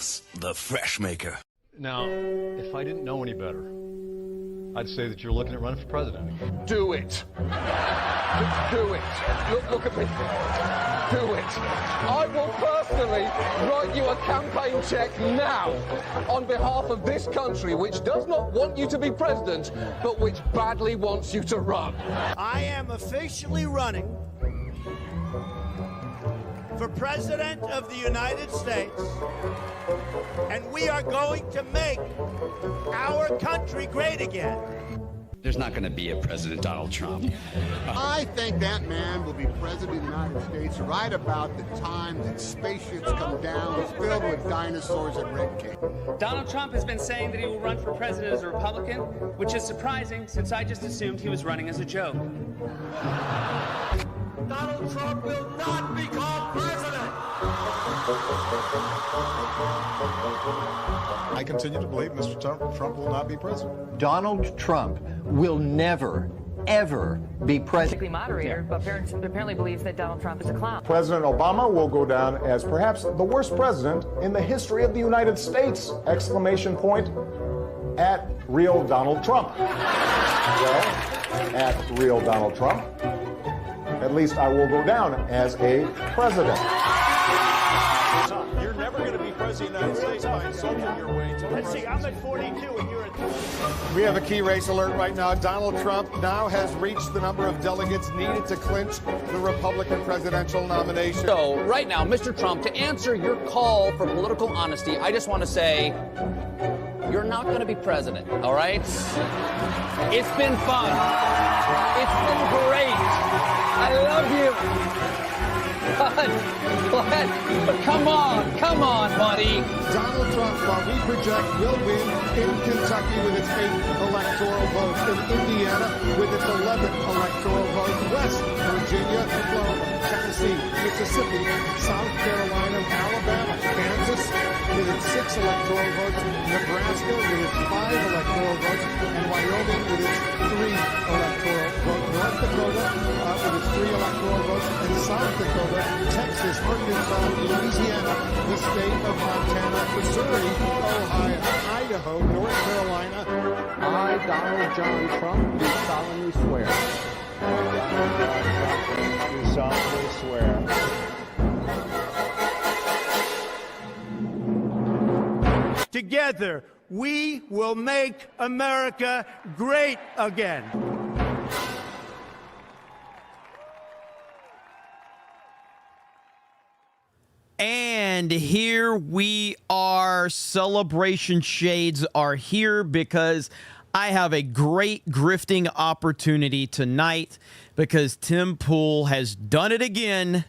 Boss, the fresh maker. Now, if I didn't know any better, I'd say that you're looking at running for president again. Do it. Do it. Look at me. Do it. I will personally write you a campaign check now on behalf of this country, which does not want you to be president, but which badly wants you to run. I am officially running for President of the United States, and we are going to make our country great again. There's not going to be a President Donald Trump. I think that man will be president of the United States right about the time that spaceships come down filled with dinosaurs and red cake. Donald Trump has been saying that he will run for president as a Republican, which is surprising since I just assumed he was running as a joke. Donald Trump will not become president. I continue to believe Mr. Trump will not be president. Donald Trump will never, ever be president. Moderator, but apparently believes that Donald Trump is a clown. President Obama will go down as perhaps the worst president in the history of the United States! Exclamation point at real Donald Trump. Well, at real Donald Trump, at least I will go down as a president. You're never going to be president of the United States by insulting your way. Let's see, I'm at 42 and you're at 20. We have a key race alert right now. Donald Trump now has reached the number of delegates needed to clinch the Republican presidential nomination. So right now, Mr. Trump, to answer your call for political honesty, I just want to say, you're not going to be president, all right? It's been fun. It's been great. I love you. But come on, buddy. Donald Trump, while we project, will win in Kentucky with its 8th electoral vote, in Indiana with its 11th electoral vote, West Virginia, Florida, Tennessee, Mississippi, South Carolina, Alabama, Kansas with its 6 electoral votes, Nebraska with its 5 electoral votes, and Wyoming with its 3 electoral votes, North Dakota with its 3 electoral votes, and South Dakota, Texas, Arkansas, Louisiana, the state of Montana, Missouri, Ohio, Idaho, North Carolina. I, Donald John Trump, do solemnly swear. I, Donald John Trump, do solemnly swear. Together, we will make America great again. And here we are. Celebration shades are here because I have a great grifting opportunity tonight because Tim Pool has done it again.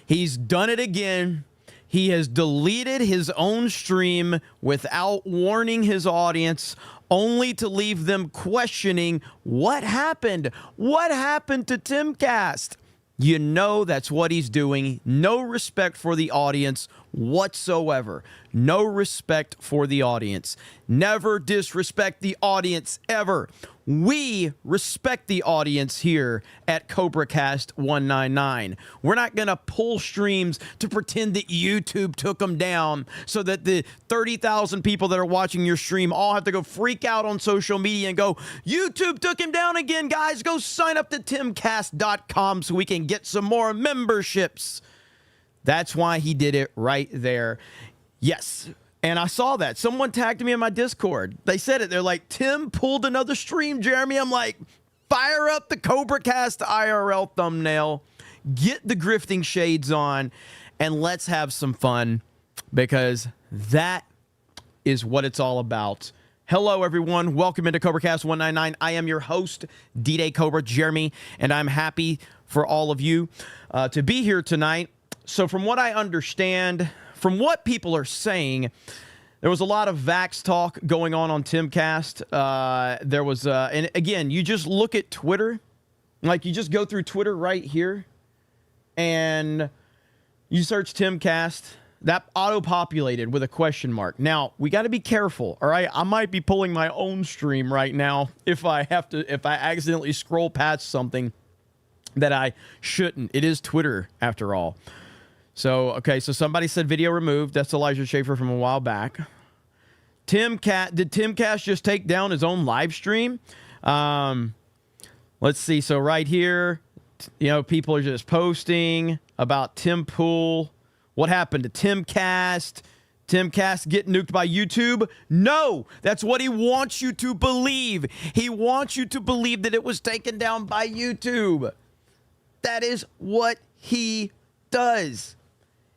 He's done it again. He has deleted his own stream without warning his audience, only to leave them questioning what happened. What happened to Timcast? You know that's what he's doing. No respect for the audience whatsoever. No respect for the audience. Never disrespect the audience ever. We respect the audience here at CobraCast 199. We're not going to pull streams to pretend that YouTube took them down so that the 30,000 people that are watching your stream all have to go freak out on social media and go, YouTube took him down again, guys. Go sign up to timcast.com so we can get some more memberships. That's why he did it right there. Yes. And I saw that. Someone tagged me in my Discord. They said it. They're like, Tim pulled another stream, Jeremy. I'm like, fire up the CobraCast IRL thumbnail. Get the grifting shades on. And let's have some fun. Because that is what it's all about. Hello, everyone. Welcome into CobraCast 199. I am your host, D-Day Cobra, Jeremy. And I'm happy for all of you to be here tonight. So from what I understand, from what people are saying, there was a lot of vax talk going on Timcast. There was, and again, you just look at Twitter, like you just go through Twitter right here, and you search Timcast. That auto-populated with a question mark. Now, we got to be careful, all right? I might be pulling my own stream right now if I accidentally scroll past something that I shouldn't. It is Twitter, after all. So, okay, so somebody said video removed. That's Elijah Schaefer from a while back. Did Timcast just take down his own live stream? Let's see. So right here, people are just posting about Tim Pool. What happened to Timcast? Timcast get nuked by YouTube? No, that's what he wants you to believe. He wants you to believe that it was taken down by YouTube. That is what he does.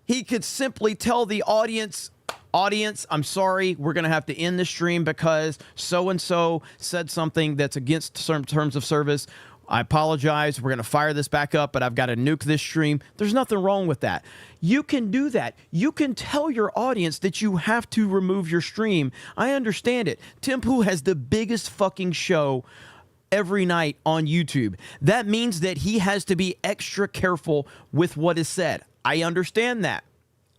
He could simply tell the audience, I'm sorry, we're going to have to end the stream because so-and-so said something that's against certain terms of service. I apologize. We're going to fire this back up, but I've got to nuke this stream. There's nothing wrong with that. You can do that. You can tell your audience that you have to remove your stream. I understand it. Tim Pool has the biggest fucking show every night on YouTube. That means that he has to be extra careful with what is said. I understand that.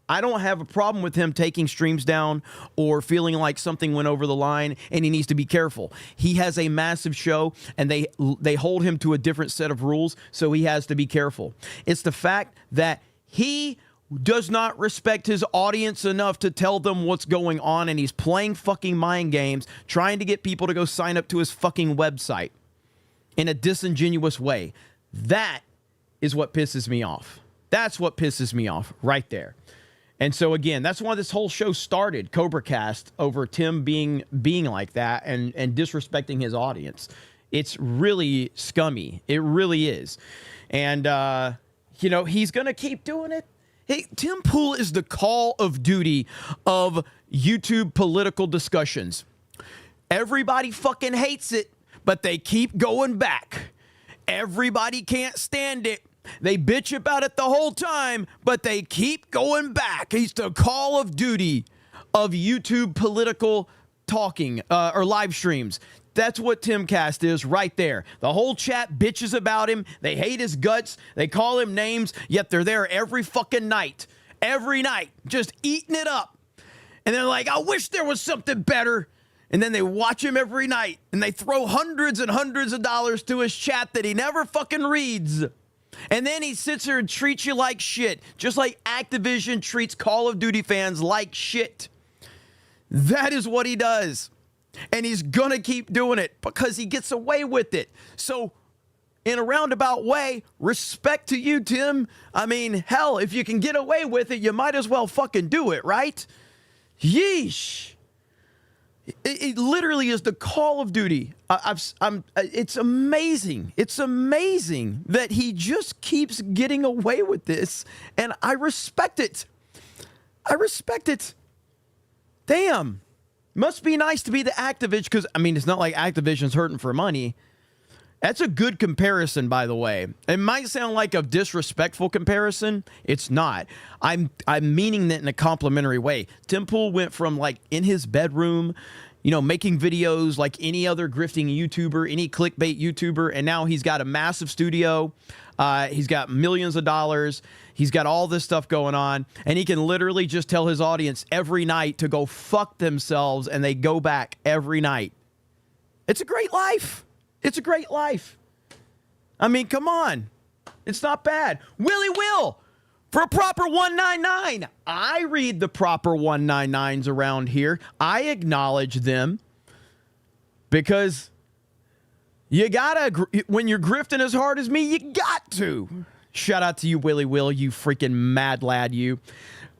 I don't have a problem with him taking streams down or feeling like something went over the line and he needs to be careful. He has a massive show and they hold him to a different set of rules, so he has to be careful. It's the fact that he does not respect his audience enough to tell them what's going on, and he's playing fucking mind games trying to get people to go sign up to his fucking website in a disingenuous way. That is what pisses me off. That's what pisses me off right there. And so, again, that's why this whole show started, CobraCast, over Tim being like that and disrespecting his audience. It's really scummy. It really is. And, he's going to keep doing it. Hey, Tim Pool is the Call of Duty of YouTube political discussions. Everybody fucking hates it, but they keep going back. Everybody can't stand it. They bitch about it the whole time, but they keep going back. He's the Call of Duty of YouTube political talking or live streams. That's what Timcast is right there. The whole chat bitches about him. They hate his guts. They call him names, yet they're there every fucking night. Every night, just eating it up. And they're like, I wish there was something better. And then they watch him every night, and they throw hundreds and hundreds of dollars to his chat that he never fucking reads. And then he sits there and treats you like shit, just like Activision treats Call of Duty fans like shit. That is what he does. And he's going to keep doing it because he gets away with it. So, in a roundabout way, respect to you, Tim. I mean, hell, if you can get away with it, you might as well fucking do it, right? Yeesh. It literally is the Call of Duty. It's amazing. It's amazing that he just keeps getting away with this, and I respect it. I respect it. Damn. Must be nice to be the Activision, because, I mean, it's not like Activision's hurting for money. That's a good comparison, by the way. It might sound like a disrespectful comparison. It's not. I'm meaning that in a complimentary way. Tim Pool went from, like, in his bedroom, making videos like any other grifting YouTuber, any clickbait YouTuber, and now he's got a massive studio. He's got millions of dollars. He's got all this stuff going on, and he can literally just tell his audience every night to go fuck themselves, and they go back every night. It's a great life. It's a great life. I mean, come on. It's not bad. Willie Will for a proper 199. I read the proper 199s around here. I acknowledge them because you gotta, when you're grifting as hard as me, you got to. Shout out to you, Willie Will, you freaking mad lad, you.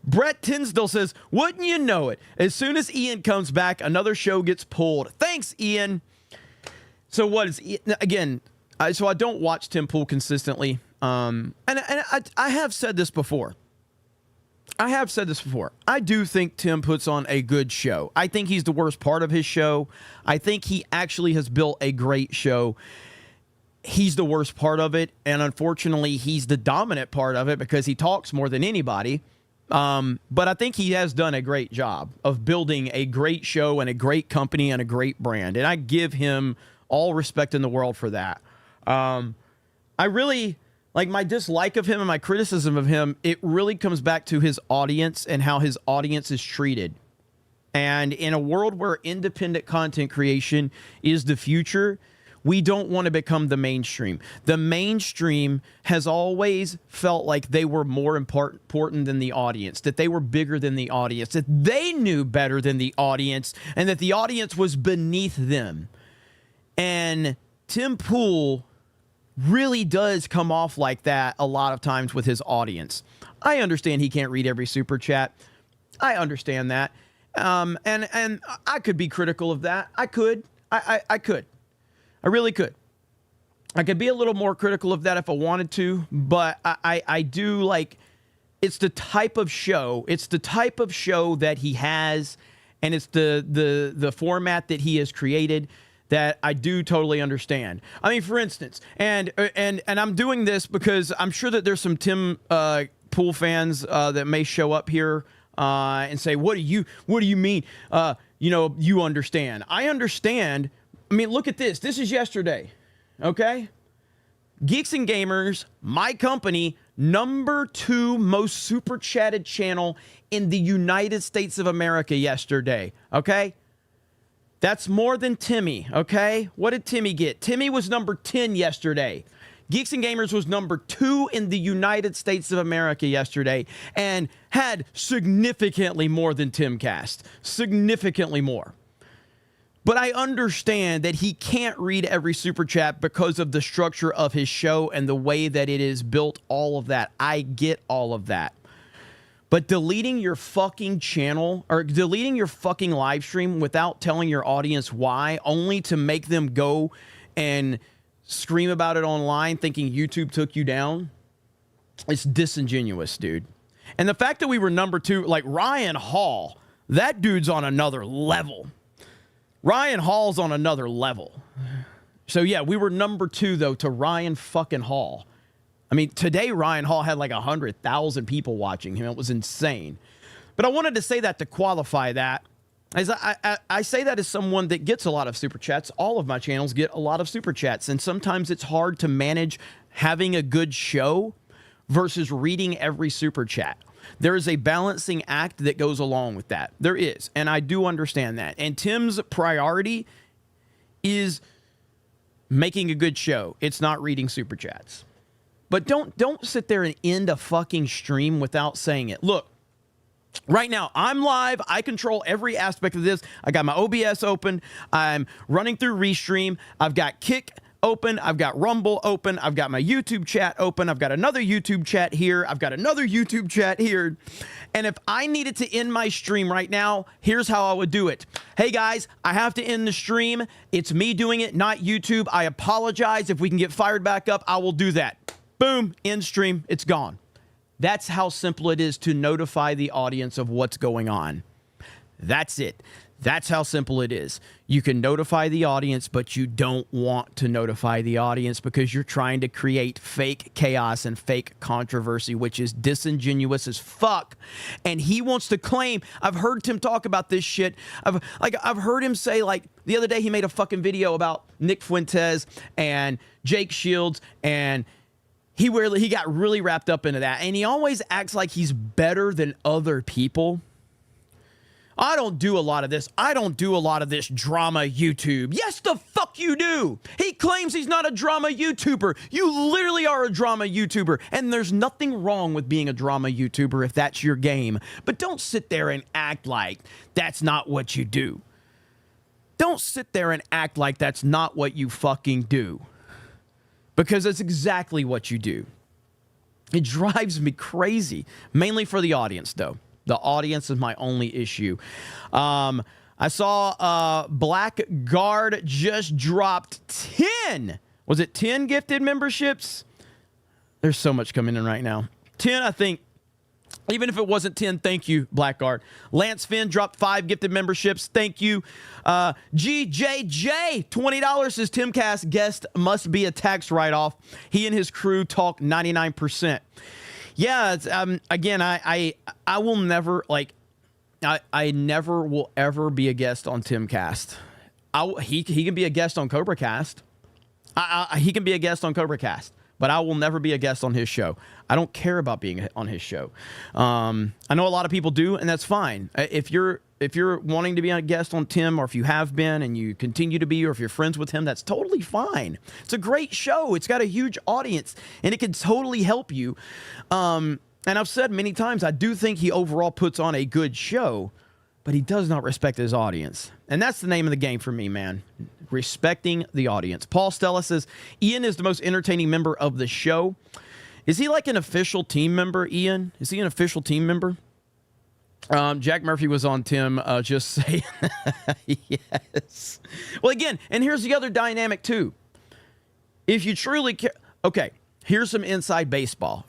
Brett Tinsdale says, wouldn't you know it? As soon as Ian comes back, another show gets pulled. Thanks, Ian. So what is, again, so I don't watch Tim Pool consistently. And I have said this before. I do think Tim puts on a good show. I think he's the worst part of his show. I think he actually has built a great show. He's the worst part of it. And unfortunately, he's the dominant part of it because he talks more than anybody. But I think he has done a great job of building a great show and a great company and a great brand. And I give him all respect in the world for that. I really, like, my dislike of him and my criticism of him, it really comes back to his audience and how his audience is treated. And in a world where independent content creation is the future, We don't want to become the mainstream. The mainstream has always felt like they were more important than the audience, that they were bigger than the audience, that they knew better than the audience, and that the audience was beneath them. And Tim Pool really does come off like that a lot of times with his audience. I understand he can't read every super chat. I understand that. And I could be critical of that. I could. I could. I really could. I could be a little more critical of that if I wanted to, but I do like, it's the type of show. It's the type of show that he has, and it's the format that he has created that I do totally understand. I mean, for instance, and I'm doing this because I'm sure that there's some Tim Pool fans that may show up here and say, what do you mean? You understand. I understand. I mean, look at this. This is yesterday. Okay? Geeks and Gamers, my company, #2 most super chatted channel in the United States of America yesterday. Okay? That's more than Timmy. Okay? What did Timmy get? Timmy was number 10 yesterday. Geeks and Gamers was number 2 in the United States of America yesterday and had significantly more than Timcast. Significantly more. But I understand that he can't read every super chat because of the structure of his show and the way that it is built, all of that. I get all of that. But deleting your fucking channel or deleting your fucking live stream without telling your audience why, only to make them go and scream about it online thinking YouTube took you down, it's disingenuous, dude. And the fact that we were number 2, like Ryan Hall, that dude's on another level. Ryan Hall's on another level. So yeah, we were number 2 though to Ryan fucking Hall. I mean, today Ryan Hall had like 100,000 people watching him. It was insane. But I wanted to say that to qualify that. As I say that as someone that gets a lot of super chats. All of my channels get a lot of super chats. And sometimes it's hard to manage having a good show versus reading every super chat. There is a balancing act that goes along with that. There is. And I do understand that. And Tim's priority is making a good show. It's not reading super chats. But don't sit there and end a fucking stream without saying it. Look, right now, I'm live. I control every aspect of this. I got my OBS open. I'm running through Restream. I've got Kick open. I've got Rumble open. I've got my YouTube chat open. I've got another YouTube chat here. I've got another YouTube chat here. And if I needed to end my stream right now, here's how I would do it. Hey guys, I have to end the stream. It's me doing it, not YouTube. I apologize. If we can get fired back up, I will do that. Boom, end stream. It's gone. That's how simple it is to notify the audience of what's going on. That's it. That's how simple it is. You can notify the audience, but you don't want to notify the audience because you're trying to create fake chaos and fake controversy, which is disingenuous as fuck. And he wants to claim, I've heard Tim talk about this shit. I've heard him say, like, the other day he made a fucking video about Nick Fuentes and Jake Shields, and he got really wrapped up into that. And he always acts like he's better than other people. I don't do a lot of this. I don't do a lot of this drama YouTube. Yes, the fuck you do. He claims he's not a drama YouTuber. You literally are a drama YouTuber. And there's nothing wrong with being a drama YouTuber if that's your game. But don't sit there and act like that's not what you do. Don't sit there and act like that's not what you fucking do. Because it's exactly what you do. It drives me crazy. Mainly for the audience, though. The audience is my only issue. I saw Blackguard just dropped 10. Was it 10 gifted memberships? There's so much coming in right now. 10, I think. Even if it wasn't 10, thank you, Blackguard. Lance Finn dropped 5 gifted memberships. Thank you. GJJ, $20 says Timcast guest must be a tax write-off. He and his crew talk 99%. Yeah, it's, again, I will never, like, I never will ever be a guest on Timcast. He can be a guest on CobraCast. He can be a guest on CobraCast, but I will never be a guest on his show. I don't care about being on his show. I know a lot of people do, and that's fine. If you're if you're wanting to be a guest on Tim, or if you have been and you continue to be, or if you're friends with him, that's totally fine. It's a great show. It's got a huge audience, and it can totally help you. And I've said many times, I do think he overall puts on a good show, but he does not respect his audience. And that's the name of the game for me, man. Respecting the audience. Paul Stella says, Ian is the most entertaining member of the show. Is he like an official team member, Ian? Is he an official team member? Jack Murphy was on Tim, just saying. Yes. Well, again, and here's the other dynamic, too. If you truly care... Okay, here's some inside baseball.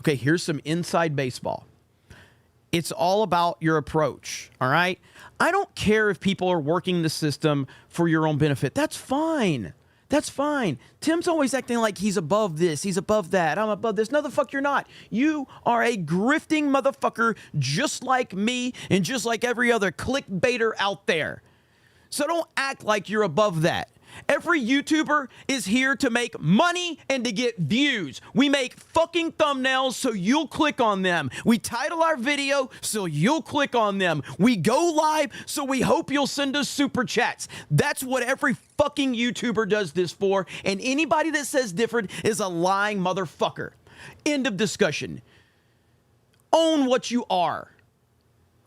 It's all about your approach, all right? I don't care if people are working the system for your own benefit. That's fine. That's fine. Tim's always acting like he's above this, he's above that, I'm above this. No, the fuck you're not. You are a grifting motherfucker just like me and just like every other clickbaiter out there. So don't act like you're above that. Every YouTuber is here to make money and to get views. We make fucking thumbnails so you'll click on them. We title our video so you'll click on them. We go live so we hope you'll send us super chats. That's what every fucking YouTuber does this for, and anybody that says different is a lying motherfucker. End of discussion. Own what you are.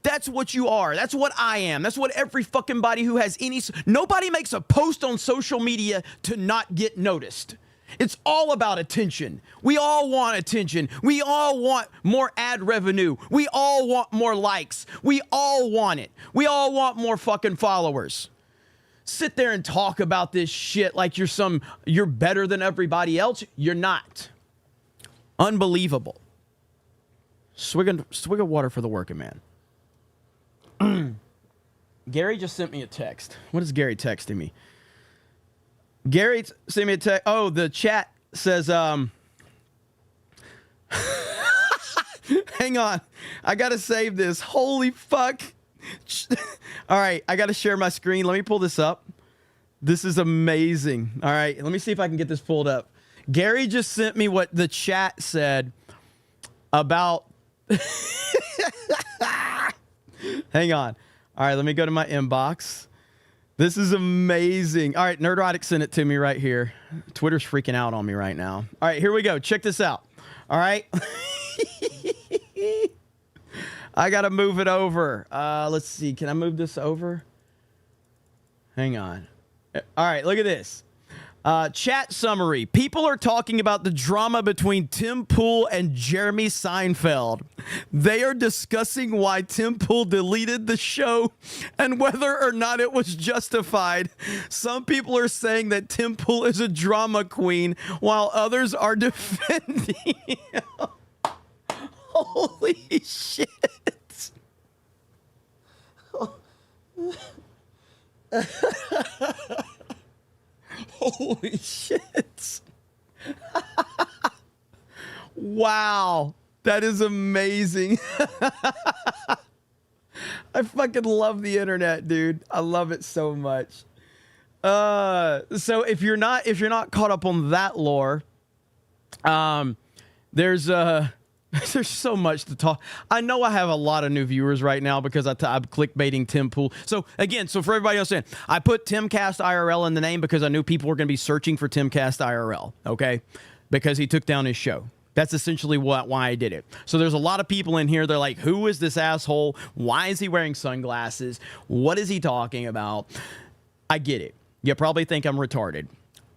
That's what you are. That's what I am. That's what every fucking body who has any... Nobody makes a post on social media to not get noticed. It's all about attention. We all want attention. We all want more ad revenue. We all want more likes. We all want it. We all want more fucking followers. Sit there and talk about this shit like you're better than everybody else. You're not. Unbelievable. Swig of water for the working man. Gary just sent me a text. What is Gary texting me? Gary sent me a text. Oh, the chat says, hang on. I got to save this. Holy fuck. All right. I got to share my screen. Let me pull this up. This is amazing. All right. Let me see if I can get this pulled up. Gary just sent me what the chat said about... Hang on. All right, let me go to my inbox. This is amazing. All right, Nerdrotic sent it to me right here. Twitter's freaking out on me right now. All right, here we go. Check this out. All right. I got to move it over. Let's see. Can I move this over? Hang on. All right, look at this. Chat summary. People are talking about the drama between Tim Pool and Jeremy Seinfeld. They are discussing why Tim Pool deleted the show and whether or not it was justified. Some people are saying that Tim Pool is a drama queen, while others are defending him. Holy shit. Holy shit. Wow. That is amazing. I fucking love the internet, dude. I love it so much. So if you're not caught up on that lore, there's so much to talk. I know I have a lot of new viewers right now because I'm clickbaiting Tim Pool. So again, for everybody else saying, I put Timcast IRL in the name because I knew people were going to be searching for Timcast IRL, okay? Because he took down his show. That's essentially why I did it. So there's a lot of people in here. They're like, who is this asshole? Why is he wearing sunglasses? What is he talking about? I get it. You probably think I'm retarded.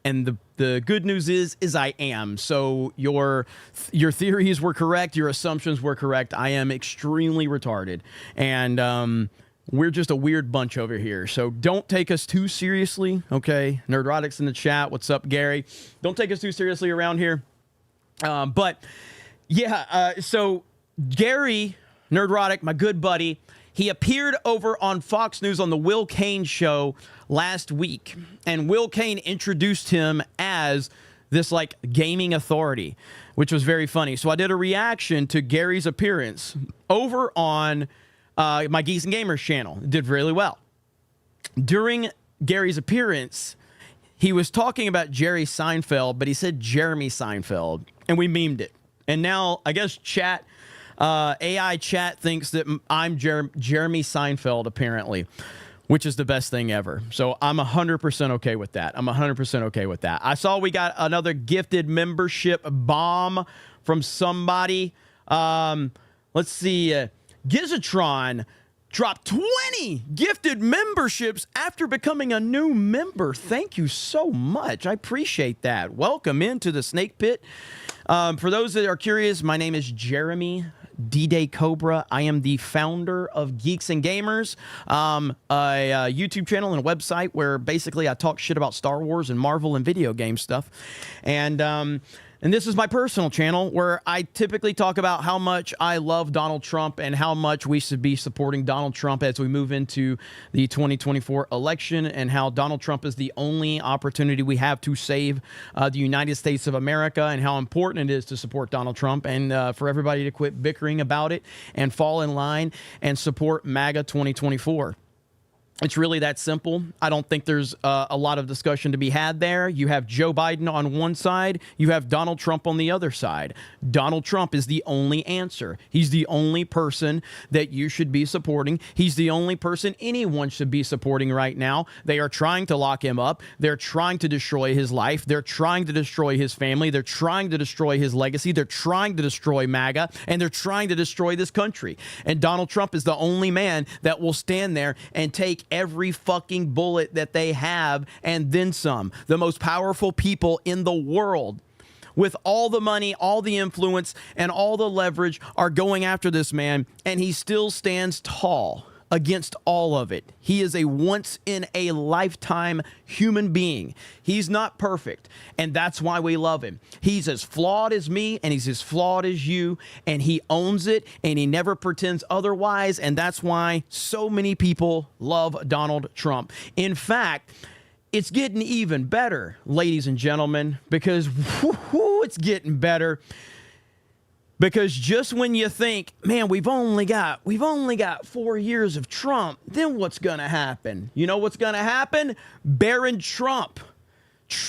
And the good news is I am. So your theories were correct. Your assumptions were correct. I am extremely retarded. And we're just a weird bunch over here. So don't take us too seriously, okay? Nerdrotics in the chat. What's up, Gary? Don't take us too seriously around here. But, yeah, so Gary Nerdrotic, my good buddy, he appeared over on Fox News on the Will Cain show last week, and Will Cain introduced him as this, like, gaming authority, which was very funny. So I did a reaction to Gary's appearance over on my Geeks and Gamers channel. It did really well. During Gary's appearance, he was talking about Jerry Seinfeld, but he said Jeremy Seinfeld, and we memed it. And now, I guess, chat AI chat thinks that I'm Jeremy Seinfeld, apparently, which is the best thing ever. So I'm 100% okay with that. I'm 100% okay with that. I saw we got another gifted membership bomb from somebody. Let's see. Gizatron dropped 20 gifted memberships after becoming a new member. Thank you so much. I appreciate that. Welcome into the Snake Pit. For those that are curious, my name is Jeremy D-Day Cobra. I am the founder of Geeks and Gamers, a YouTube channel and a website where basically I talk shit about Star Wars and Marvel and video game stuff. And this is my personal channel where I typically talk about how much I love Donald Trump and how much we should be supporting Donald Trump as we move into the 2024 election, and how Donald Trump is the only opportunity we have to save the United States of America, and how important it is to support Donald Trump, and for everybody to quit bickering about it and fall in line and support MAGA 2024. It's really that simple. I don't think there's a lot of discussion to be had there. You have Joe Biden on one side. You have Donald Trump on the other side. Donald Trump is the only answer. He's the only person that you should be supporting. He's the only person anyone should be supporting right now. They are trying to lock him up. They're trying to destroy his life. They're trying to destroy his family. They're trying to destroy his legacy. They're trying to destroy MAGA, and they're trying to destroy this country. And Donald Trump is the only man that will stand there and take every fucking bullet that they have and then some. The most powerful people in the world, with all the money, all the influence, and all the leverage, are going after this man, and he still stands tall against all of it. He is a once-in-a-lifetime human being. He's not perfect, and that's why we love him. He's as flawed as me, and he's as flawed as you, and he owns it, and he never pretends otherwise, and that's why so many people love Donald Trump. In fact, it's getting even better, ladies and gentlemen, because it's getting better. Because just when you think, man, we've only got 4 years of Trump, then what's going to happen? You know what's going to happen? Baron Trump.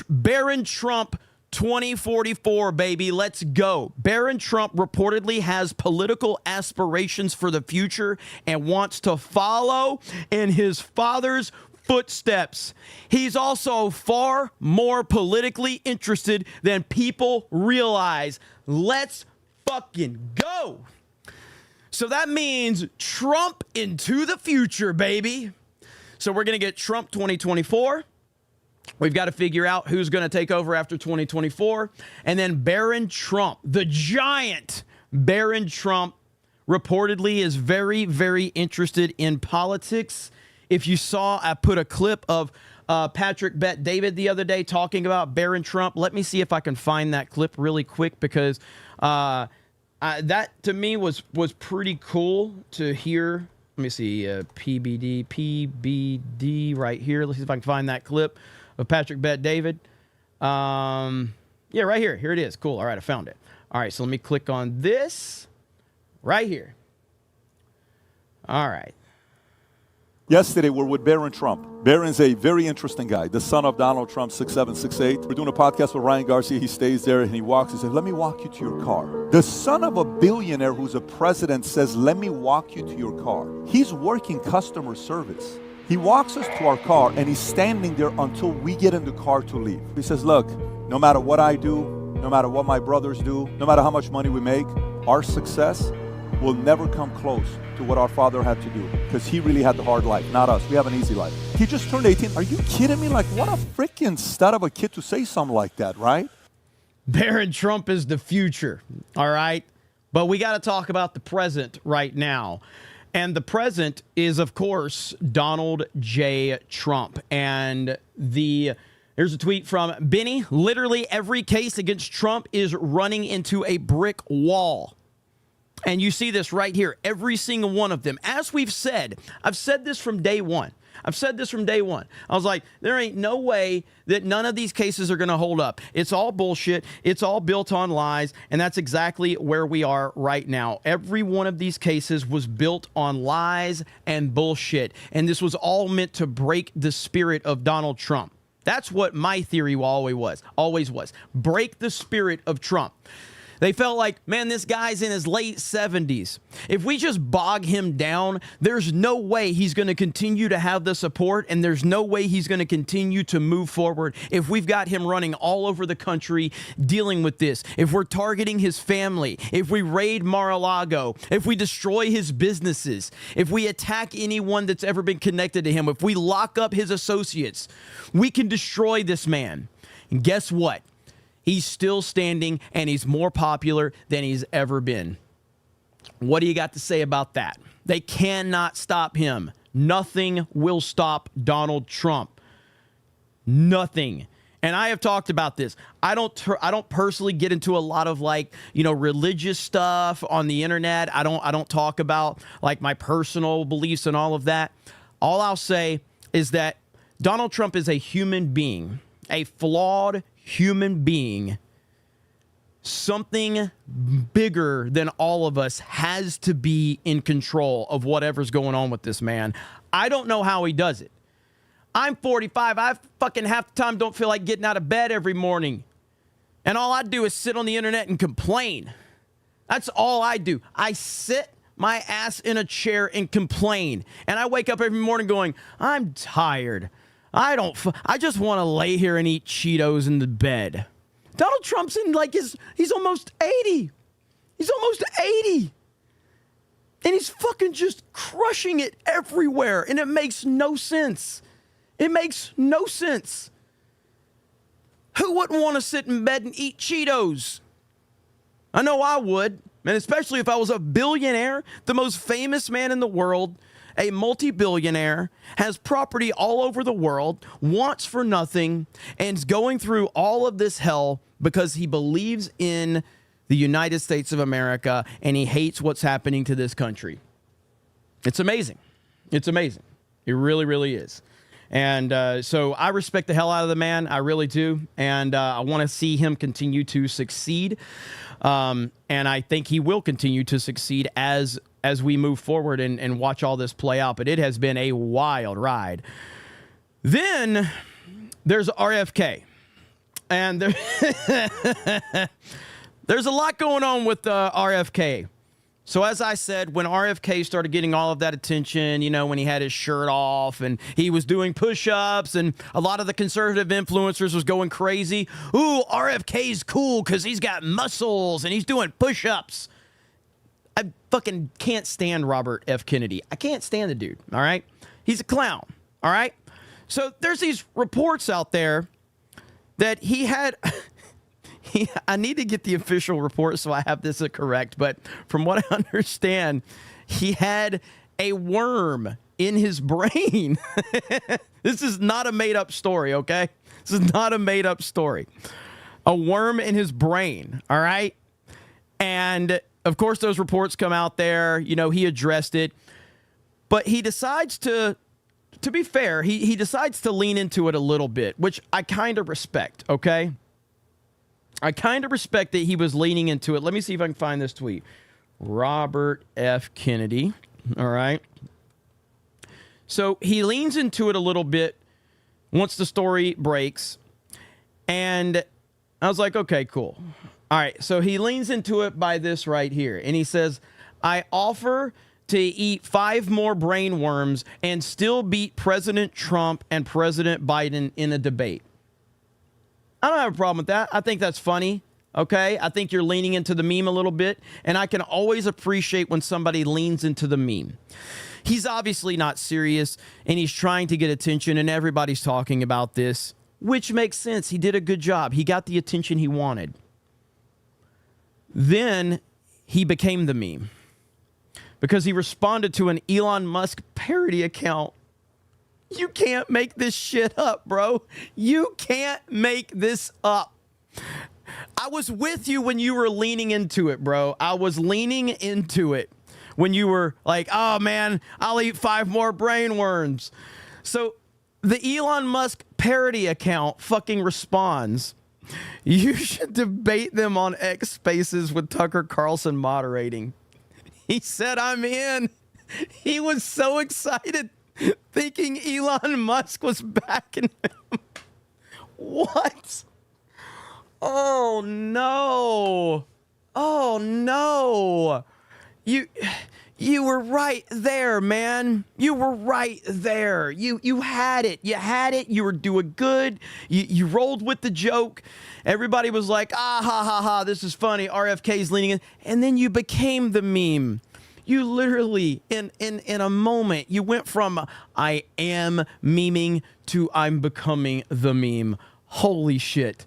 Baron Trump 2044, baby. Let's go. Baron Trump reportedly has political aspirations for the future and wants to follow in his father's footsteps. He's also far more politically interested than people realize. Let's fucking go. So that means Trump into the future, baby. So we're going to get Trump 2024. We've got to figure out who's going to take over after 2024. And then Baron Trump, the giant Baron Trump, reportedly is very, very interested in politics. If you saw, I put a clip of Patrick Bet David the other day talking about Baron Trump. Let me see if I can find that clip really quick, because that to me was pretty cool to hear. Let me see, PBD right here. Let's see if I can find that clip of Patrick Bet David. Yeah, right here. Here it is. Cool. All right, I found it. All right, so let me click on this right here. All right. Yesterday, we're with Baron Trump. Baron's a very interesting guy, the son of Donald Trump, 6768. We're doing a podcast with Ryan Garcia. He stays there and he walks. He says, let me walk you to your car. The son of a billionaire who's a president says, let me walk you to your car. He's working customer service. He walks us to our car and he's standing there until we get in the car to leave. He says, look, no matter what I do, no matter what my brothers do, no matter how much money we make, our success will never come close to what our father had to do, because he really had the hard life, not us. We have an easy life. He just turned 18. Are you kidding me? Like, what a freaking stud of a kid to say something like that, right? Baron Trump is the future, all right? But we got to talk about the present right now. And the present is, of course, Donald J. Trump. And here's a tweet from Benny. Literally every case against Trump is running into a brick wall. And you see this right here, every single one of them. As we've said, I've said this from day one. I was like, there ain't no way that none of these cases are going to hold up. It's all bullshit. It's all built on lies. And that's exactly where we are right now. Every one of these cases was built on lies and bullshit. And this was all meant to break the spirit of Donald Trump. That's what my theory always was. Break the spirit of Trump. They felt like, man, this guy's in his late 70s. If we just bog him down, there's no way he's going to continue to have the support, and there's no way he's going to continue to move forward if we've got him running all over the country dealing with this. If we're targeting his family, if we raid Mar-a-Lago, if we destroy his businesses, if we attack anyone that's ever been connected to him, if we lock up his associates, we can destroy this man. And guess what? He's still standing, and he's more popular than he's ever been. What do you got to say about that? They cannot stop him. Nothing will stop Donald Trump. Nothing. And I have talked about this. I don't personally get into a lot of religious stuff on the internet. I don't talk about like my personal beliefs and all of that. All I'll say is that Donald Trump is a human being, a flawed human being. Something bigger than all of us has to be in control of whatever's going on with this man. I don't know how he does it. I'm 45. I fucking half the time don't feel like getting out of bed every morning. And all I do is sit on the internet and complain. That's all I do. I sit my ass in a chair and complain. And I wake up every morning going, I'm tired. I just want to lay here and eat Cheetos in the bed. Donald Trump's in he's almost 80. He's almost 80. And he's fucking just crushing it everywhere. And it makes no sense. It makes no sense. Who wouldn't want to sit in bed and eat Cheetos? I know I would. And especially if I was a billionaire, the most famous man in the world, a multi-billionaire, has property all over the world, wants for nothing, and is going through all of this hell because he believes in the United States of America and he hates what's happening to this country. It's amazing. It's amazing. It really, really is. And so I respect the hell out of the man. I really do. And I want to see him continue to succeed. And I think he will continue to succeed as we move forward and watch all this play out. But it has been a wild ride. Then there's RFK. And there's a lot going on with RFK. So as I said, when RFK started getting all of that attention, when he had his shirt off and he was doing push-ups and a lot of the conservative influencers was going crazy. Ooh, RFK's cool because he's got muscles and he's doing push-ups. I fucking can't stand Robert F. Kennedy. I can't stand the dude, all right? He's a clown, all right? So there's these reports out there that he had... I need to get the official report so I have this correct, but from what I understand, he had a worm in his brain. This is not a made-up story, okay? This is not a made-up story. A worm in his brain, all right? And, of course, those reports come out there. He addressed it. But he decides to be fair, he decides to lean into it a little bit, which I kind of respect, okay? I kind of respect that he was leaning into it. Let me see if I can find this tweet. Robert F. Kennedy. All right. So he leans into it a little bit once the story breaks. And I was like, okay, cool. All right. So he leans into it by this right here. And he says, I offer to eat 5 more brain worms and still beat President Trump and President Biden in a debate. I don't have a problem with that. I think that's funny, okay? I think you're leaning into the meme a little bit, and I can always appreciate when somebody leans into the meme. He's obviously not serious, and he's trying to get attention, and everybody's talking about this, which makes sense. He did a good job. He got the attention he wanted. Then he became the meme because he responded to an Elon Musk parody account. You can't make this shit up, bro. You can't make this up. I was with you when you were leaning into it, bro. I was leaning into it when you were like, oh, man, I'll eat 5 more brain worms. So the Elon Musk parody account fucking responds, you should debate them on X Spaces with Tucker Carlson moderating. He said, I'm in. He was so excited. Thinking Elon Musk was backing him. What? Oh, no. Oh no. You were right there, man. You were right there. You had it. You had it. You were doing good. You rolled with the joke. Everybody was like, ah, ha, ha, ha, this is funny. RFK's leaning in. And then you became the meme. You literally, in a moment, you went from I am memeing to I'm becoming the meme. Holy shit.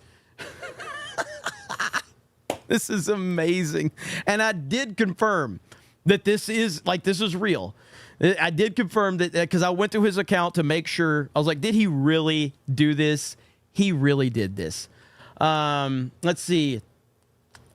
This is amazing. And I did confirm that this is real. I did confirm that because I went through his account to make sure. I was like, did he really do this? He really did this. Let's see.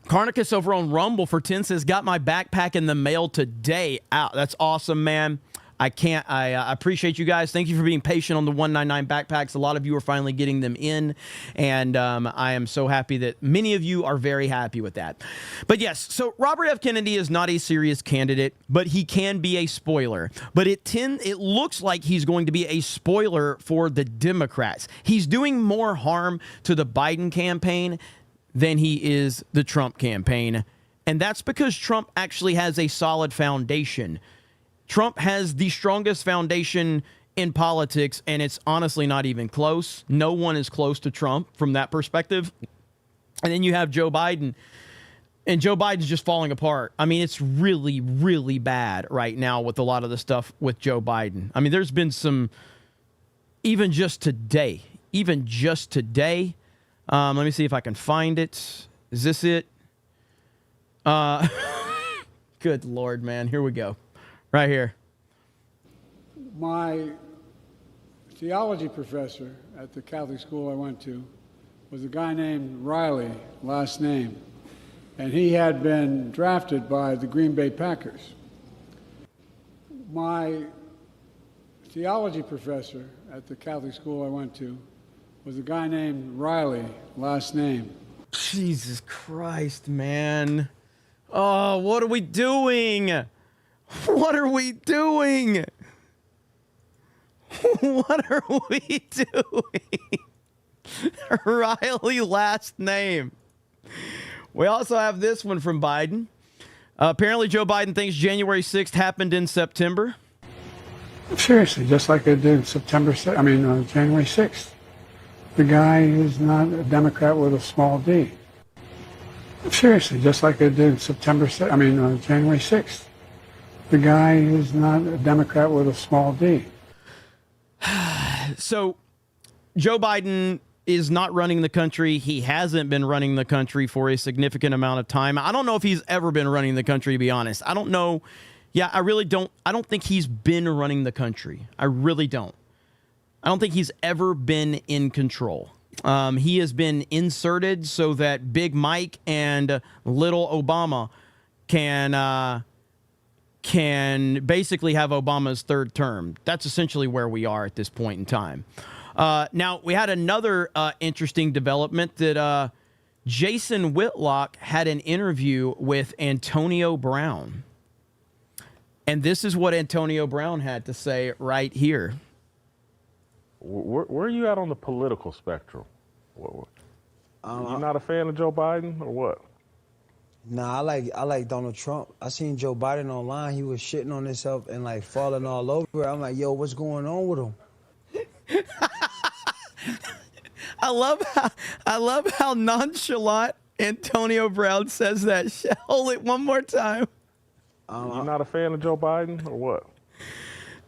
Carnicus over on Rumble for 10 says, got my backpack in the mail today. Out. That's awesome, man. I appreciate you guys. Thank you for being patient on the 199 backpacks. A lot of you are finally getting them in, and I am so happy that many of you are very happy with that. But yes, so Robert F. Kennedy is not a serious candidate, but he can be a spoiler. But it looks like he's going to be a spoiler for the Democrats. He's doing more harm to the Biden campaign than he is the Trump campaign, and that's because Trump actually has a solid foundation. Trump has the strongest foundation in politics, and it's honestly not even close. No one is close to Trump from that perspective. And then you have Joe Biden, and Joe Biden's just falling apart. I mean, it's really, really bad right now with a lot of the stuff with Joe Biden. I mean, there's been some, even just today. Let me see if I can find it. Is this it? Good Lord, man. Here we go. Right here. My theology professor at the Catholic school I went to was a guy named Riley, last name, and he had been drafted by the Green Bay Packers. My theology professor at the Catholic school I went to was a guy named Riley, last name. Jesus Christ, man. Oh, what are we doing? What are we doing? What are we doing? Riley, last name. We also have this one from Biden. Apparently, Joe Biden thinks January 6th happened in September. Seriously, just like it did January 6th. The guy is not a Democrat with a small d. Seriously, just like it did January 6th. The guy is not a Democrat with a small d. So, Joe Biden is not running the country. He hasn't been running the country for a significant amount of time. I don't know if he's ever been running the country, to be honest. I don't know. Yeah, I really don't. I don't think he's been running the country. I really don't. I don't think he's ever been in control. He has been inserted so that Big Mike and Little Obama can basically have Obama's third term. That's essentially where we are at this point in time. Now, we had another interesting development that Jason Whitlock had an interview with Antonio Brown. And this is what Antonio Brown had to say right here. Where are you at on the political spectrum? You're not a fan of Joe Biden or what? Nah, I like Donald Trump. I seen Joe Biden online. He was shitting on himself and like falling all over. I'm like, yo, what's going on with him? I love how nonchalant Antonio Brown says that. Hold it one more time. You're not a fan of Joe Biden or what?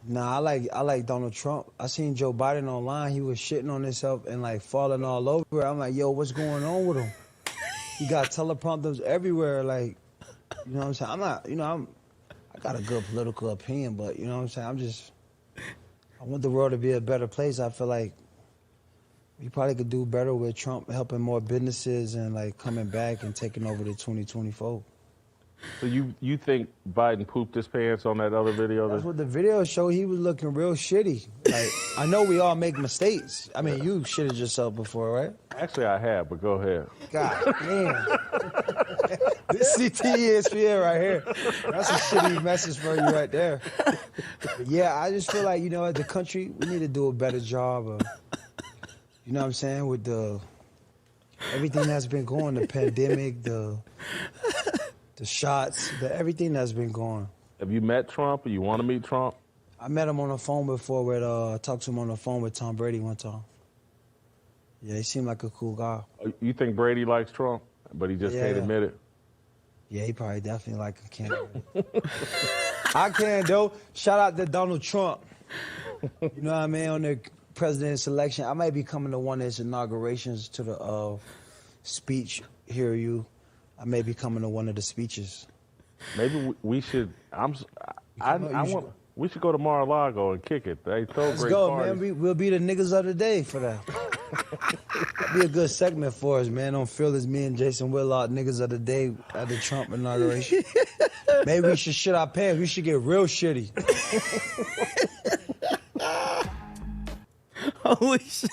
Nah, I like Donald Trump. I seen Joe Biden online. He was shitting on himself and like falling all over. I'm like, yo, what's going on with him? He got teleprompters everywhere. Like, you know what I'm saying? I'm not, I got a good political opinion, but you know what I'm saying? I want the world to be a better place. I feel like we probably could do better with Trump helping more businesses and like coming back and taking over the 2024. So you think Biden pooped his pants on that other video? That's what the video showed. He was looking real shitty. Like, I know we all make mistakes. I mean, you shitted yourself before, right? Actually, I have, but go ahead. God damn. This CTESPN right here. That's a shitty message for you right there. But yeah, I just feel like, as a country, we need to do a better job of, you know what I'm saying, with everything that's been going, the pandemic, the shots, everything that's been going. Have you met Trump or you want to meet Trump? I met him on the phone before. I talked to him on the phone with Tom Brady one time. Yeah, he seemed like a cool guy. You think Brady likes Trump, but he just can't admit it? Yeah, he probably definitely like a candidate. I can, though. Shout out to Donald Trump. You know what I mean? On the president's election, I might be coming to one of his inaugurations to the speech. Hear you. I may be coming to one of the speeches. Maybe we should. We should go to Mar-a-Lago and kick it. They throw Let's great go, parties. man. We'll be the niggas of the day for that. That'd be a good segment for us, man. On Fearless, me and Jason Whitlock, niggas of the day at the Trump inauguration. Maybe we should shit our pants. We should get real shitty. Holy shit.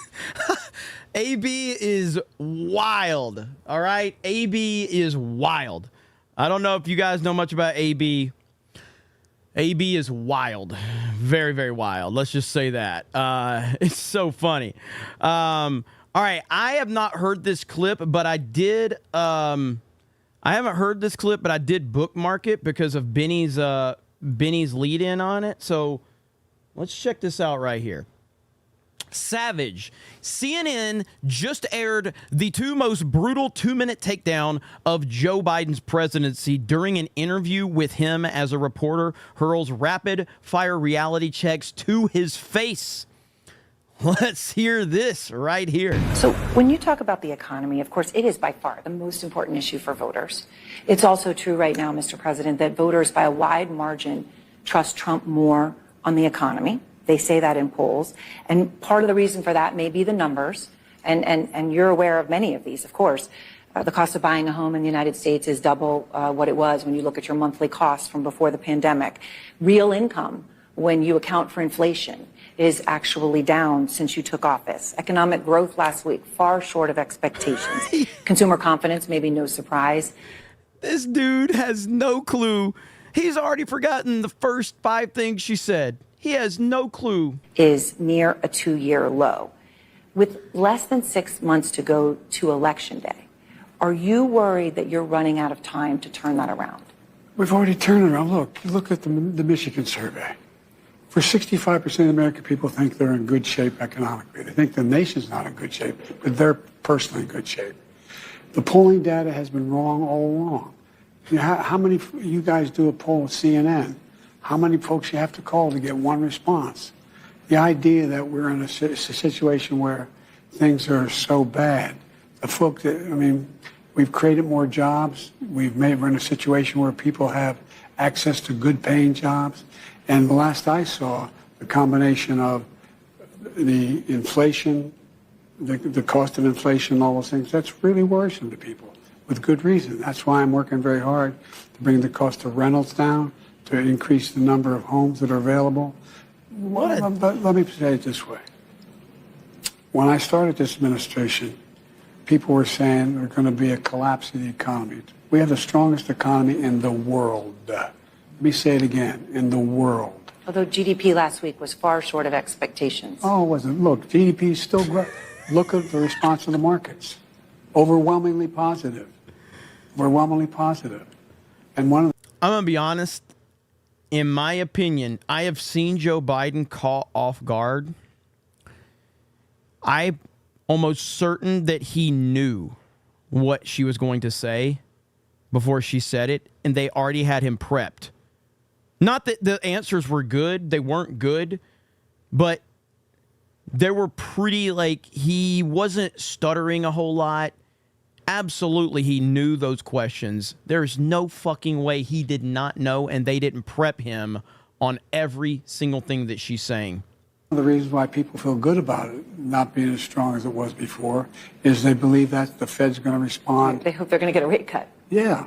AB is wild. All right? AB is wild. I don't know if you guys know much about AB. AB is wild. Very, very wild. Let's just say that. It's so funny. All right. I have not heard this clip, but I did. I haven't heard this clip, but I did bookmark it because of Benny's lead in on it. So let's check this out right here. Savage. CNN just aired the two most brutal 2-minute takedown of Joe Biden's presidency during an interview with him as a reporter hurls rapid-fire reality checks to his face. Let's hear this right here. So when you talk about the economy, of course, it is by far the most important issue for voters. It's also true right now, Mr. President, that voters by a wide margin trust Trump more on the economy. They say that in polls. And part of the reason for that may be the numbers. And you're aware of many of these, of course. The cost of buying a home in the United States is double what it was when you look at your monthly costs from before the pandemic. Real income, when you account for inflation, is actually down since you took office. Economic growth last week, far short of expectations. Consumer confidence, maybe no surprise. This dude has no clue. He's already forgotten the first 5 things she said. He has no clue. Is near a 2-year low. With less than 6 months to go to Election Day, are you worried that you're running out of time to turn that around? We've already turned it around. Look at the Michigan survey. For 65% of the American people think they're in good shape economically. They think the nation's not in good shape, but they're personally in good shape. The polling data has been wrong all along. You know, how many, you guys do a poll with CNN, how many folks you have to call to get one response? The idea that we're in a situation where things are so bad, the folks that, I mean, we've created more jobs. We're in a situation where people have access to good paying jobs. And the last I saw, the combination of the inflation, the cost of inflation, and all those things, that's really worrisome to people with good reason. That's why I'm working very hard to bring the cost of rentals down, to increase the number of homes that are available. But let me say it this way. When I started this administration, people were saying there's going to be a collapse of the economy. We have the strongest economy in the world. Let me say it again, in the world. Although GDP last week was far short of expectations. Oh, it wasn't. Look, GDP is still growing. Look at the response of the markets. Overwhelmingly positive. Overwhelmingly positive. And one of the I'm going to be honest. In my opinion, I have seen Joe Biden caught off guard. I'm almost certain that he knew what she was going to say before she said it, and they already had him prepped. Not that the answers were good. They weren't good, but they were pretty, like, he wasn't stuttering a whole lot. Absolutely, he knew those questions. There's no fucking way he did not know, and they didn't prep him on every single thing that she's saying. One of the reasons why people feel good about it not being as strong as it was before is they believe that the Fed's going to respond. They hope they're going to get a rate cut. Yeah.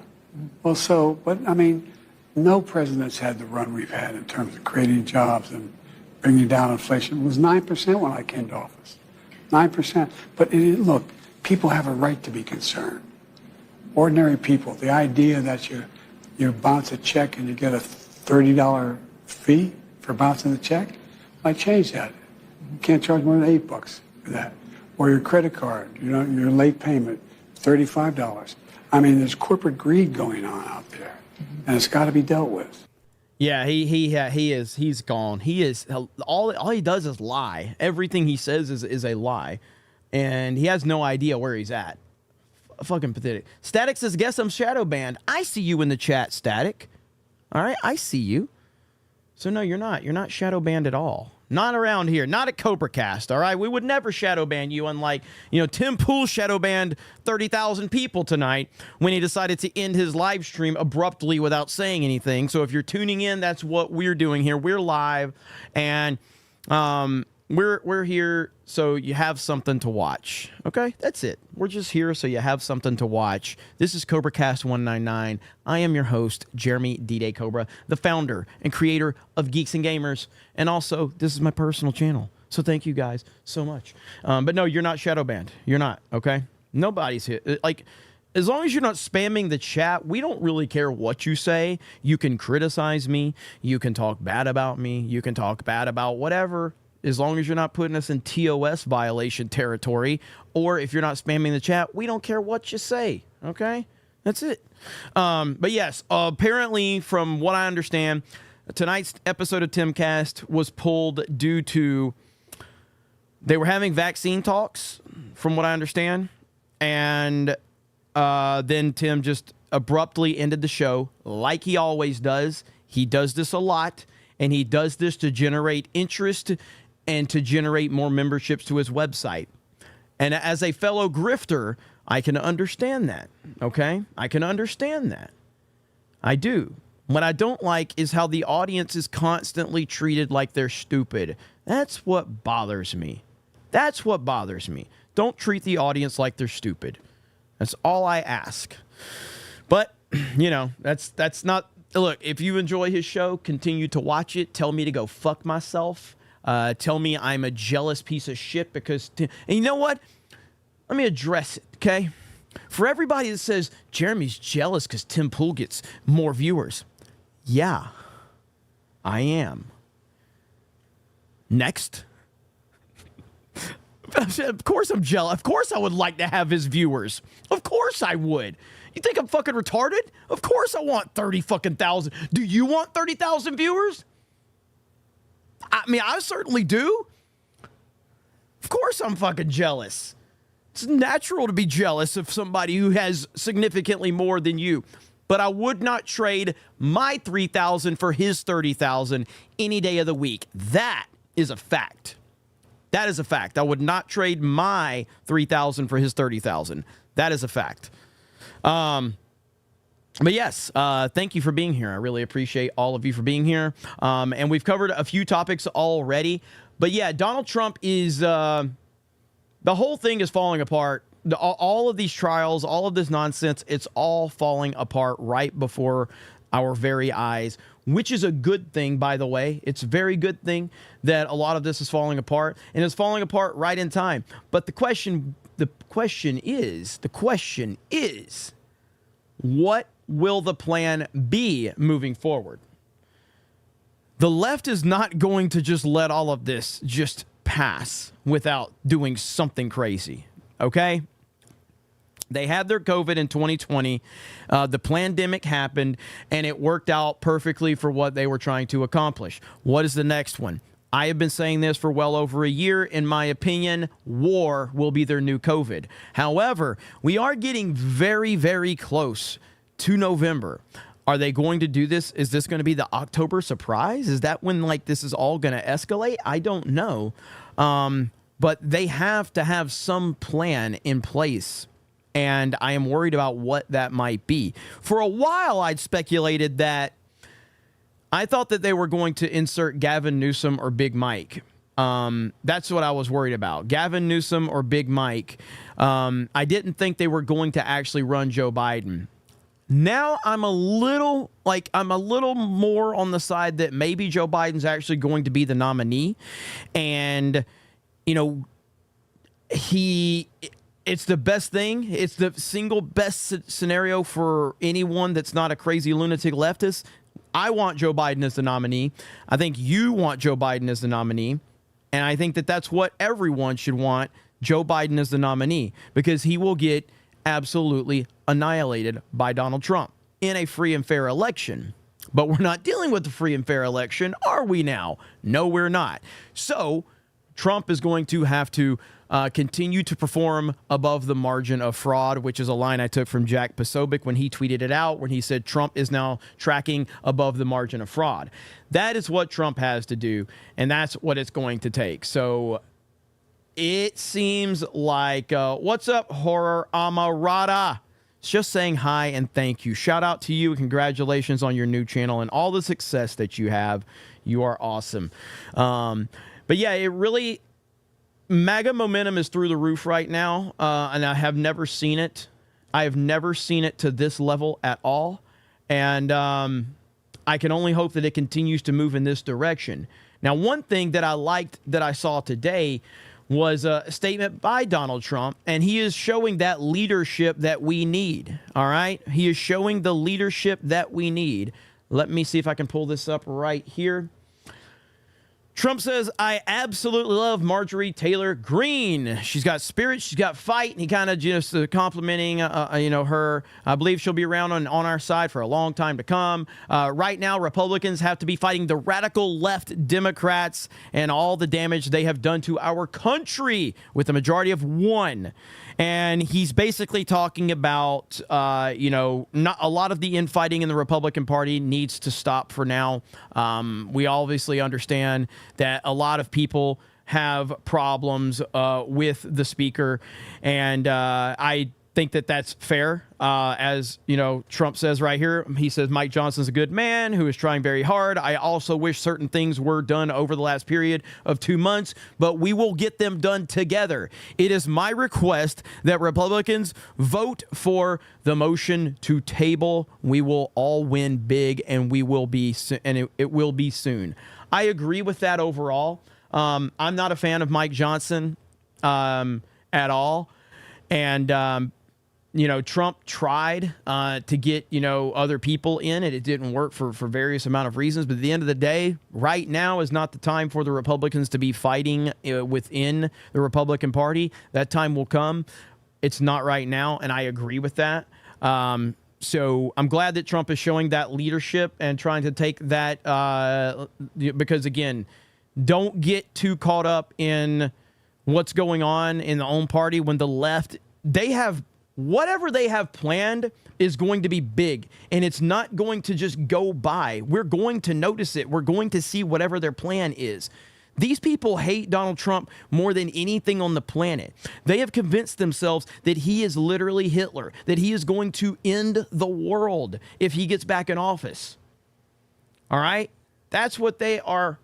Well, but I mean, no president's had the run we've had in terms of creating jobs and bringing down inflation. It was 9% when I came to office. 9%. But look, people have a right to be concerned. Ordinary people, the idea that you bounce a check and you get a $30 fee for bouncing the check, I change that. You can't charge more than $8 for that. Or your credit card, your late payment, $35. I mean, there's corporate greed going on out there, and it's got to be dealt with. Yeah, he's gone. He is all he does is lie. Everything he says is a lie, and he has no idea where he's at. Fucking pathetic. Static says, "Guess I'm shadow banned." I see you in the chat, Static. All right, I see you. So no, you're not. You're not shadow banned at all. Not around here. Not at CobraCast, all right? We would never shadow ban you, unlike, Tim Pool shadow banned 30,000 people tonight when he decided to end his live stream abruptly without saying anything. So if you're tuning in, that's what we're doing here. We're live, and we're here so you have something to watch. Okay? That's it. We're just here so you have something to watch. This is CobraCast 199. I am your host, Jeremy D-Day Cobra, the founder and creator of Geeks and Gamers. And also, this is my personal channel. So thank you guys so much. But no, you're not shadow banned. You're not, okay? Nobody's here. Like, as long as you're not spamming the chat, we don't really care what you say. You can criticize me. You can talk bad about me. You can talk bad about whatever, as long as you're not putting us in TOS violation territory, or if you're not spamming the chat, we don't care what you say, okay? That's it. But yes, apparently, from what I understand, tonight's episode of Timcast was pulled due to they were having vaccine talks, from what I understand, and then Tim just abruptly ended the show like he always does. He does this a lot, and he does this to generate interest and to generate more memberships to his website. And as a fellow grifter, I can understand that, okay? I can understand that. I do. What I don't like is how the audience is constantly treated like they're stupid. That's what bothers me. That's what bothers me. Don't treat the audience like they're stupid. That's all I ask. But, that's not... Look, if you enjoy his show, continue to watch it. Tell me to go fuck myself. Tell me I'm a jealous piece of shit because... and you know what? Let me address it, okay? For everybody that says, Jeremy's jealous because Tim Pool gets more viewers. Yeah, I am. Next. Of course I'm jealous. Of course I would like to have his viewers. Of course I would. You think I'm fucking retarded? Of course I want 30 fucking thousand. Do you want 30,000 viewers? I mean, I certainly do. Of course I'm fucking jealous. It's natural to be jealous of somebody who has significantly more than you. But I would not trade my 3,000 for his 30,000 any day of the week. That is a fact. That is a fact. I would not trade my 3,000 for his 30,000. That is a fact. But yes, thank you for being here. I really appreciate all of you for being here. And we've covered a few topics already. But yeah, Donald Trump is... the whole thing is falling apart. All of these trials, all of this nonsense, it's all falling apart right before our very eyes, which is a good thing, by the way. It's a very good thing that a lot of this is falling apart, and it's falling apart right in time. But the question is, what will the plan be moving forward? The left is not going to just let all of this just pass without doing something crazy, okay? They had their COVID in 2020. The pandemic happened, and it worked out perfectly for what they were trying to accomplish. What is the next one? I have been saying this for well over a year. In my opinion, war will be their new COVID. However, we are getting very, very close to November. Are they going to do this? Is this going to be the October surprise? Is that when this is all going to escalate? I don't know. But they have to have some plan in place. And I am worried about what that might be. For a while, I'd speculated that I thought that they were going to insert Gavin Newsom or Big Mike. That's what I was worried about. Gavin Newsom or Big Mike. I didn't think they were going to actually run Joe Biden. Now I'm a little more on the side that maybe Joe Biden's actually going to be the nominee. And, it's the best thing. It's the single best scenario for anyone that's not a crazy lunatic leftist. I want Joe Biden as the nominee. I think you want Joe Biden as the nominee. And I think that that's what everyone should want, Joe Biden as the nominee, because he will get absolutely annihilated by Donald Trump in a free and fair election. But we're not dealing with the free and fair election, are we now? No, we're not. So Trump is going to have to continue to perform above the margin of fraud, which is a line I took from Jack Posobiec when he tweeted it out, when he said Trump is now tracking above the margin of fraud. That is what Trump has to do, and that's what it's going to take. So it seems like, what's up, Horror Amarada? It's just saying hi and thank you. Shout out to you and congratulations on your new channel and all the success that you have. You are awesome. But yeah, it really, MAGA momentum is through the roof right now, and I have never seen it. I have never seen it to this level at all, and I can only hope that it continues to move in this direction. Now, one thing that I liked that I saw today was a statement by Donald Trump, and he is showing that leadership that we need, all right? He is showing the leadership that we need. Let me see if I can pull this up right here. Trump says, I absolutely love Marjorie Taylor Greene. She's got spirit, she's got fight. And he kind of just complimenting, her. I believe she'll be around on our side for a long time to come. Right now, Republicans have to be fighting the radical left Democrats and all the damage they have done to our country with a majority of one. And he's basically talking about, not a lot of the infighting in the Republican Party needs to stop for now. We obviously understand that a lot of people have problems with the speaker, and I think that that's fair. As Trump says right here, he says Mike Johnson's a good man who is trying very hard. I also wish certain things were done over the last period of 2 months, but we will get them done together. It is my request that Republicans vote for the motion to table. We will all win big, and we will be, and it will be soon. I agree with that overall. I'm not a fan of Mike Johnson at all, and Trump tried to get, other people in, and it didn't work for various amount of reasons. But at the end of the day, right now is not the time for the Republicans to be fighting within the Republican Party. That time will come. It's not right now, and I agree with that. So I'm glad that Trump is showing that leadership and trying to take that because, again, don't get too caught up in what's going on in the own party when the left, they have whatever they have planned is going to be big, and it's not going to just go by. We're going to notice it. We're going to see whatever their plan is. These people hate Donald Trump more than anything on the planet. They have convinced themselves that he is literally Hitler, that he is going to end the world if he gets back in office. All right? That's what they are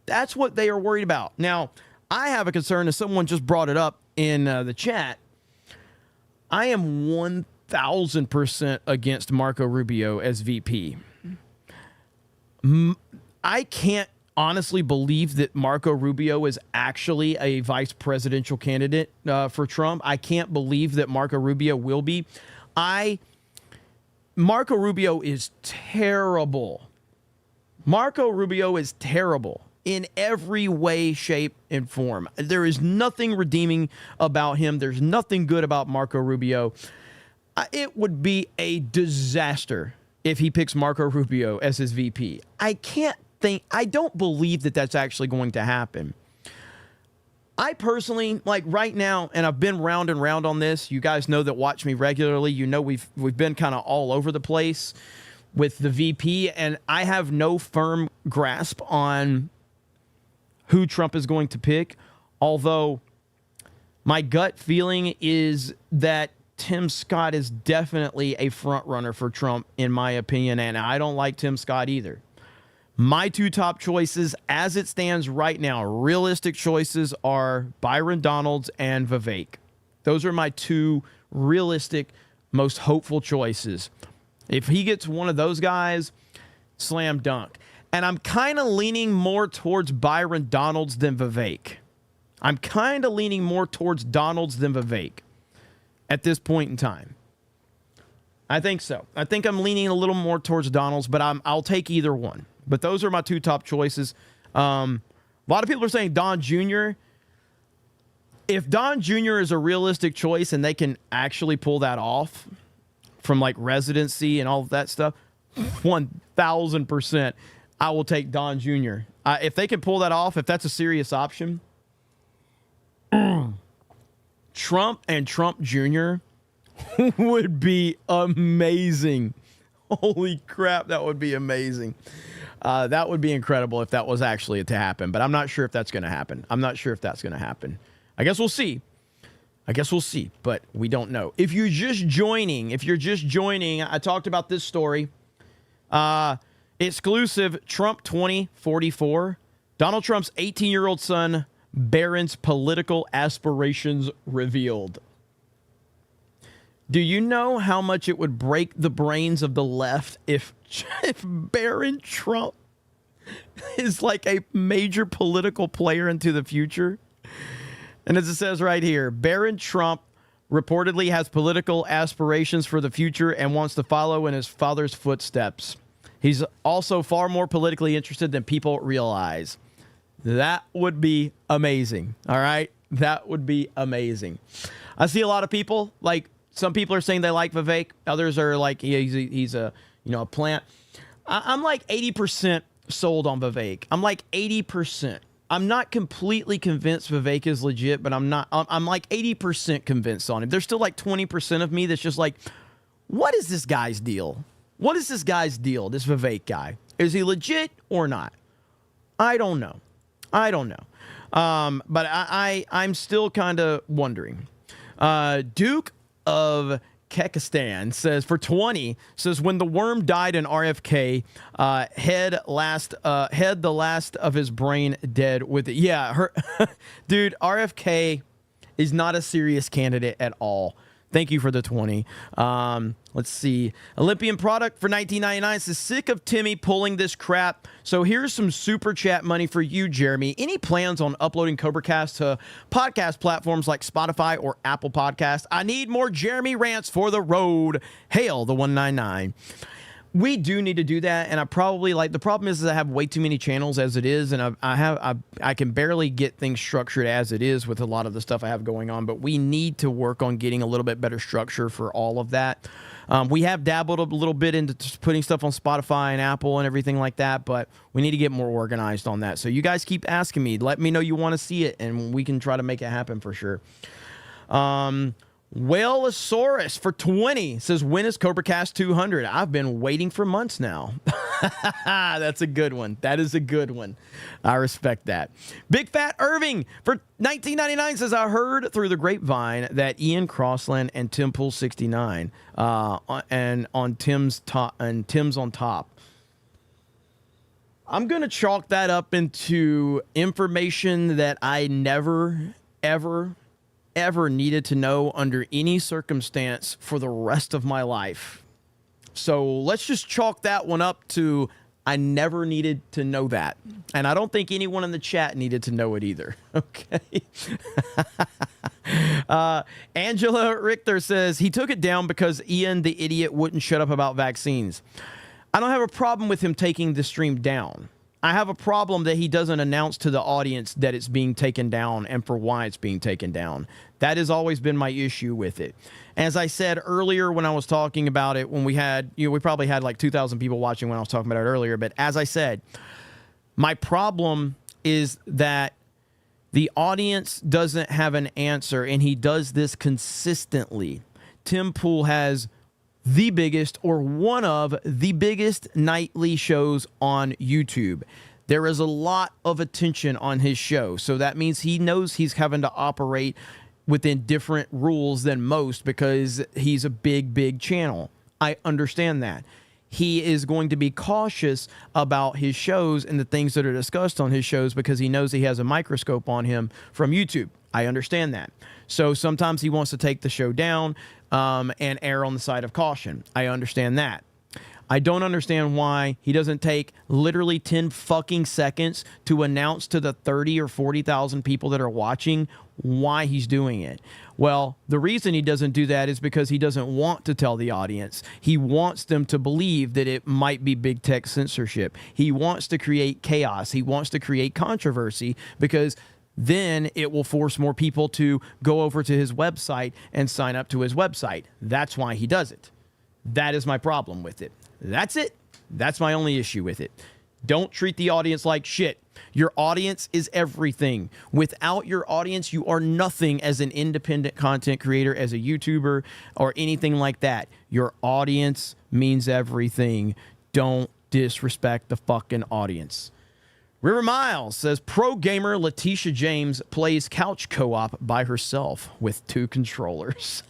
worried about. Now, I have a concern, as someone just brought it up in the chat. I am 1,000% against Marco Rubio as VP. I can't honestly believe that Marco Rubio is actually a vice presidential candidate for Trump. I can't believe that Marco Rubio will be. Marco Rubio is terrible. Marco Rubio is terrible in every way, shape, and form. There is nothing redeeming about him. There's nothing good about Marco Rubio. It would be a disaster if he picks Marco Rubio as his VP. I don't believe that that's actually going to happen. I personally, like right now, and I've been round and round on this. You guys know that watch me regularly. You know we've been kind of all over the place with the VP, and I have no firm grasp on who Trump is going to pick, although my gut feeling is that Tim Scott is definitely a front runner for Trump, in my opinion, and I don't like Tim Scott either. My two top choices, as it stands right now, realistic choices, are Byron Donalds and Vivek. Those are my two realistic, most hopeful choices. If he gets one of those guys, slam dunk. And I'm kind of leaning more towards Byron Donalds than Vivek. I'm kind of leaning more towards Donalds than Vivek at this point in time. I think so. I think I'm leaning a little more towards Donalds, but I'll take either one. But those are my two top choices. A lot of people are saying Don Jr. if Don Jr. is a realistic choice and they can actually pull that off from like residency and all of that stuff, 1,000%, I will take Don Jr. If they can pull that off, if that's a serious option, Trump and Trump Jr. would be amazing. Holy crap, that would be amazing. That would be incredible if that was actually to happen, but I'm not sure if that's going to happen. I guess we'll see. But we don't know. If you're just joining, I talked about this story. Exclusive Trump 2044. Donald Trump's 18-year-old son Barron's political aspirations revealed. Do you know how much it would break the brains of the left if Barron Trump is like a major political player into the future? And as it says right here, Barron Trump reportedly has political aspirations for the future and wants to follow in his father's footsteps. He's also far more politically interested than people realize. That would be amazing. All right? That would be amazing. I see a lot of people, like some people are saying they like Vivek. Others are like, he's a plant. I'm like 80% sold on Vivek. I'm like 80%. I'm not completely convinced Vivek is legit, but I'm like 80% convinced on him. There's still like 20% of me that's just like, what is this guy's deal? What is this guy's deal, this Vivek guy? Is he legit or not? I don't know. But I'm still kind of wondering. Duke of Kekistan says, for 20, says, when the worm died in RFK, head the last of his brain dead with it. Yeah, dude, RFK is not a serious candidate at all. Thank you for the 20. Let's see. Olympian product for $19.99 says, sick of Timmy pulling this crap. So here's some super chat money for you, Jeremy. Any plans on uploading CobraCast to podcast platforms like Spotify or Apple Podcasts? I need more Jeremy rants for the road. Hail the 199. We do need to do that, and I probably the problem is I have way too many channels as it is, and I can barely get things structured as it is with a lot of the stuff I have going on. But we need to work on getting a little bit better structure for all of that. We have dabbled a little bit into putting stuff on Spotify and Apple and everything like that, but we need to get more organized on that. So you guys keep asking me, let me know you want to see it, and we can try to make it happen for sure. Whaleosaurus for 20 says, when is CobraCast 200? I've been waiting for months now. That's a good one. That is a good one. I respect that. Big Fat Irving for $19.99 says, I heard through the grapevine that Ian Crossland and Tim Pool 69 and on Tim's on top. I'm going to chalk that up into information that I never, ever needed to know under any circumstance for the rest of my life. So let's just chalk that one up to I never needed to know that. And I don't think anyone in the chat needed to know it either. Okay. Angela Richter says, he took it down because Ian the idiot wouldn't shut up about vaccines. I don't have a problem with him taking the stream down. I have a problem that he doesn't announce to the audience that it's being taken down and for why it's being taken down. That has always been my issue with it. As I said earlier when I was talking about it, when we had, we probably had like 2,000 people watching when I was talking about it earlier. But as I said, my problem is that the audience doesn't have an answer, and he does this consistently. Tim Pool has the biggest or one of the biggest nightly shows on YouTube. There is a lot of attention on his show. So that means he knows he's having to operate within different rules than most because he's a big channel. I understand that. He is going to be cautious about his shows and the things that are discussed on his shows because he knows he has a microscope on him from YouTube. I understand that. So sometimes he wants to take the show down and err on the side of caution. I understand that. I don't understand why he doesn't take literally 10 fucking seconds to announce to the 30 or 40,000 people that are watching why he's doing it. Well, the reason he doesn't do that is because he doesn't want to tell the audience. He wants them to believe that it might be big tech censorship. He wants to create chaos. He wants to create controversy because then it will force more people to go over to his website and sign up to his website. That's why he does it. That is my problem with it. That's it. That's my only issue with it. Don't treat the audience like shit. Your audience is everything. Without your audience, you are nothing as an independent content creator, as a YouTuber, or anything like that. Your audience means everything. Don't disrespect the fucking audience. River Miles says, pro gamer Letitia James plays couch co-op by herself with 2 controllers.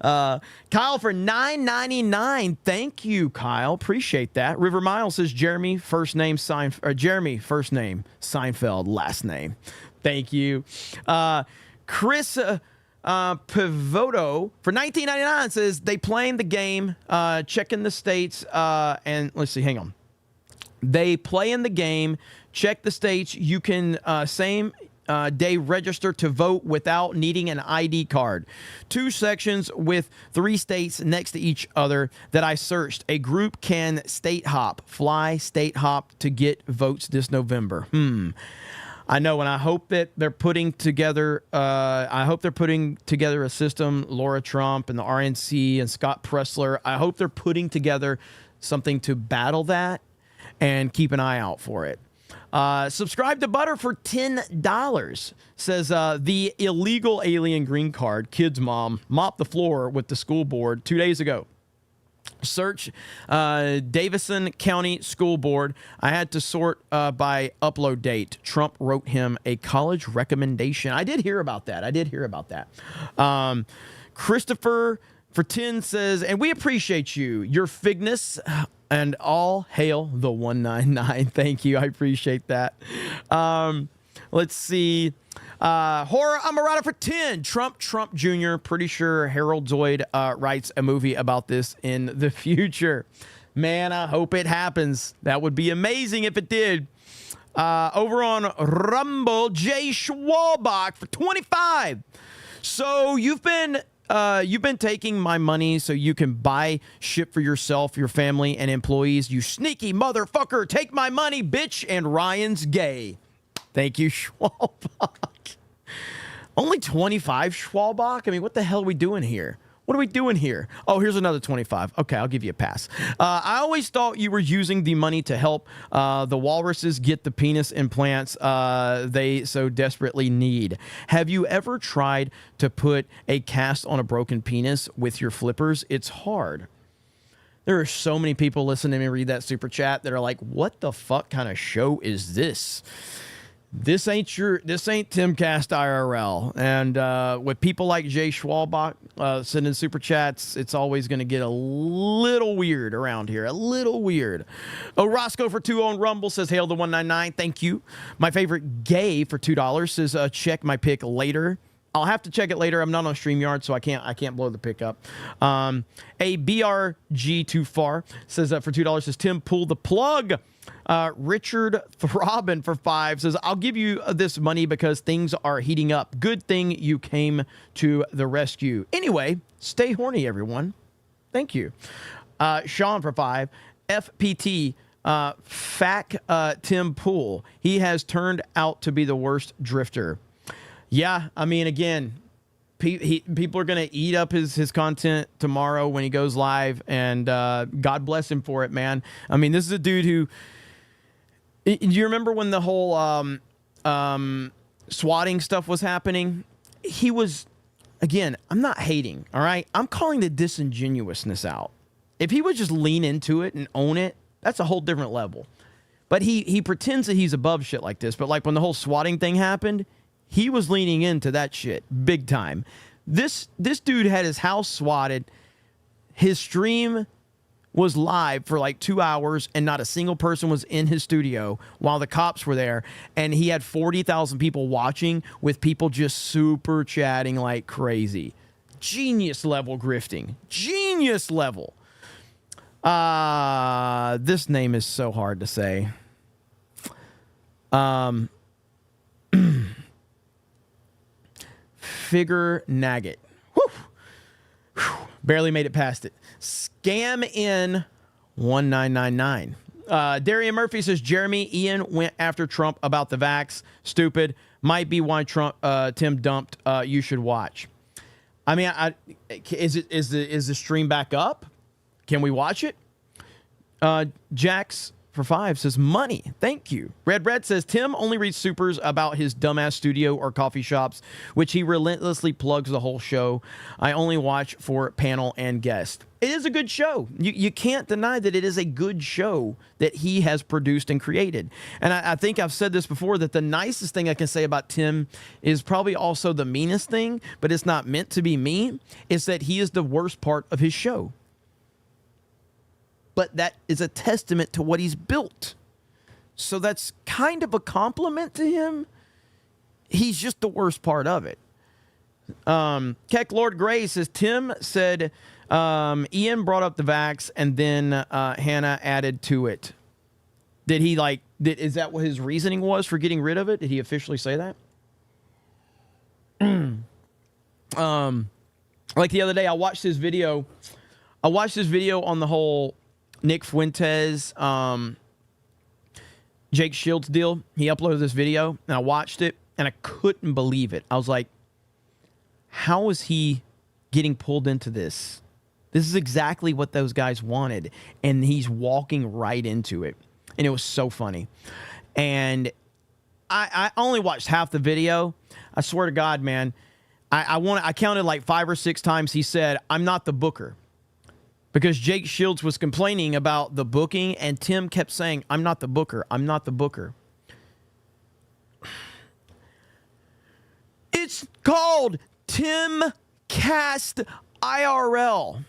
Kyle for $9.99. Thank you, Kyle. Appreciate that. River Miles says Jeremy first name Seinfeld last name. Thank you. Chris Pivoto for $19.99 says they playing the game, checking the states, and let's see, hang on. They play in the game, check the states. You can same day register to vote without needing an ID card. 2 sections with 3 states next to each other that I searched. A group can state hop, fly state hop to get votes this November. I know, and I hope that they're putting together. I hope they're putting together a system. Laura Trump and the RNC and Scott Pressler. I hope they're putting together something to battle that, and keep an eye out for it. Subscribe to Butter for $10. Says the illegal alien green card kid's mom mopped the floor with the school board 2 days ago. Search Davison County School Board. I had to sort by upload date. Trump wrote him a college recommendation. I did hear about that. Christopher for 10 says, and we appreciate you, your figness, and all hail the 199. Thank you. I appreciate that. Let's see. Horror Amarada for 10. Trump Jr. Pretty sure Harold Zoid writes a movie about this in the future. Man, I hope it happens. That would be amazing if it did. Over on Rumble, Jay Schwalbach for 25. So you've been taking my money so you can buy shit for yourself, your family, and employees. You sneaky motherfucker. Take my money, bitch. And Ryan's gay. Thank you, Schwalbach. Only 25, Schwalbach? I mean, what the hell are we doing here? What are we doing here? Oh, here's another 25. Okay, I'll give you a pass. I always thought you were using the money to help the walruses get the penis implants they so desperately need. Have you ever tried to put a cast on a broken penis with your flippers? It's hard. There are so many people listening to me read that super chat that are like, what the fuck kind of show is this? This ain't Timcast IRL. And with people like Jay Schwalbach sending super chats, it's always going to get a little weird around here. A little weird. Oh, Roscoe for 2 on Rumble says, hail the 199. Thank you. My favorite gay for $2 says, check my pick later. I'll have to check it later. I'm not on StreamYard, so I can't blow the pick up. A BRG Too Far says for $2 says, Tim, pull the plug. Richard Throbin for 5 says, I'll give you this money because things are heating up. Good thing you came to the rescue. Anyway, stay horny, everyone. Thank you. Sean for 5. FPT, Tim Pool. He has turned out to be the worst drifter. Yeah, I mean, again, people are going to eat up his content tomorrow when he goes live, and God bless him for it, man. I mean, this is a dude who... Do you remember when the whole swatting stuff was happening? He was, again, I'm not hating, all right? I'm calling the disingenuousness out. If he would just lean into it and own it, that's a whole different level. But he pretends that he's above shit like this. But like when the whole swatting thing happened, he was leaning into that shit big time. This dude had his house swatted. His stream was live for like 2 hours and not a single person was in his studio while the cops were there. And he had 40,000 people watching with people just super chatting like crazy. Genius level grifting. Genius level. This name is so hard to say. Figure Nugget. Barely made it past it. Scam in 1999. Darian Murphy says, Jeremy, Ian went after Trump about the vax. Stupid. Might be why Tim dumped. You should watch. I mean, is the stream back up? Can we watch it? Jax for 5 says, money. Thank you. Red says, Tim only reads supers about his dumbass studio or coffee shops, which he relentlessly plugs the whole show. I only watch for panel and guest. It is a good show. You can't deny that it is a good show that he has produced and created. And I think I've said this before, that the nicest thing I can say about Tim is probably also the meanest thing, but it's not meant to be mean, is that he is the worst part of his show. But that is a testament to what he's built. So that's kind of a compliment to him. He's just the worst part of it. Keck Lord Gray says, Tim said Ian brought up the vax and then Hannah added to it. Did he is that what his reasoning was for getting rid of it? Did he officially say that? Like the other day, I watched this video on the whole Nick Fuentes, Jake Shields deal. He uploaded this video, and I watched it, and I couldn't believe it. I was like, how is he getting pulled into this? This is exactly what those guys wanted, and he's walking right into it. And it was so funny. And I only watched half the video. I swear to God, man, I counted like 5 or 6 times he said, I'm not the booker. Because Jake Shields was complaining about the booking, and Tim kept saying, I'm not the booker. I'm not the booker. It's called Timcast IRL.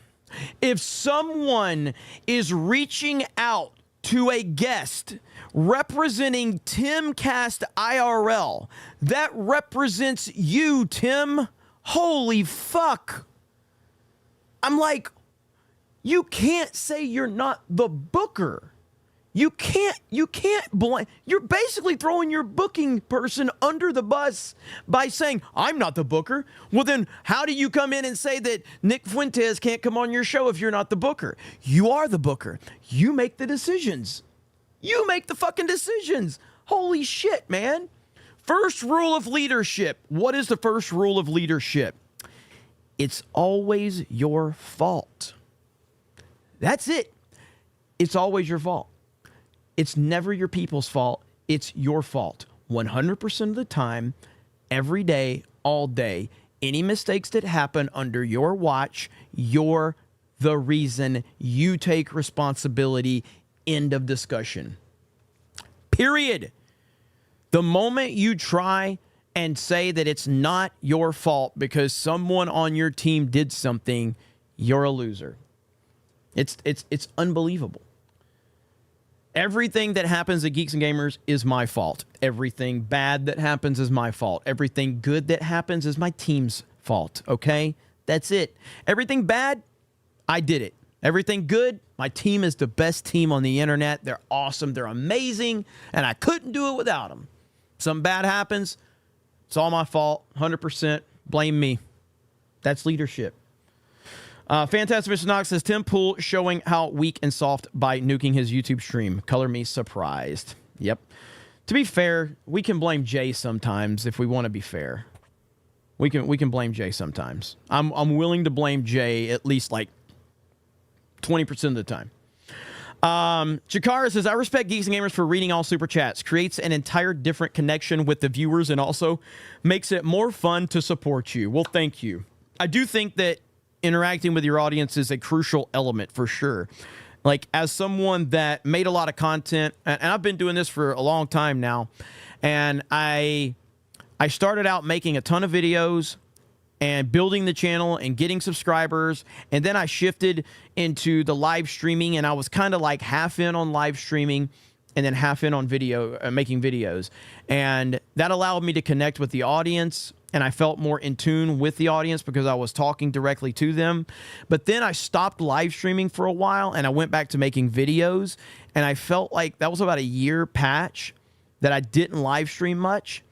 If someone is reaching out to a guest representing Timcast IRL, that represents you, Tim. Holy fuck. I'm like, you can't say you're not the booker. You can't blame. You're basically throwing your booking person under the bus by saying, I'm not the booker. Well, then how do you come in and say that Nick Fuentes can't come on your show if you're not the booker? You are the booker. You make the decisions. You make the fucking decisions. Holy shit, man. First rule of leadership. What is the first rule of leadership? It's always your fault. That's it. It's always your fault. It's never your people's fault. It's your fault. 100% of the time, every day, all day. Any mistakes that happen under your watch, you're the reason. You take responsibility. End of discussion. Period. The moment you try and say that it's not your fault because someone on your team did something, you're a loser. It's unbelievable. Everything that happens at Geeks and Gamers is my fault. Everything bad that happens is my fault. Everything good that happens is my team's fault, okay? That's it. Everything bad, I did it. Everything good, my team is the best team on the internet. They're awesome. They're amazing, and I couldn't do it without them. Something bad happens, it's all my fault. 100%. Blame me. That's leadership. Fantastic Mr. Knox says, Tim Pool showing how weak and soft by nuking his YouTube stream. Color me surprised. Yep. To be fair, we can blame Jay sometimes if we want to be fair. We can blame Jay sometimes. I'm willing to blame Jay at least like 20% of the time. Chikara says, I respect Geeks and Gamers for reading all super chats. Creates an entire different connection with the viewers and also makes it more fun to support you. Well, thank you. I do think that interacting with your audience is a crucial element for sure. Like, as someone that made a lot of content, and I've been doing this for a long time now, and I started out making a ton of videos and building the channel and getting subscribers, and then I shifted into the live streaming, and I was kind of like half in on live streaming and then half in on video, making videos, and that allowed me to connect with the audience. And I felt more in tune with the audience because I was talking directly to them. But then I stopped live streaming for a while and I went back to making videos. And I felt like that was about a year patch that I didn't live stream much.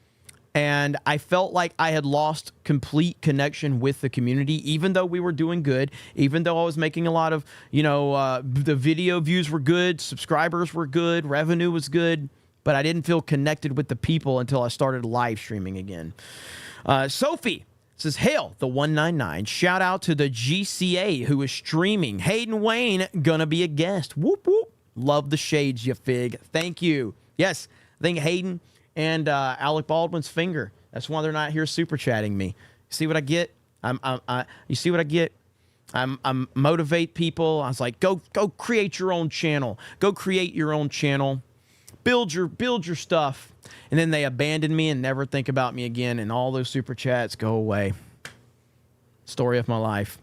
And I felt like I had lost complete connection with the community, even though we were doing good, even though I was making a lot of, the video views were good, subscribers were good, revenue was good, but I didn't feel connected with the people until I started live streaming again. Sophie says, hail the 199. Shout out to the GCA who is streaming. Hayden Wayne, gonna be a guest. Whoop, whoop. Love the shades, you fig. Thank you. Yes, I think Hayden and Alec Baldwin's finger. That's why they're not here super chatting me. See what I get? You see what I get? I'm motivate people. I was like, go create your own channel. Go create your own channel. Build your stuff. And then they abandon me and never think about me again. And all those super chats go away. Story of my life.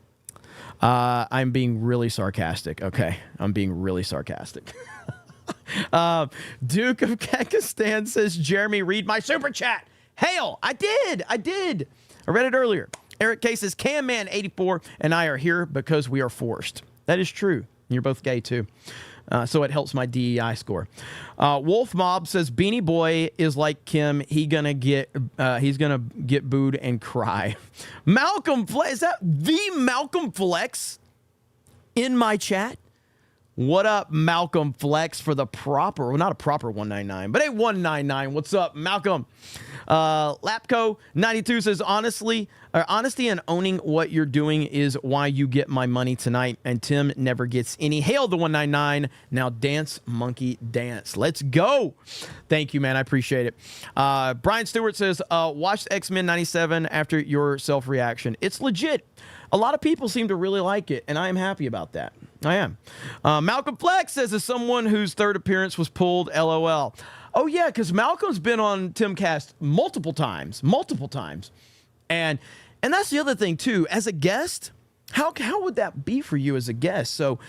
I'm being really sarcastic. Okay, I'm being really sarcastic. Duke of Kekistan says, Jeremy, read my super chat. Hail! I did. I read it earlier. Eric K says, Camman84 and I are here because we are forced. That is true. You're both gay too. So it helps my DEI score. Wolf Mob says, Beanie Boy is like Kim. He's gonna get booed and cry. Malcolm Flex, is that the Malcolm Flex in my chat? What up, Malcolm Flex, for the proper, well, not a proper 199, but a 199. What's up, Malcolm? Lapco92 says, honesty and owning what you're doing is why you get my money tonight, and Tim never gets any. Hail the 199. Now dance, monkey, dance. Let's go. Thank you, man. I appreciate it. Brian Stewart says, watch X-Men 97 after your self-reaction. It's legit. A lot of people seem to really like it, and I am happy about that. I am. Malcolm Flex says, as someone whose third appearance was pulled, LOL. Oh, yeah, because Malcolm's been on Timcast multiple times. And that's the other thing, too. As a guest, how would that be for you as a guest? So,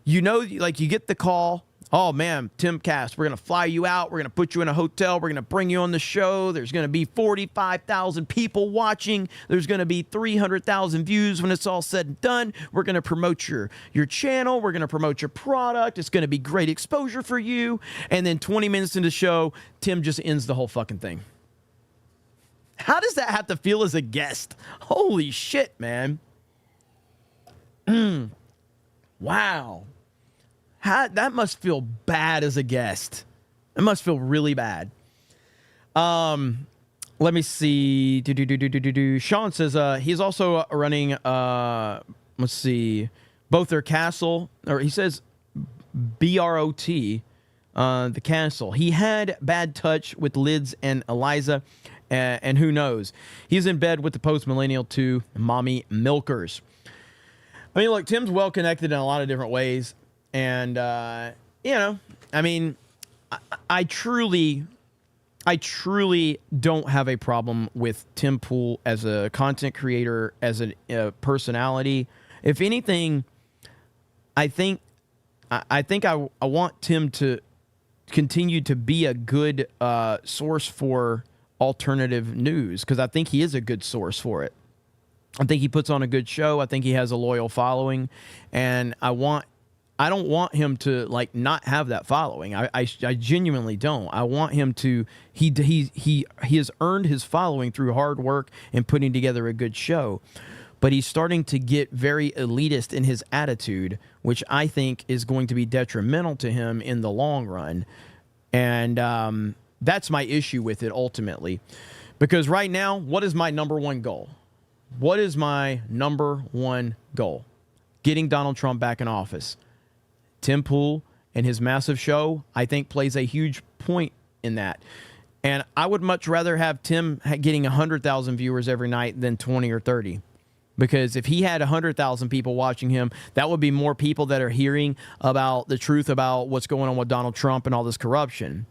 you get the call. Oh, man, Timcast, we're going to fly you out. We're going to put you in a hotel. We're going to bring you on the show. There's going to be 45,000 people watching. There's going to be 300,000 views when it's all said and done. We're going to promote your channel. We're going to promote your product. It's going to be great exposure for you. And then 20 minutes into the show, Tim just ends the whole fucking thing. How does that have to feel as a guest? Holy shit, man. Wow. That must feel bad as a guest. It must feel really bad. Let me see. Sean says he's also running, let's see, both their castle, or he says BROT, the castle. He had bad touch with Lids and Eliza, and who knows? He's in bed with the post-millennial 2 mommy milkers. I mean, look, Tim's well-connected in a lot of different ways. And, I truly don't have a problem with Tim Pool as a content creator, as a personality. If anything, I think I want Tim to continue to be a good source for alternative news, because I think he is a good source for it. I think he puts on a good show. I think he has a loyal following, and I don't want him to not have that following. I genuinely don't. I want him to. He has earned his following through hard work and putting together a good show, but he's starting to get very elitist in his attitude, which I think is going to be detrimental to him in the long run. And that's my issue with it ultimately, because right now, what is my number one goal? What is my number one goal? Getting Donald Trump back in office. Tim Pool and his massive show, I think, plays a huge point in that. And I would much rather have Tim getting 100,000 viewers every night than 20 or 30. Because if he had 100,000 people watching him, that would be more people that are hearing about the truth about what's going on with Donald Trump and all this corruption.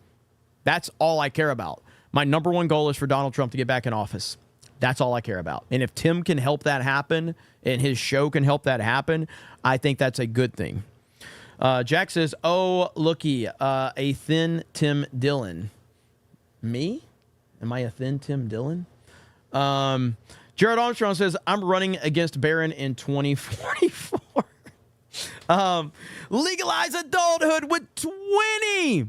That's all I care about. My number one goal is for Donald Trump to get back in office. That's all I care about. And if Tim can help that happen and his show can help that happen, I think that's a good thing. Jack says, oh, looky, a thin Tim Dillon. Me? Am I a thin Tim Dillon? Jared Armstrong says, I'm running against Barron in 2044. Legalize adulthood with 20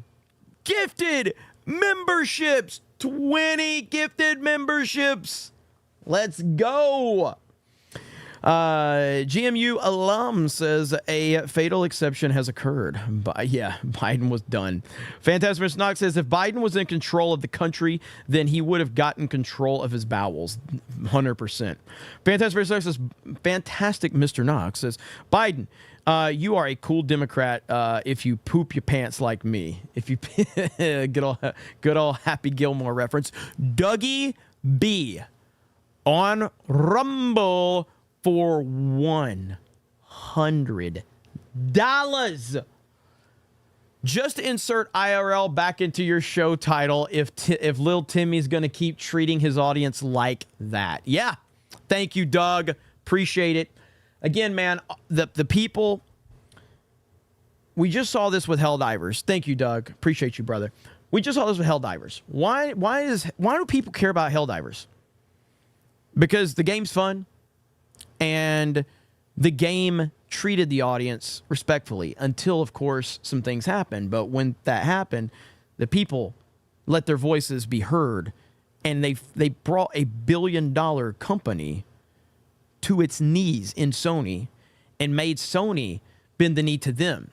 gifted memberships. 20 gifted memberships. Let's go. GMU alum says a fatal exception has occurred. Yeah, Biden was done. Fantastic Mr. Knox says if Biden was in control of the country, then he would have gotten control of his bowels. 100%. Fantastic Mr. Knox says, Fantastic Mr. Knox says, Biden, you are a cool Democrat if you poop your pants like me. If you good old Happy Gilmore reference. Dougie B on Rumble for $100. Just insert IRL back into your show title if Lil Timmy's going to keep treating his audience like that. Yeah. Thank you, Doug. Appreciate it. Again, man, the people, we just saw this with Helldivers. Thank you, Doug. Appreciate you, brother. We just saw this with Helldivers. Why do people care about Helldivers? Because the game's fun. And the game treated the audience respectfully until, of course, some things happened. But when that happened, the people let their voices be heard. And they brought a $1 billion company to its knees in Sony and made Sony bend the knee to them.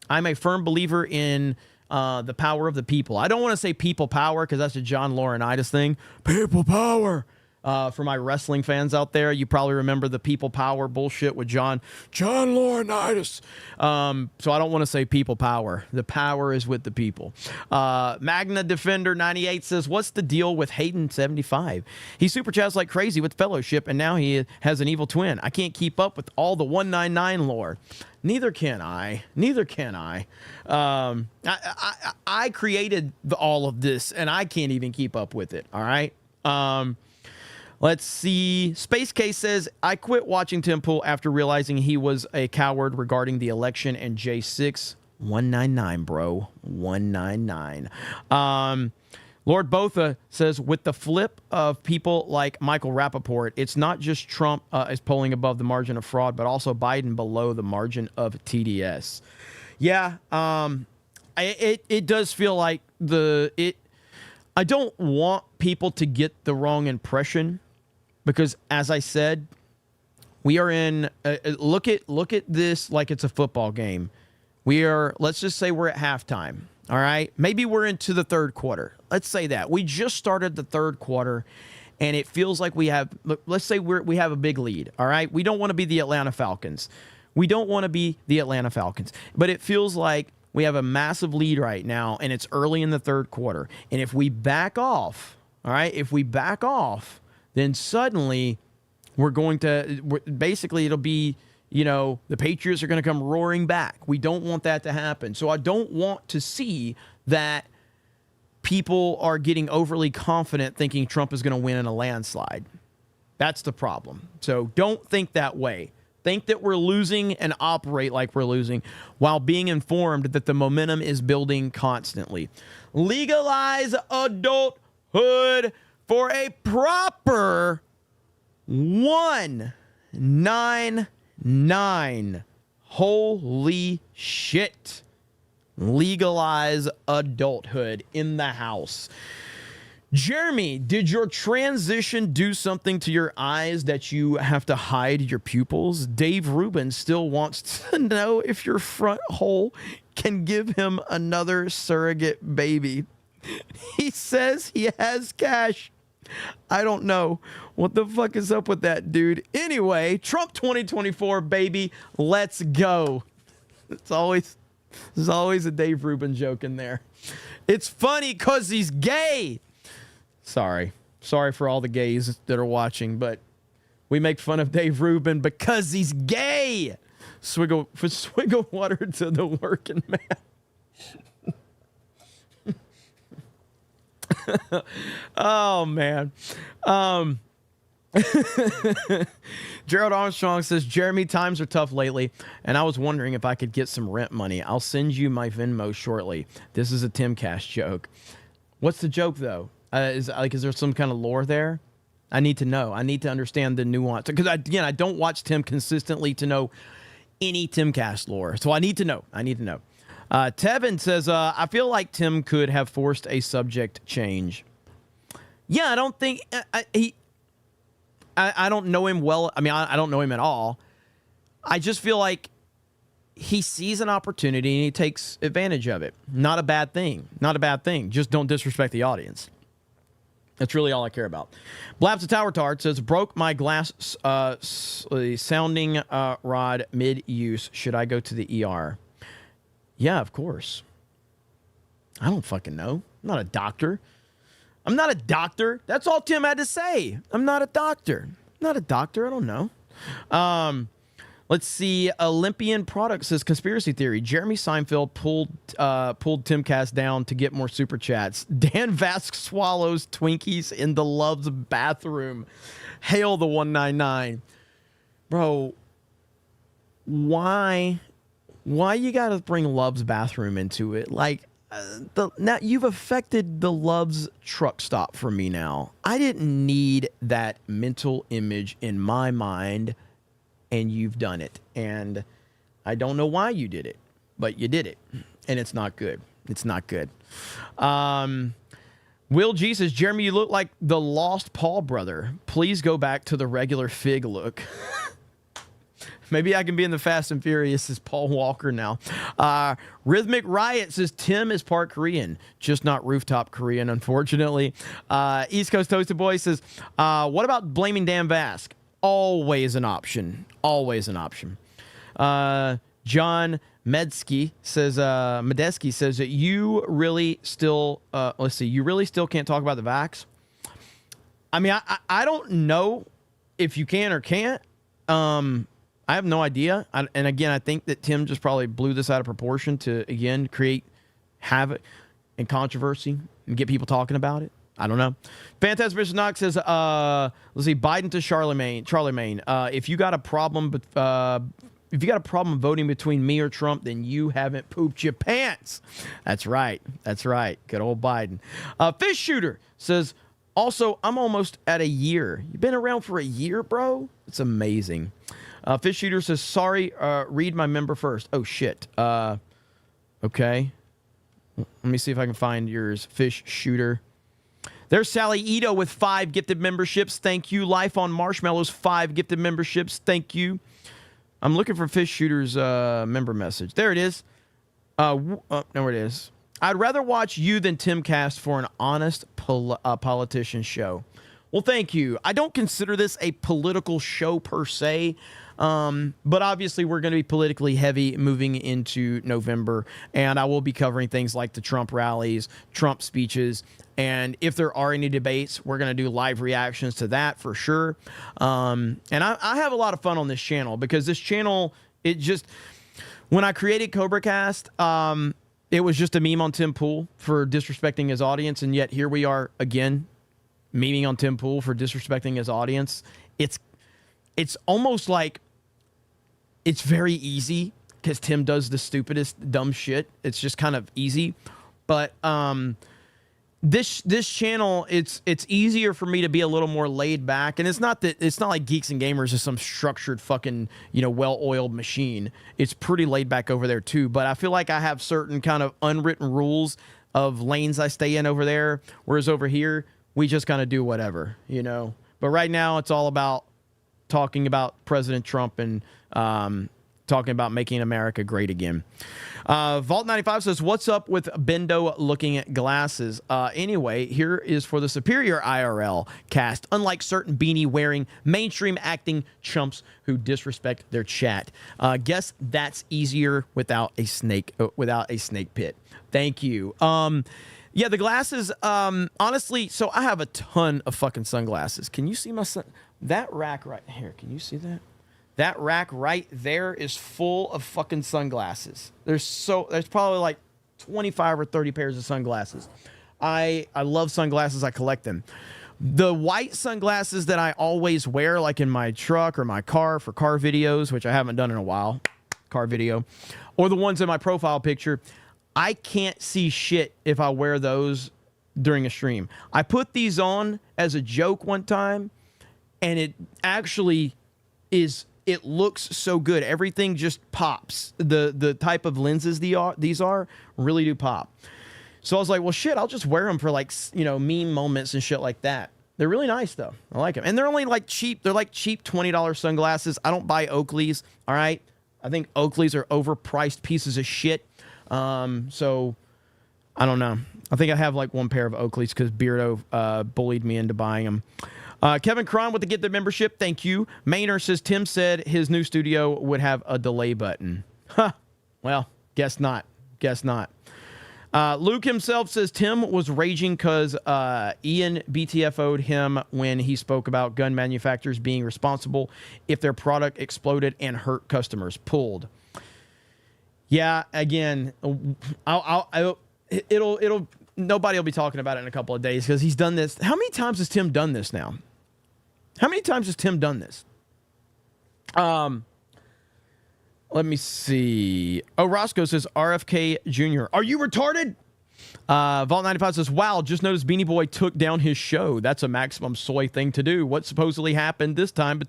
I'm a firm believer in the power of the people. I don't want to say people power because that's a John Laurinaitis thing. People power. For my wrestling fans out there, you probably remember the people power bullshit with John Laurinaitis. So I don't want to say people power. The power is with the people. Magna Defender 98 says, what's the deal with Hayden 75? He super chats like crazy with Fellowship, and now he has an evil twin. I can't keep up with all the 199 lore. Neither can I. I created all of this, and I can't even keep up with it. All right. Let's see. Space Case says, I quit watching Tim Pool after realizing he was a coward regarding the election and J6. 199, bro. 199. Lord Botha says, with the flip of people like Michael Rappaport, it's not just Trump is polling above the margin of fraud, but also Biden below the margin of TDS. Yeah, it does feel like I don't want people to get the wrong impression. Because, as I said, we are in. Look at this like it's a football game. Let's just say we're at halftime. All right, maybe we're into the third quarter. Let's say that we just started the third quarter, and it feels like we have. Let's say we have a big lead. All right, we don't want to be the Atlanta Falcons. But it feels like we have a massive lead right now, and it's early in the third quarter. And if we back off, all right, then suddenly basically it'll be, the Patriots are going to come roaring back. We don't want that to happen. So I don't want to see that people are getting overly confident thinking Trump is going to win in a landslide. That's the problem. So don't think that way. Think that we're losing and operate like we're losing while being informed that the momentum is building constantly. Legalize adulthood for a proper 199. Holy shit. Legalize adulthood in the house. Jeremy, did your transition do something to your eyes that you have to hide your pupils? Dave Rubin still wants to know if your front hole can give him another surrogate baby. He says he has cash. I don't know. What the fuck is up with that, dude? Anyway, Trump 2024, baby. Let's go. There's always a Dave Rubin joke in there. It's funny because he's gay. Sorry for all the gays that are watching, but we make fun of Dave Rubin because he's gay. Swig of water to the working man. Oh, man. Gerald Armstrong says, Jeremy, times are tough lately, and I was wondering if I could get some rent money. I'll send you my Venmo shortly. This is a Timcast joke. What's the joke, though? Is there some kind of lore there? I need to know. I need to understand the nuance. Because, I don't watch Tim consistently to know any Timcast lore. So I need to know. Tevin says, I feel like Tim could have forced a subject change. Yeah, I don't think I don't know him well. I mean, I don't know him at all. I just feel like he sees an opportunity and he takes advantage of it. Not a bad thing. Not a bad thing. Just don't disrespect the audience. That's really all I care about. Blabs the Tower Tart says, broke my glass sounding rod mid-use. Should I go to the ER? Yeah, of course. I don't fucking know. I'm not a doctor. I'm not a doctor. That's all Tim had to say. I'm not a doctor. I'm not a doctor. I don't know. Let's see. Olympian Products says conspiracy theory. Jeremy Seinfeld pulled Timcast down to get more super chats. Dan Vask swallows Twinkies in the Love's bathroom. Hail the 199. Bro, why you gotta bring Love's bathroom into it? Like, now you've affected the Love's truck stop for me now. I didn't need that mental image in my mind, and you've done it. And I don't know why you did it, but you did it. And it's not good. It's not good. Will G says, Jeremy, you look like the lost Paul brother. Please go back to the regular Fig look. Maybe I can be in the Fast and Furious as Paul Walker now. Rhythmic Riot says, Tim is part Korean, just not rooftop Korean, unfortunately. East Coast Toasted Boy says, what about blaming Dan Vask? Always an option. Always an option. John Medeski says that you really still, you really still can't talk about the vax? I mean, I don't know if you can or can't. I have no idea. And again, I think that Tim just probably blew this out of proportion to, again, create havoc and controversy and get people talking about it. I don't know. Fantastic Mr. Knox says, let's see, Biden to Charlemagne. If you got a problem voting between me or Trump, then you haven't pooped your pants. That's right. That's right. Good old Biden. Fish Shooter says, also, I'm almost at a year. You've been around for a year, bro? It's amazing. Fish Shooter says, sorry, read my member first. Oh, shit. Okay. Let me see if I can find yours. Fish Shooter. There's Sally Ito with 5 gifted memberships. Thank you. Life on Marshmallows, 5 gifted memberships. Thank you. I'm looking for Fish Shooter's member message. There it is. No, where it is. I'd rather watch you than Timcast for an honest politician show. Well, thank you. I don't consider this a political show per se. But obviously we're going to be politically heavy moving into November, and I will be covering things like the Trump rallies, Trump speeches, and if there are any debates, we're going to do live reactions to that for sure. And I have a lot of fun on this channel because this channel, when I created CobraCast, it was just a meme on Tim Pool for disrespecting his audience, and yet here we are again, memeing on Tim Pool for disrespecting his audience. It's almost like it's very easy because Tim does the stupidest dumb shit. It's just kind of easy. But this channel, it's easier for me to be a little more laid back. And it's not like Geeks and Gamers is some structured fucking, well-oiled machine. It's pretty laid back over there too. But I feel like I have certain kind of unwritten rules of lanes I stay in over there. Whereas over here, we just kind of do whatever, But right now it's all about talking about President Trump and talking about making America great again. Vault95 says, what's up with Bendo looking at glasses? Anyway, here is for the superior IRL cast. Unlike certain beanie-wearing, mainstream acting chumps who disrespect their chat. Guess that's easier without a snake pit. Thank you. Yeah, the glasses, honestly, so I have a ton of fucking sunglasses. Can you see my that rack right here? Can you see that? That rack right there is full of fucking sunglasses. There's probably like 25 or 30 pairs of sunglasses. I love sunglasses. I collect them. The white sunglasses that I always wear, like in my truck or my car for car videos, which I haven't done in a while, car video, or the ones in my profile picture, I can't see shit if I wear those during a stream. I put these on as a joke one time, and it actually it looks so good. Everything just pops. The type of lenses these are really do pop. So I was like, well, shit, I'll just wear them for like, meme moments and shit like that. They're really nice though. I like them. And they're only like cheap. They're like cheap $20 sunglasses. I don't buy Oakleys. All right. I think Oakleys are overpriced pieces of shit. So I don't know. I think I have like one pair of Oakleys because Beardo bullied me into buying them. Kevin Cron with the Get the Membership. Thank you. Maynard says Tim said his new studio would have a delay button. Huh. Well, guess not. Guess not. Luke himself says Tim was raging because Ian BTFO'd him when he spoke about gun manufacturers being responsible if their product exploded and hurt customers. Pulled. Yeah, again, it'll nobody will be talking about it in a couple of days because he's done this. How many times has Tim done this now? How many times has Tim done this? Let me see. Oh, Roscoe says RFK Jr. Are you retarded? Vault 95 says, wow, just noticed Beanie Boy took down his show. That's a maximum soy thing to do. What supposedly happened this time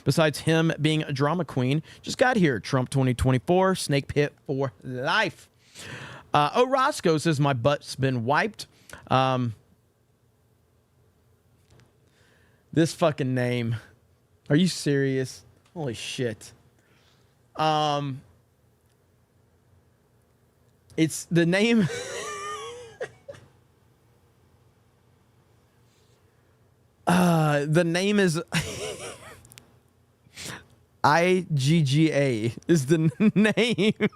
besides him being a drama queen? Just got here. Trump 2024, Snake Pit for life. Oh, Roscoe says, my butt's been wiped. This fucking name. Are you serious? Holy shit. It's the name. The name is IGGA is the name.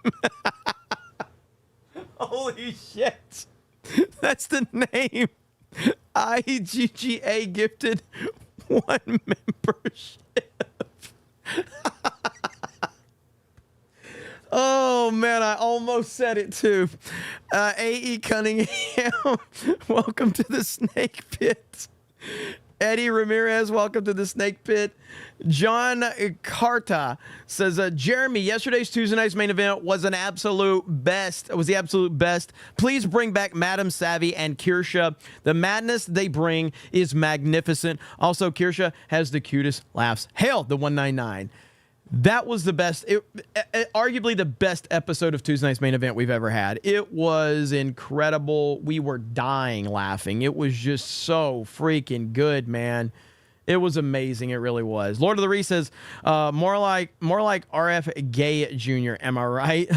Holy shit. That's the name. IGGA gifted 1 membership. Oh, man, I almost said it, too. A.E. Cunningham, welcome to the Snake Pit. Eddie Ramirez, welcome to the Snake Pit. John Carta says, Jeremy, yesterday's Tuesday night's main event was an absolute best. It was the absolute best. Please bring back Madam Savvy and Kirsha. The madness they bring is magnificent. Also, Kirsha has the cutest laughs. Hail the 199. That was the best, arguably the best episode of Tuesday Night's Main Event we've ever had. It was incredible. We were dying laughing. It was just so freaking good, man. It was amazing. It really was. Lord of the Reese says, more like RF Gay Jr. Am I right?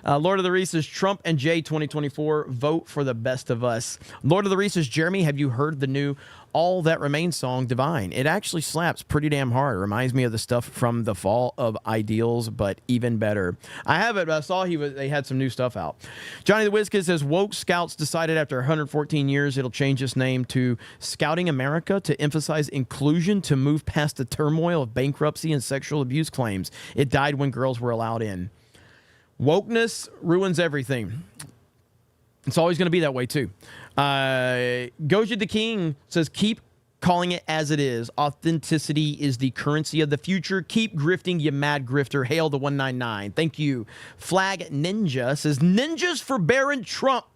Lord of the Reese says, Trump and Jay 2024, vote for the best of us. Lord of the Reese says, Jeremy, have you heard the new All That Remains song, Divine? It actually slaps pretty damn hard. It reminds me of the stuff from the fall of Ideals, but even better. I have it, but I saw they had some new stuff out. Johnny the Whiz Kid says, Woke Scouts decided after 114 years it'll change its name to Scouting America to emphasize inclusion, to move past the turmoil of bankruptcy and sexual abuse claims. It died when girls were allowed in. Wokeness ruins everything. It's always going to be that way, too. Goji the King says, keep calling it as it is. Authenticity is the currency of the future. Keep grifting, you mad grifter. Hail the 199. Thank you. Flag Ninja says, ninjas for Baron Trump.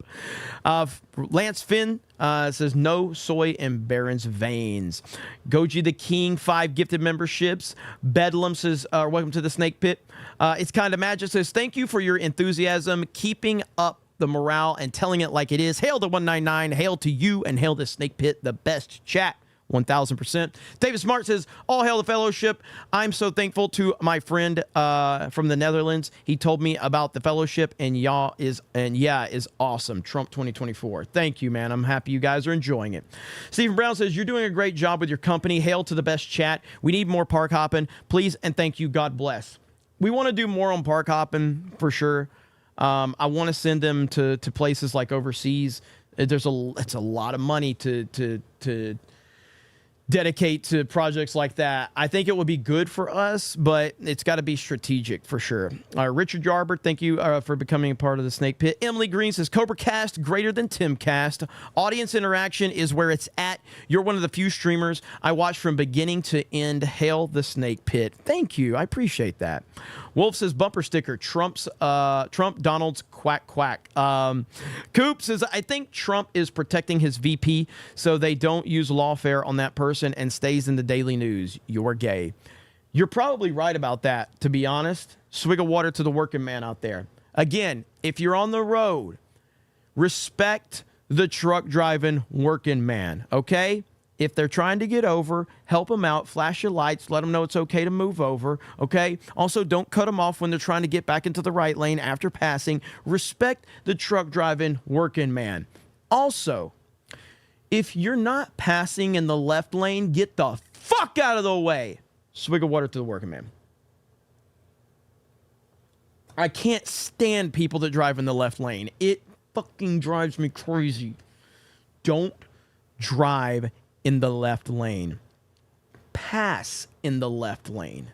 Lance Finn says, no soy in Baron's veins. Goji the King, 5 gifted memberships. Bedlam says, welcome to the Snake Pit. It's Kind of Magic says, thank you for your enthusiasm, keeping up the morale and telling it like it is. Hail the 199. Hail to you and hail the Snake Pit, the best chat. 1000%. David Smart says, all hail the fellowship. I'm so thankful to my friend from the Netherlands. He told me about the fellowship and is awesome. Trump 2024. Thank you, man. I'm happy you guys are enjoying it. Stephen Brown says, you're doing a great job with your company. Hail to the best chat. We need more park hopping. Please and thank you. God bless. We want to do more on park hopping for sure. I want to send them to places like overseas. It's a lot of money to dedicate to projects like that. I think it would be good for us, but it's got to be strategic for sure. Richard Yarber, thank you for becoming a part of the Snake Pit. Emily Green says, CobraCast greater than Timcast. Audience interaction is where it's at. You're one of the few streamers I watch from beginning to end. Hail the Snake Pit. Thank you. I appreciate that. Wolf says, bumper sticker, Trump Donald's quack quack. Coop says, I think Trump is protecting his VP so they don't use lawfare on that person and stays in the daily news. You're gay. You're probably right about that, to be honest. Swig of water to the working man out there. Again, if you're on the road respect the truck driving working man, okay? If they're trying to get over, help them out, flash your lights, let them know it's okay to move over, okay? Also, don't cut them off when they're trying to get back into the right lane after passing. Respect the truck driving working man. Also, if you're not passing in the left lane, get the fuck out of the way. Swig of water to the working man. I can't stand people that drive in the left lane. It fucking drives me crazy. Don't drive in the left lane. Pass in the left lane.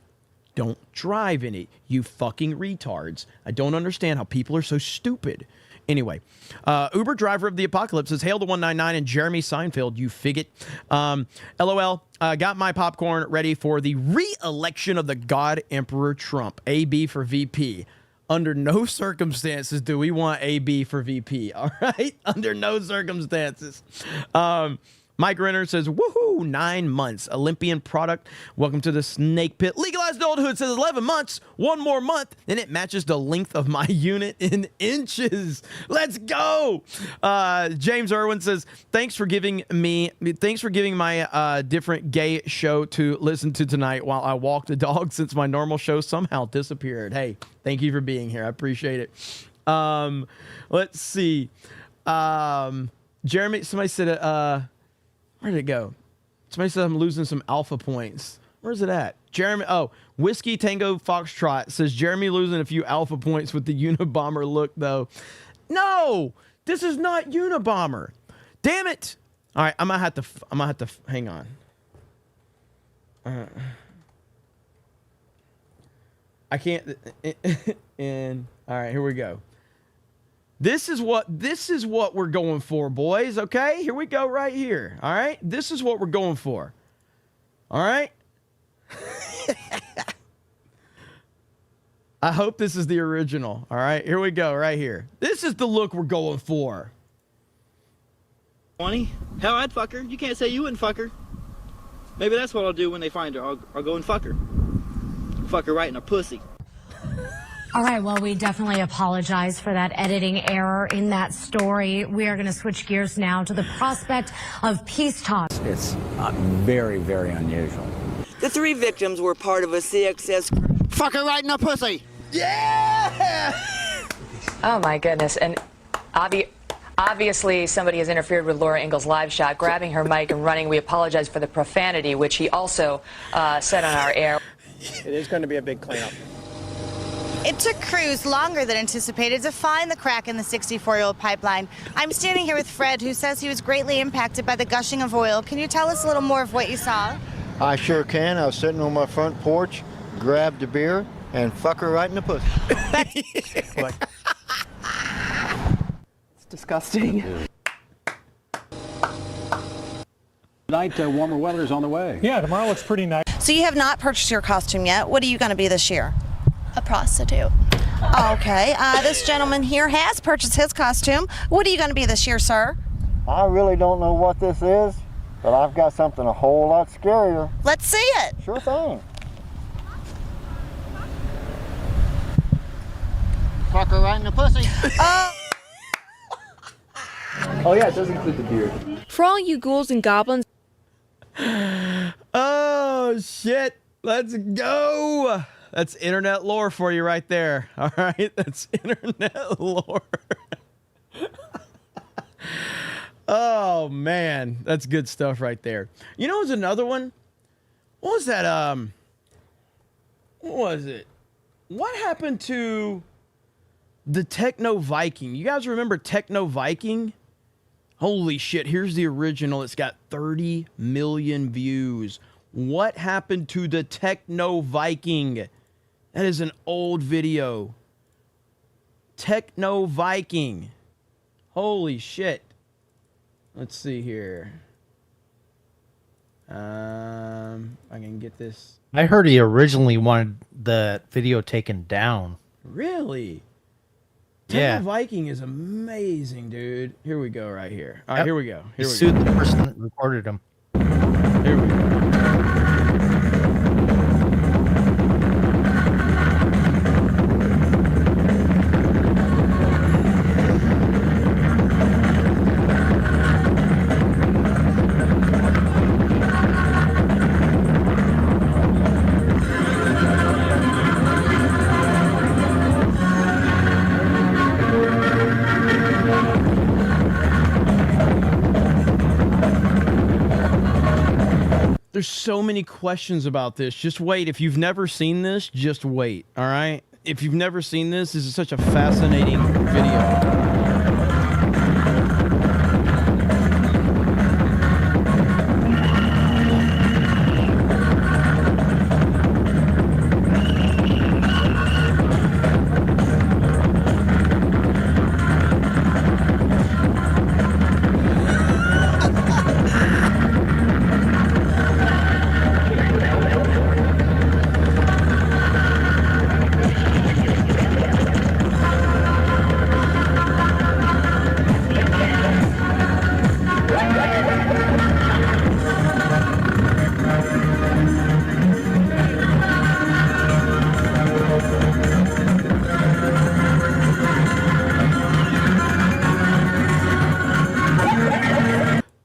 Don't drive in it, you fucking retards. I don't understand how people are so stupid. Anyway, Uber driver of the apocalypse says, hail to 199 and Jeremy Seinfeld, you figgot. LOL, got my popcorn ready for the re-election of the God Emperor Trump. AB for VP. Under no circumstances do we want AB for VP, all right? Under no circumstances. Mike Renner says, woohoo, 9 months. Olympian product. Welcome to the snake pit. Legalized adulthood says 11 months. One more month, and it matches the length of my unit in inches. Let's go. James Irwin says, thanks for giving my different gay show to listen to tonight while I walk the dog since my normal show somehow disappeared. Hey, thank you for being here. I appreciate it. Let's see. Jeremy, somebody said, where did it go? Somebody said I'm losing some alpha points. Where's it at? Jeremy, Whiskey Tango Foxtrot says Jeremy losing a few alpha points with the Unabomber look, though. No, this is not Unabomber. Damn it. All right, I'm gonna have to hang on. I can't. And all right, here we go. This is what we're going for, boys, okay? Here we go right here, all right? This is what we're going for, all right? I hope this is the original, all right? Here we go right here. This is the look we're going for. 20? Hell, I'd fuck her. You can't say you wouldn't fuck her. Maybe that's what I'll do when they find her. I'll go and fuck her. Fuck her right in her pussy. All right, well, we definitely apologize for that editing error in that story. We are going to switch gears now to the prospect of peace talks. It's very, very unusual. The 3 victims were part of a CXS crew. Fuck her right in the pussy! Yeah! Oh, my goodness. And obviously somebody has interfered with Laura Ingalls' live shot, grabbing her mic and running. We apologize for the profanity, which he also said on our air. It is going to be a big cleanup. It took crews longer than anticipated to find the crack in the 64-year-old pipeline. I'm standing here with Fred, who says he was greatly impacted by the gushing of oil. Can you tell us a little more of what you saw? I sure can. I was sitting on my front porch, grabbed a beer, and fuck her right in the pussy. It's disgusting. Tonight, warmer weather is on the way. Yeah, tomorrow looks pretty nice. So you have not purchased your costume yet. What are you going to be this year? A prostitute. Okay, this gentleman here has purchased his costume. What are you going to be this year, sir? I really don't know what this is, but I've got something a whole lot scarier. Let's see it. Sure thing. Fuck her right in the pussy. Oh yeah, it does include the beard. For all you ghouls and goblins. Oh, shit. Let's go. That's internet lore for you right there. All right? That's internet lore. Oh, man. That's good stuff right there. You know what's another one? What was that? What was it? What happened to the Techno Viking? You guys remember Techno Viking? Holy shit. Here's the original. It's got 30 million views. What happened to the Techno Viking? That is an old video. Techno Viking. Holy shit. Let's see here. I can get this. I heard he originally wanted the video taken down. Really? Yeah. Techno Viking is amazing, dude. Here we go right here. All right, here we go. He sued the person that recorded him. Here we go. There's so many questions about this. Just wait. If you've never seen this, just wait. All right? If you've never seen this is such a fascinating video.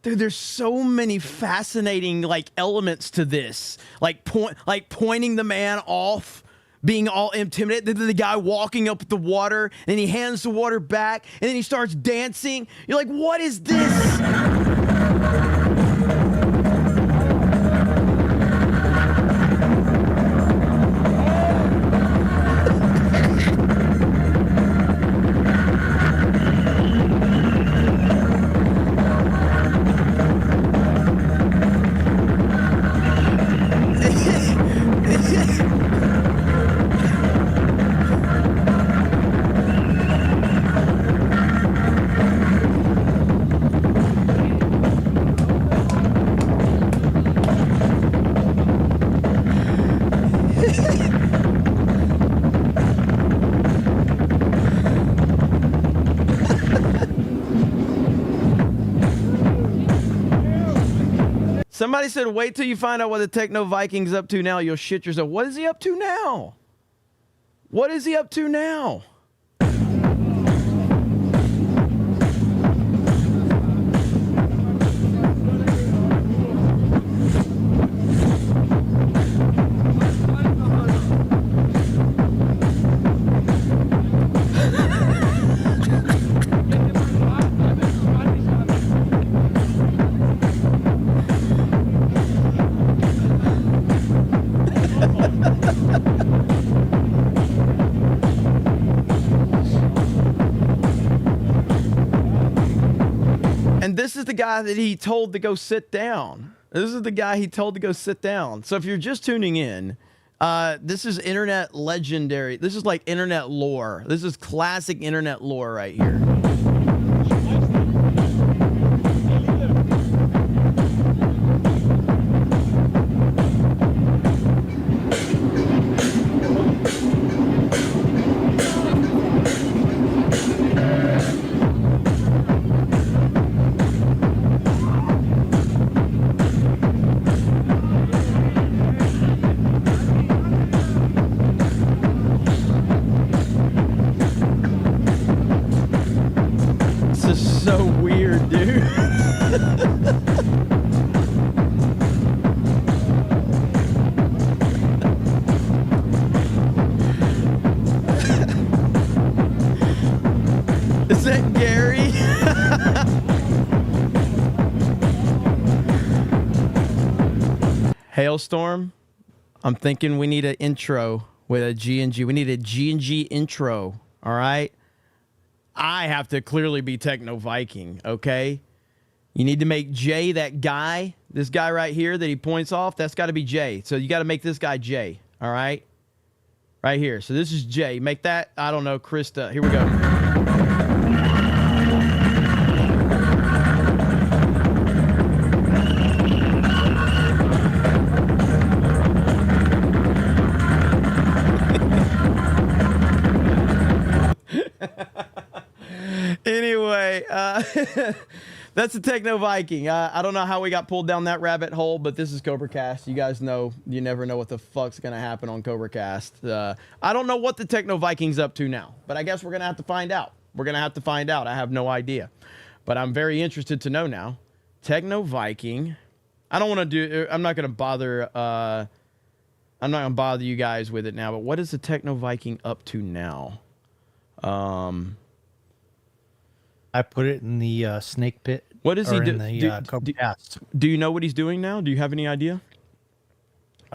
Dude, there's so many fascinating like elements to this, like pointing the man off, being all intimidated. The guy walking up with the water, and he hands the water back, and then he starts dancing. You're like, what is this? Somebody said, wait till you find out what the Techno Viking's up to now. You'll shit yourself. What is he up to now? What is he up to now? And this is the guy that he told to go sit down. This is the guy he told to go sit down. So if you're just tuning in, this is internet legendary. This is like internet lore. This is classic internet lore right here. This is so weird, dude. Is that Gary? Hailstorm, I'm thinking we need an intro with a G&G. We need a G&G intro, all right? I have to clearly be Techno Viking, okay? You need to make Jay that guy, this guy right here that he points off, that's got to be Jay. So you got to make this guy Jay, all right? Right here. So this is Jay. Make that, I don't know, Krista. Here we go. Anyway, that's the Techno Viking. I don't know how we got pulled down that rabbit hole, but this is CobraCast. You guys know you never know what the fuck's going to happen on CobraCast. I don't know what the Techno Viking's up to now, but I guess we're going to have to find out. We're going to have to find out. I have no idea. But I'm very interested to know now. Techno Viking. I don't want to do... I'm not going to bother... I'm not going to bother you guys with it now, but what is the Techno Viking up to now? I put it in the snake pit. What is he doing? CobraCast. Do you know what he's doing now? Do you have any idea?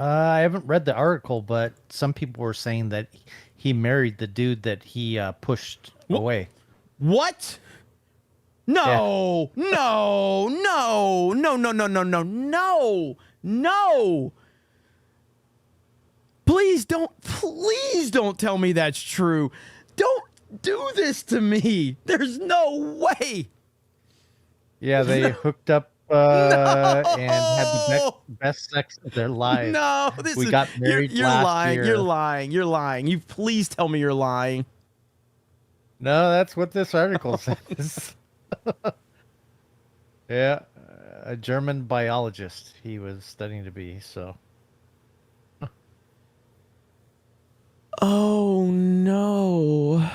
I haven't read the article, but some people were saying that he married the dude that he pushed away. What? No, no, no, no, no, no, no, no, no, no. Please don't tell me that's true. Don't do this to me. There's no way. Yeah, they hooked up and had the best sex of their lives. No, we got married you're last lying. year. You're lying. You're lying. You please tell me you're lying. No, that's what this article says. Yeah, a German biologist he was studying to be, so. Oh, no.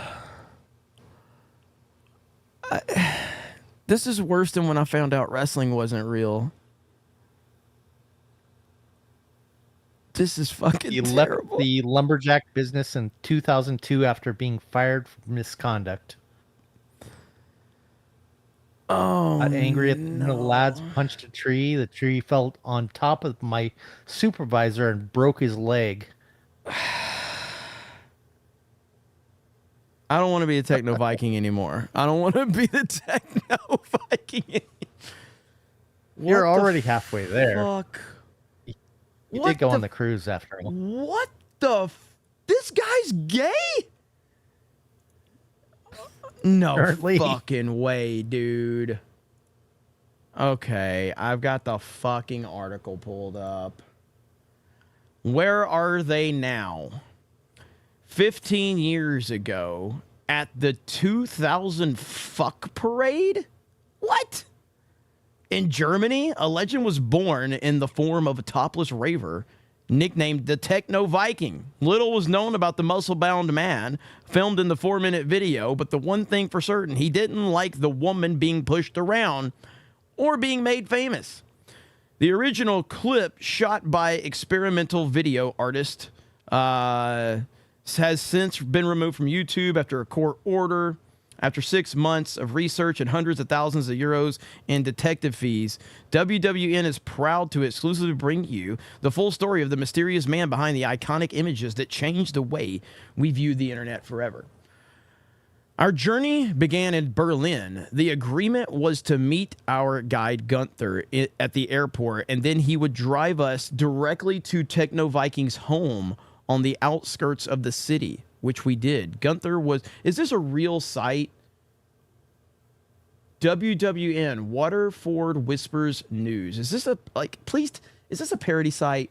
This is worse than when I found out wrestling wasn't real. This is fucking He terrible. left the lumberjack business in 2002 after being fired for misconduct. Oh, Got angry at the lads punched a tree. The tree fell on top of my supervisor and broke his leg. I don't want to be a techno Viking anymore. I don't want to be the techno Viking anymore. You're already halfway there. Fuck. You What did go the on the cruise after all. What the? This guy's gay? No Apparently. fucking way, dude. Okay, I've got the fucking article pulled up. Where are they now? 15 years ago at the 2000 fuck parade? What? In Germany, a legend was born in the form of a topless raver nicknamed the Techno Viking. Little was known about the muscle-bound man filmed in the 4-minute video, but the one thing for certain, he didn't like the woman being pushed around or being made famous. The original clip, shot by experimental video artist, has since been removed from YouTube after a court order. After 6 months of research and hundreds of thousands of euros in detective fees, WWN is proud to exclusively bring you the full story of the mysterious man behind the iconic images that changed the way we view the internet forever. Our journey began in Berlin. The agreement was to meet our guide Gunther at the airport, and then he would drive us directly to Techno Viking's home on the outskirts of the city, which we did. Gunther was... Is this a real site? WWN, Waterford Whispers News. Is this a... Like, please... Is this a parody site?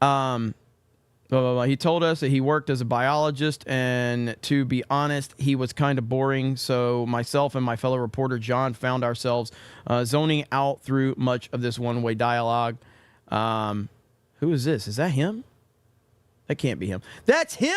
He told us that he worked as a biologist, and to be honest, he was kind of boring. So myself and my fellow reporter John found ourselves zoning out through much of this one-way dialogue. Who is this? Is that him? That can't be him. That's him?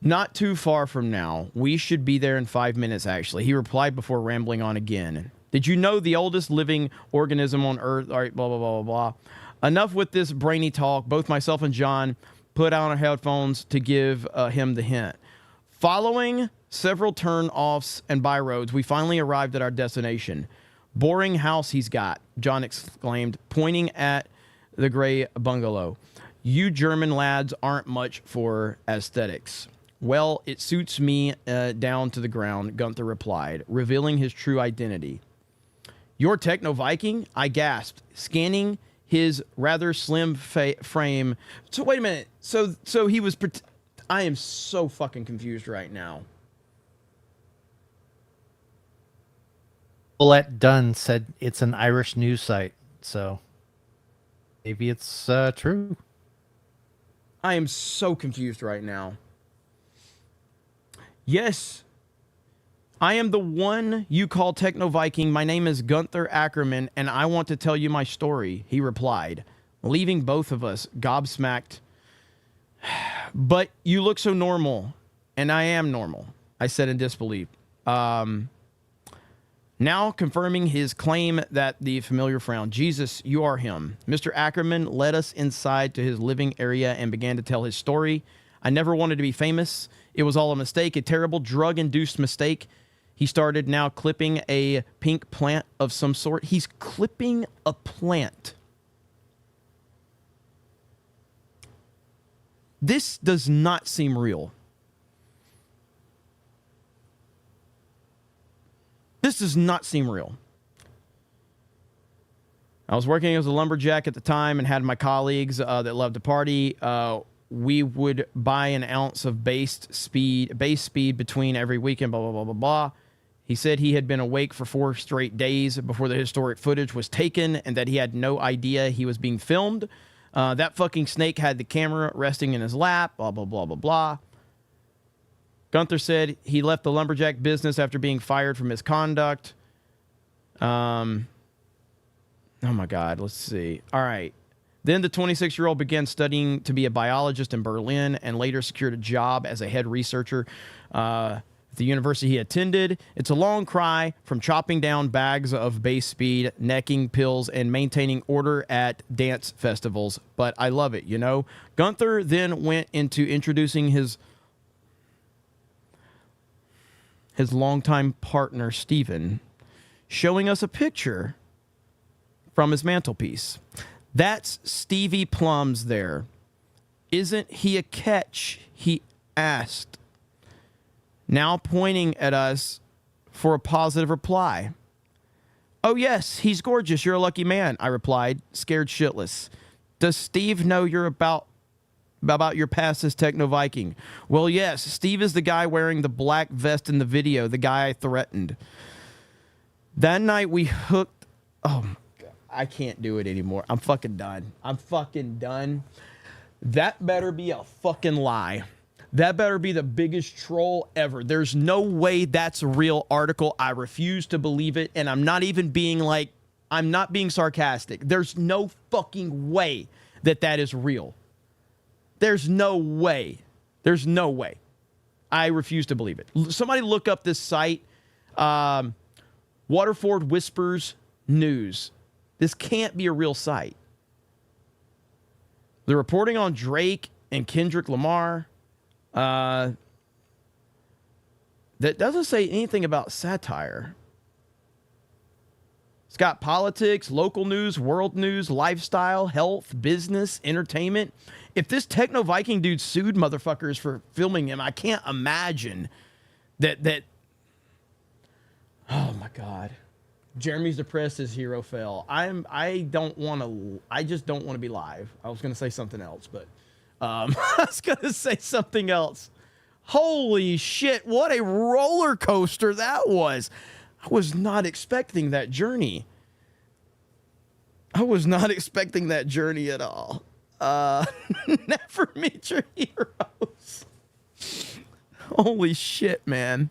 Not too far from now. We should be there in 5 minutes, actually. He replied before rambling on again. Did you know the oldest living organism on Earth? All right, blah, blah, blah, blah, blah. Enough with this brainy talk. Both myself and John put on our headphones to give him the hint. Following several turn-offs and byroads, we finally arrived at our destination. Boring house he's got, John exclaimed, pointing at the gray bungalow. You German lads aren't much for aesthetics. Well, it suits me down to the ground, Gunther replied, revealing his true identity. You're Techno Viking? I gasped, scanning his rather slim frame. So wait a minute. So he was... I am so fucking confused right now. Paulette Dunn said it's an Irish news site, so maybe it's true. I am so confused right now. Yes, I am the one you call Techno Viking. My name is Gunther Ackerman, and I want to tell you my story, he replied, leaving both of us gobsmacked. But you look so normal, and I am normal, I said in disbelief. Now confirming his claim that the familiar frown. Jesus, you are him. Mr. Ackerman led us inside to his living area and began to tell his story. I never wanted to be famous. It was all a mistake, a terrible drug-induced mistake. He started now clipping a pink plant of some sort. He's clipping a plant. This does not seem real. This does not seem real. I was working as a lumberjack at the time and had my colleagues that loved to party. We would buy an ounce of base speed between every weekend, blah, blah, blah, blah, blah. He said he had been awake for 4 straight days before the historic footage was taken and that he had no idea he was being filmed. That fucking snake had the camera resting in his lap, blah, blah, blah, blah, blah. Gunther said he left the lumberjack business after being fired for misconduct. Oh, my God. Let's see. All right. Then the 26-year-old began studying to be a biologist in Berlin and later secured a job as a head researcher at the university he attended. It's a long cry from chopping down bags of base speed, necking pills, and maintaining order at dance festivals. But I love it, you know? Gunther then went into introducing his longtime partner, Steven, showing us a picture from his mantelpiece. That's Stevie Plums there. Isn't he a catch? He asked, now pointing at us for a positive reply. Oh, yes, he's gorgeous. You're a lucky man, I replied, scared shitless. Does Steve know you're about your past as Techno Viking? Well, yes, Steve is the guy wearing the black vest in the video, the guy I threatened. That night we hooked... Oh, my God. I can't do it anymore. I'm fucking done. I'm fucking done. That better be a fucking lie. That better be the biggest troll ever. There's no way that's a real article. I refuse to believe it, and I'm not even being like... I'm not being sarcastic. There's no fucking way that is real. There's no way. There's no way. I refuse to believe it. Somebody look up this site. Waterford Whispers News. This can't be a real site. The reporting on Drake and Kendrick Lamar. That doesn't say anything about satire. It's got politics, local news, world news, lifestyle, health, business, entertainment. If this Techno Viking dude sued motherfuckers for filming him, I can't imagine that. Oh my God. Jeremy's depressed, his hero fell. I just don't want to be live. I was going to say something else, but I was going to say something else. Holy shit, what a roller coaster that was. I was not expecting that journey. I was not expecting that journey at all. Never meet your heroes. Holy shit, man.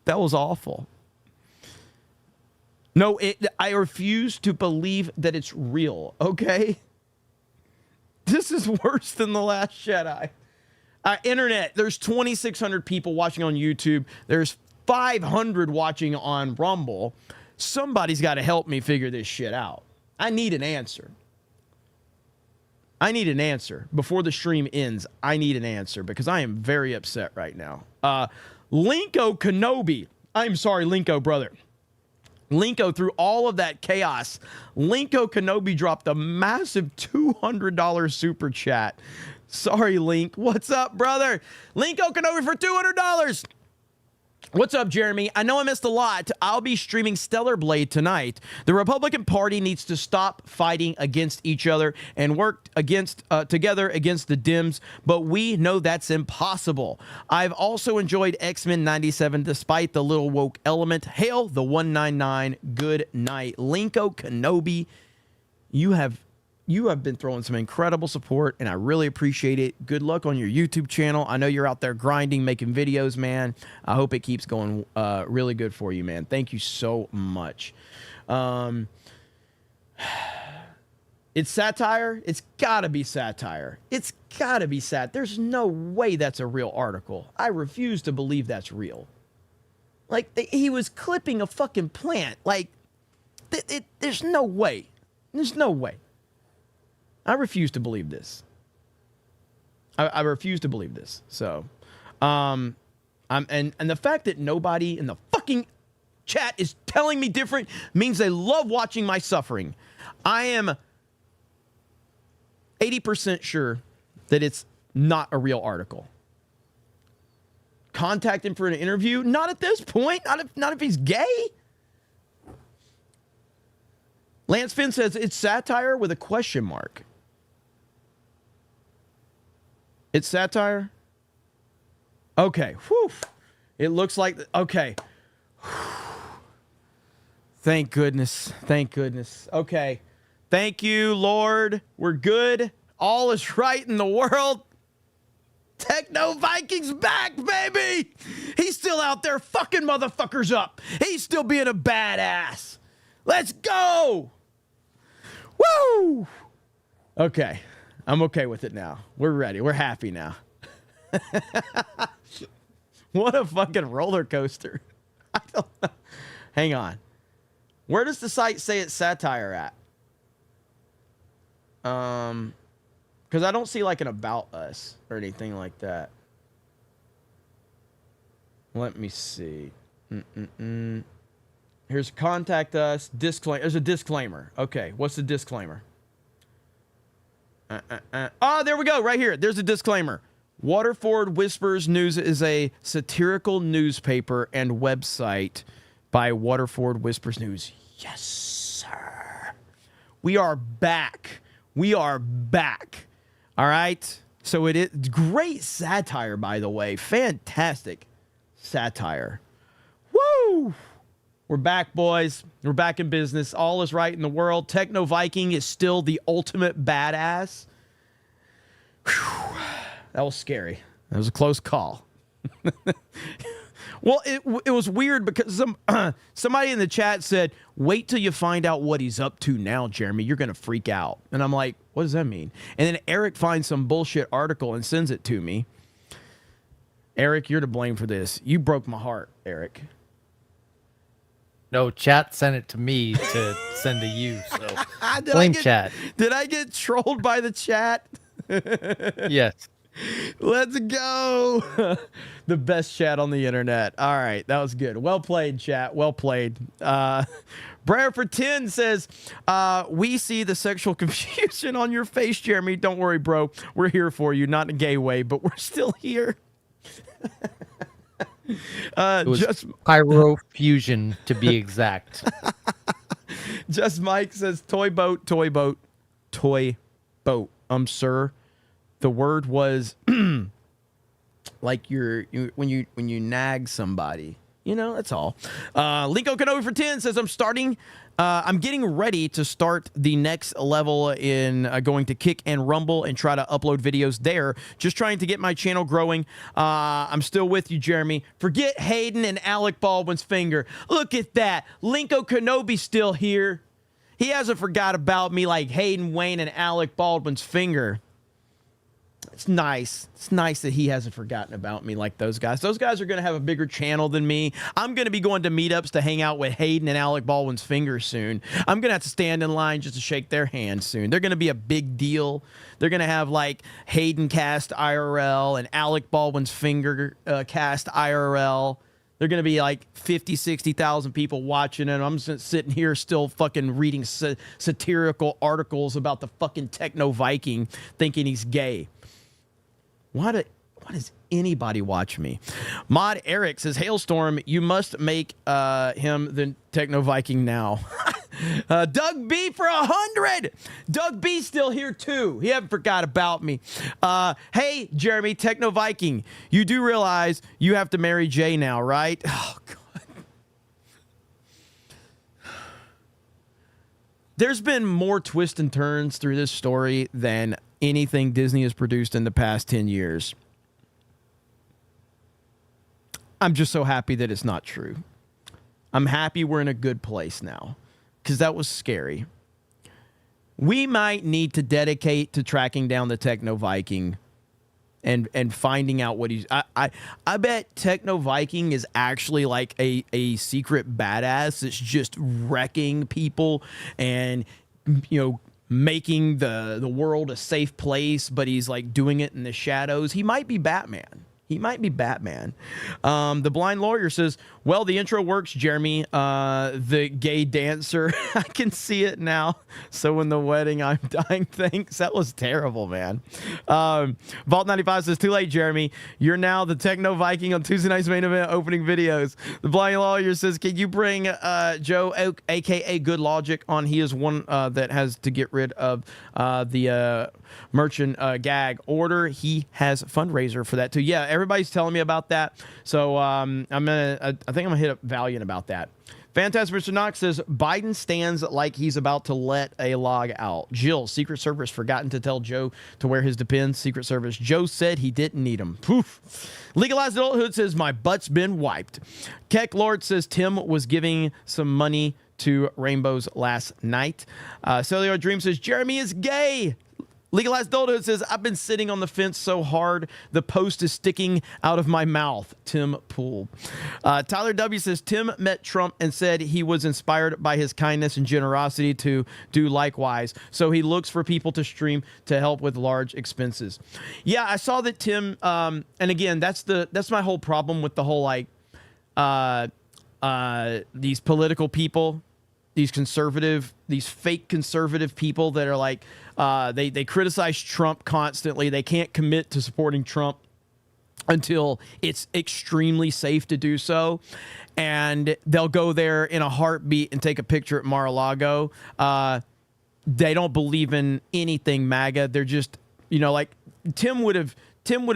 That was awful. No, I refuse to believe that it's real, okay? This is worse than The Last Jedi. Internet, there's 2,600 people watching on YouTube. There's 500 watching on Rumble. Somebody's got to help me figure this shit out. I need an answer. I need an answer. Before the stream ends, I need an answer because I am very upset right now. Linko Kenobi. I'm sorry, Linko, brother. Linko, through all of that chaos, Linko Kenobi dropped a massive $200 super chat. Sorry, Link. What's up, brother? Linko Kenobi for $200. What's up, Jeremy? I know I missed a lot. I'll be streaming Stellar Blade tonight. The Republican Party needs to stop fighting against each other and work together against the Dems, but we know that's impossible. I've also enjoyed X-Men 97 despite the little woke element. Hail the 199. Good night. Linko Kenobi, you have been throwing some incredible support, and I really appreciate it. Good luck on your YouTube channel. I know you're out there grinding, making videos, man. I hope it keeps going really good for you, man. Thank you so much. It's satire. It's got to be satire. It's got to be There's no way that's a real article. I refuse to believe that's real. Like, he was clipping a fucking plant. Like, there's no way. There's no way. I refuse to believe this. I refuse to believe this. So, I And the fact that nobody in the fucking chat is telling me different means they love watching my suffering. I am 80% sure that it's not a real article. Contact him for an interview? Not at this point. Not if he's gay. Lance Finn says it's satire with a question mark. It's satire? Okay. Whew. It looks like... Okay. Thank goodness. Thank goodness. Okay. Thank you, Lord. We're good. All is right in the world. Techno Vikings back, baby. He's still out there fucking motherfuckers up. He's still being a badass. Let's go. Woo. Okay. I'm okay with it now. We're ready. We're happy now. What a fucking roller coaster. I don't know. Hang on. Where does the site say it's satire at? Because I don't see like an about us or anything like that. Let me see. Here's contact us. Disclaimer. There's a disclaimer. Okay, what's the disclaimer? Oh, there we go. Right here. There's a disclaimer. Waterford Whispers News is a satirical newspaper and website by Waterford Whispers News. Yes, sir. We are back. We are back. All right. So it is great satire, by the way. Fantastic satire. Woo! We're back, boys. We're back in business. All is right in the world. Techno Viking is still the ultimate badass. Whew. That was scary. That was a close call. Well, it was weird because somebody in the chat said, wait till you find out what he's up to now, Jeremy. You're going to freak out. And I'm like, what does that mean? And then Eric finds some bullshit article and sends it to me. Eric, you're to blame for this. You broke my heart, Eric. No, chat sent it to me to send to you. So blame chat. Did I get trolled by the chat? Yes. Let's go. The best chat on the internet. All right. That was good. Well played, chat. Well played. Brer for 10 says, we see the sexual confusion on your face, Jeremy. Don't worry, bro. We're here for you. Not in a gay way, but we're still here. It was just pyro fusion, to be exact. Just Mike says, toy boat, toy boat, toy boat. Sir. The word was like when you nag somebody, you know, that's all. Linko Kenobi for 10 says, I'm getting ready to start the next level in going to Kick and Rumble and try to upload videos there. Just trying to get my channel growing. I'm still with you, Jeremy. Forget Hayden and Alec Baldwin's finger. Look at that. Linko Kenobi's still here. He hasn't forgot about me like Hayden Wayne and Alec Baldwin's finger. It's nice. It's nice that he hasn't forgotten about me like those guys. Those guys are going to have a bigger channel than me. I'm going to be going to meetups to hang out with Hayden and Alec Baldwin's finger soon. I'm going to have to stand in line just to shake their hands soon. They're going to be a big deal. They're going to have like Hayden Cast IRL and Alec Baldwin's finger cast IRL. They're going to be like 50, 60,000 people watching it. I'm just sitting here still fucking reading satirical articles about the fucking Techno Viking thinking he's gay. Why does anybody watch me? Mod Eric says, Hailstorm, you must make him the Techno Viking now. Doug B for 100. Doug B still here too. He haven't forgot about me. Hey, Jeremy, Techno Viking, you do realize you have to marry Jay now, right? Oh, God. There's been more twists and turns through this story than anything Disney has produced in the past 10 years. I'm just so happy that it's not true. I'm happy we're in a good place now, because that was scary. We might need to dedicate to tracking down the Techno Viking and finding out what he's... I bet Techno Viking is actually like a secret badass that's just wrecking people and, you know, making the world a safe place, but he's like doing it in the shadows. He might be Batman. He might be Batman. The blind lawyer says, well, the intro works, Jeremy. The gay dancer. I can see it now. So in the wedding, I'm dying. Thanks. That was terrible, man. Vault 95 says, too late, Jeremy. You're now the Techno Viking on Tuesday night's main event opening videos. The blind lawyer says, can you bring Joe, a.k.a. Good Logic, on? He is one that has to get rid of the merchant gag order. He has a fundraiser for that, too. Yeah, everybody's telling me about that. So I think I'm gonna hit up Valiant about that. Fantastic Mr. Knox says Biden stands like he's about to let a log out. Jill, Secret Service forgotten to tell Joe to wear his Depends. Secret Service, Joe said he didn't need them. Poof. Legalized Adulthood says my butt's been wiped. Keck Lord says Tim was giving some money to Rainbows last night. Cellular Dream says Jeremy is gay. Legalized Adulthood says, I've been sitting on the fence so hard, the post is sticking out of my mouth. Tim Pool. Tyler W. says, Tim met Trump and said he was inspired by his kindness and generosity to do likewise. So he looks for people to stream to help with large expenses. Yeah, I saw that Tim, and again, that's my whole problem with the whole, like, these political people, these fake conservative people that are like, they criticize Trump constantly. They can't commit to supporting Trump until it's extremely safe to do so. And they'll go there in a heartbeat and take a picture at Mar-a-Lago. They don't believe in anything MAGA. They're just, like Tim would have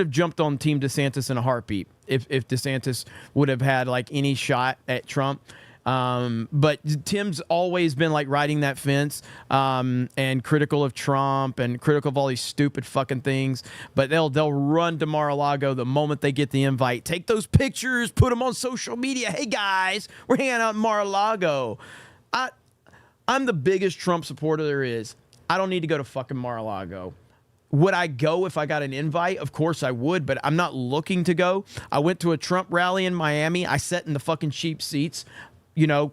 jumped on Team DeSantis in a heartbeat if DeSantis would have had like any shot at Trump. But Tim's always been like riding that fence, and critical of Trump and critical of all these stupid fucking things. But they'll run to Mar-a-Lago the moment they get the invite. Take those pictures, put them on social media. Hey guys, we're hanging out in Mar-a-Lago. I'm the biggest Trump supporter there is. I don't need to go to fucking Mar-a-Lago. Would I go if I got an invite? Of course I would, but I'm not looking to go. I went to a Trump rally in Miami. I sat in the fucking cheap seats.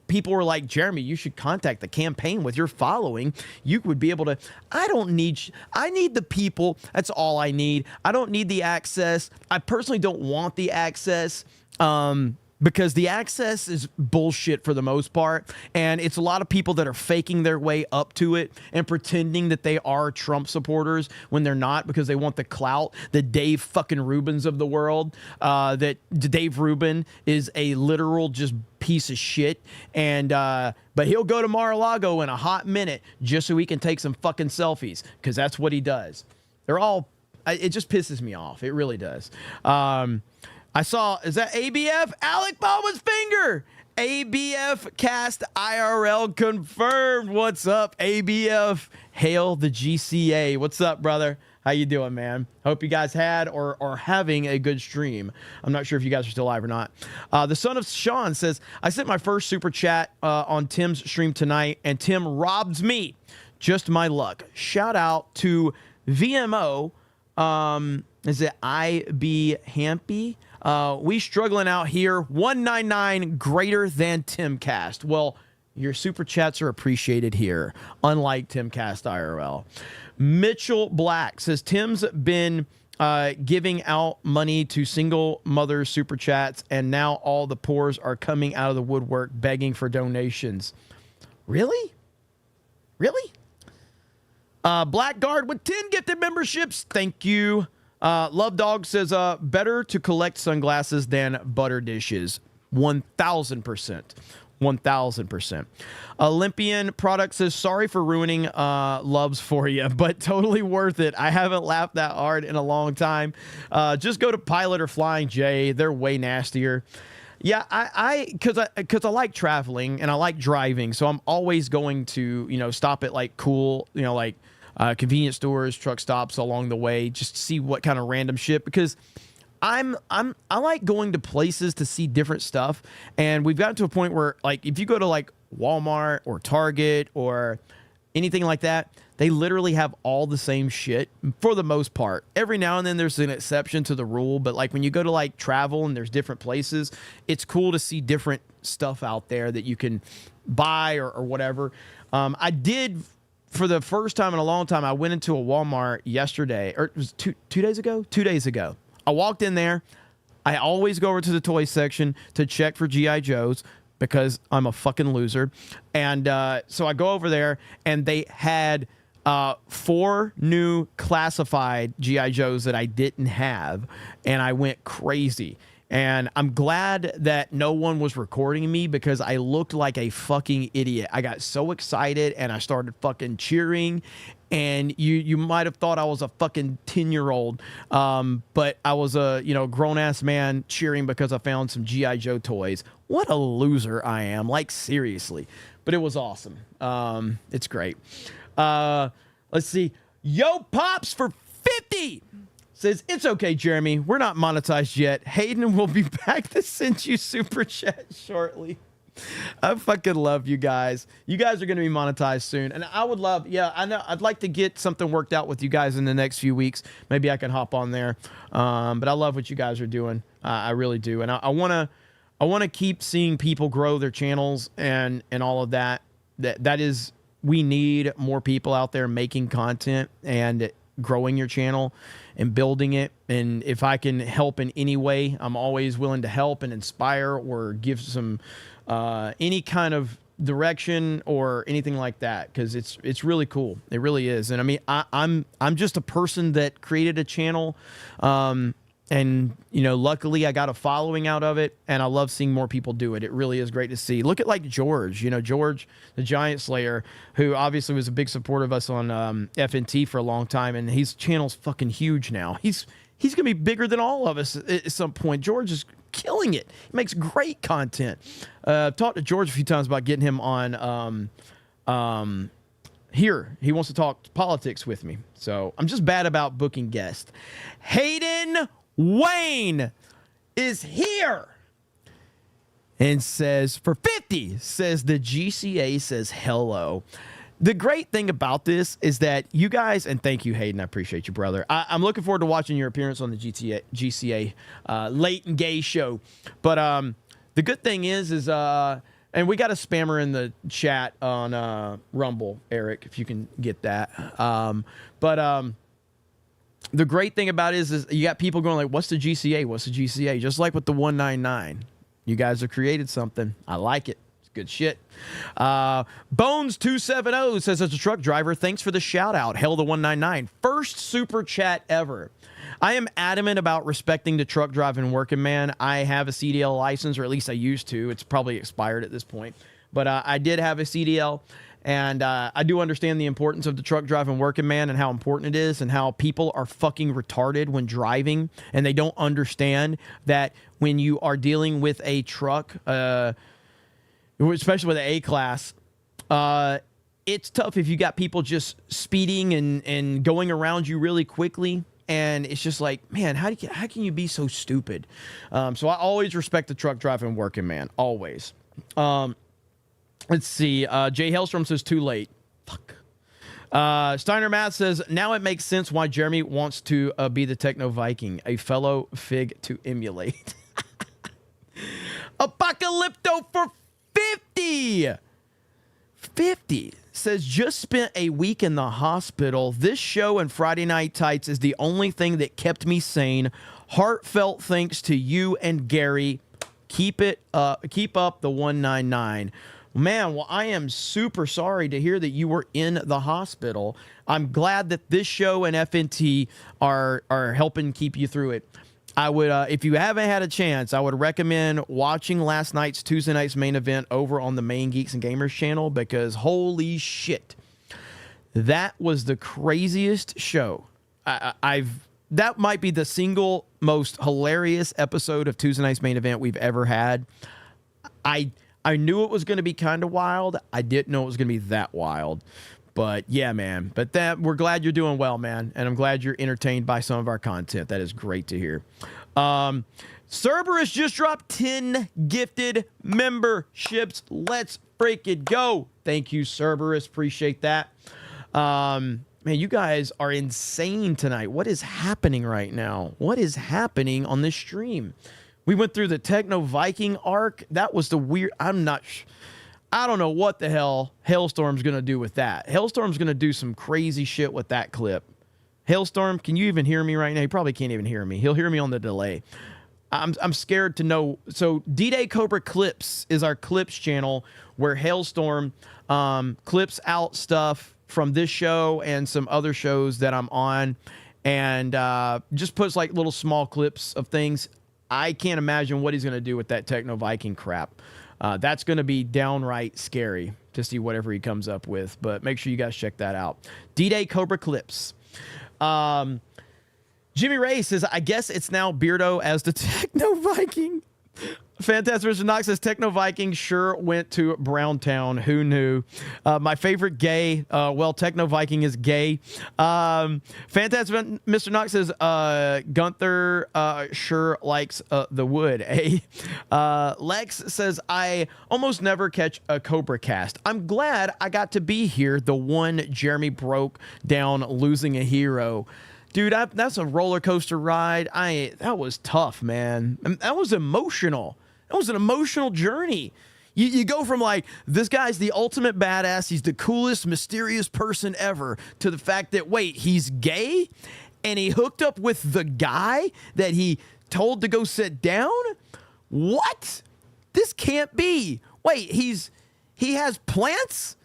People were like, Jeremy, you should contact the campaign with your following. You would be able to. I need the people. That's all I need. I don't need the access. I personally don't want the access. Because the access is bullshit for the most part. And it's a lot of people that are faking their way up to it and pretending that they are Trump supporters when they're not, because they want the clout. The Dave fucking Rubins of the world. That Dave Rubin is a literal just piece of shit. And but he'll go to Mar-a-Lago in a hot minute just so he can take some fucking selfies, because that's what he does. It just pisses me off. It really does. I saw, is that ABF? Alec Baldwin's finger. ABF cast IRL confirmed. What's up, ABF? Hail the GCA. What's up, brother? How you doing, man? Hope you guys had or are having a good stream. I'm not sure if you guys are still live or not. The son of Sean says, I sent my first super chat on Tim's stream tonight, and Tim robs me. Just my luck. Shout out to VMO. Is it IB Hampy? We struggling out here. 199 greater than Timcast. Well, your super chats are appreciated here, unlike Timcast IRL. Mitchell Black says Tim's been giving out money to single mothers super chats, and now all the poors are coming out of the woodwork begging for donations. Really? Blackguard with 10 gifted memberships. Thank you. Love Dog says, better to collect sunglasses than butter dishes. 1,000%. 1,000%. Olympian Product says, sorry for ruining loves for you, but totally worth it. I haven't laughed that hard in a long time. Just go to Pilot or Flying J. They're way nastier. Yeah, because I like traveling and I like driving, so I'm always going to, stop at like cool, convenience stores, truck stops along the way, just to see what kind of random shit, because I like going to places to see different stuff. And we've gotten to a point where, like, if you go to like Walmart or Target or anything like that, they literally have all the same shit for the most part. Every now and then there's an exception to the rule, but like when you go to like travel and there's different places, it's cool to see different stuff out there that you can buy or whatever. I did, for the first time in a long time, I went into a Walmart yesterday, or it was two days ago. I walked in there. I always go over to the toy section to check for G.I. Joes because I'm a fucking loser. And so I go over there, and they had 4 new classified G.I. Joes that I didn't have, and I went crazy. And I'm glad that no one was recording me because I looked like a fucking idiot. I got so excited and I started fucking cheering. And you might have thought I was a fucking 10-year-old, but I was a grown-ass man cheering because I found some G.I. Joe toys. What a loser I am, like seriously. But it was awesome. It's great. Let's see. Yo Pops for 50 says, it's okay, Jeremy. We're not monetized yet. Hayden will be back to send you super chat shortly. I fucking love you guys. You guys are going to be monetized soon. And I would love, I know I'd like to get something worked out with you guys in the next few weeks. Maybe I can hop on there. But I love what you guys are doing. I really do. And I want to keep seeing people grow their channels and all of that. That is, we need more people out there making content and growing your channel and building it. And if I can help in any way, I'm always willing to help and inspire or give some any kind of direction or anything like that, because it's really cool. It really is. And I mean, I'm just a person that created a channel, and luckily I got a following out of it, and I love seeing more people do it. It really is great to see. Look at like George, George the Giant Slayer, who obviously was a big supporter of us on FNT for a long time, and his channel's fucking huge now. He's gonna be bigger than all of us at some point. George is killing it. He makes great content. I've talked to George a few times about getting him on here. He wants to talk politics with me. So I'm just bad about booking guests. Hayden Wayne is here and says, for 50, says the GCA says hello. The great thing about this is that you guys, and thank you, Hayden, I appreciate you, brother. I'm looking forward to watching your appearance on the GCA late and gay show. But the good thing is and we got a spammer in the chat on Rumble, Eric, if you can get that. The great thing about it is you got people going like, what's the GCA? What's the GCA? Just like with the 199. You guys have created something. I like it. It's good shit. Bones270 says, as a truck driver, thanks for the shout out. Hell the 199. First super chat ever. I am adamant about respecting the truck driving working man. I have a CDL license, or at least I used to. It's probably expired at this point. But I did have a CDL. And I do understand the importance of the truck driving working man and how important it is and how people are fucking retarded when driving. And they don't understand that when you are dealing with a truck, especially with an A-class, it's tough if you got people just speeding and going around you really quickly. And it's just like, man, how can you be so stupid? So I always respect the truck driving working man. Always. Let's see. Jay Hellstrom says too late. Fuck. Steiner Math says, now it makes sense why Jeremy wants to be the Techno Viking, a fellow fig to emulate. Apocalypto for 50. 50 says, just spent a week in the hospital. This show and Friday Night Tights is the only thing that kept me sane. Heartfelt thanks to you and Gary. Keep up the 199. Man, well, I am super sorry to hear that you were in the hospital. I'm glad that this show and FNT are helping keep you through it. I would, if you haven't had a chance, I would recommend watching last night's Tuesday night's main event over on the Main Geeks and Gamers channel, because holy shit, that was the craziest show. That might be the single most hilarious episode of Tuesday night's main event we've ever had. I knew it was going to be kind of wild. I didn't know it was going to be that wild. But yeah, man. But we're glad you're doing well, man. And I'm glad you're entertained by some of our content. That is great to hear. Cerberus just dropped 10 gifted memberships. Let's freaking go. Thank you, Cerberus. Appreciate that. Man, you guys are insane tonight. What is happening right now? What is happening on this stream? We went through the Techno Viking arc. That was the weird... I don't know what the hell Hailstorm's going to do with that. Hailstorm's going to do some crazy shit with that clip. Hailstorm, can you even hear me right now? He probably can't even hear me. He'll hear me on the delay. I'm scared to know. So D-Day Cobra Clips is our clips channel where Hailstorm clips out stuff from this show and some other shows that I'm on, and just puts like little small clips of things. I can't imagine what he's going to do with that Techno Viking crap. That's going to be downright scary to see whatever he comes up with. But make sure you guys check that out. D-Day Cobra Clips. Jimmy Ray says, I guess it's now Beardo as the Techno Viking. Fantastic Mr. Knox says, Techno Viking sure went to Browntown. Who knew? My favorite gay. Well, Techno Viking is gay. Fantastic Mr. Knox says, Gunther sure likes the wood. Eh? Lex says, I almost never catch a CobraCast. I'm glad I got to be here. The one Jeremy broke down losing a hero. Dude, that's a roller coaster ride. That was tough, man. That was emotional. That was an emotional journey. You go from like, this guy's the ultimate badass, he's the coolest, mysterious person ever, to the fact that, wait, he's gay? And he hooked up with the guy that he told to go sit down? What? This can't be. Wait, he has plants?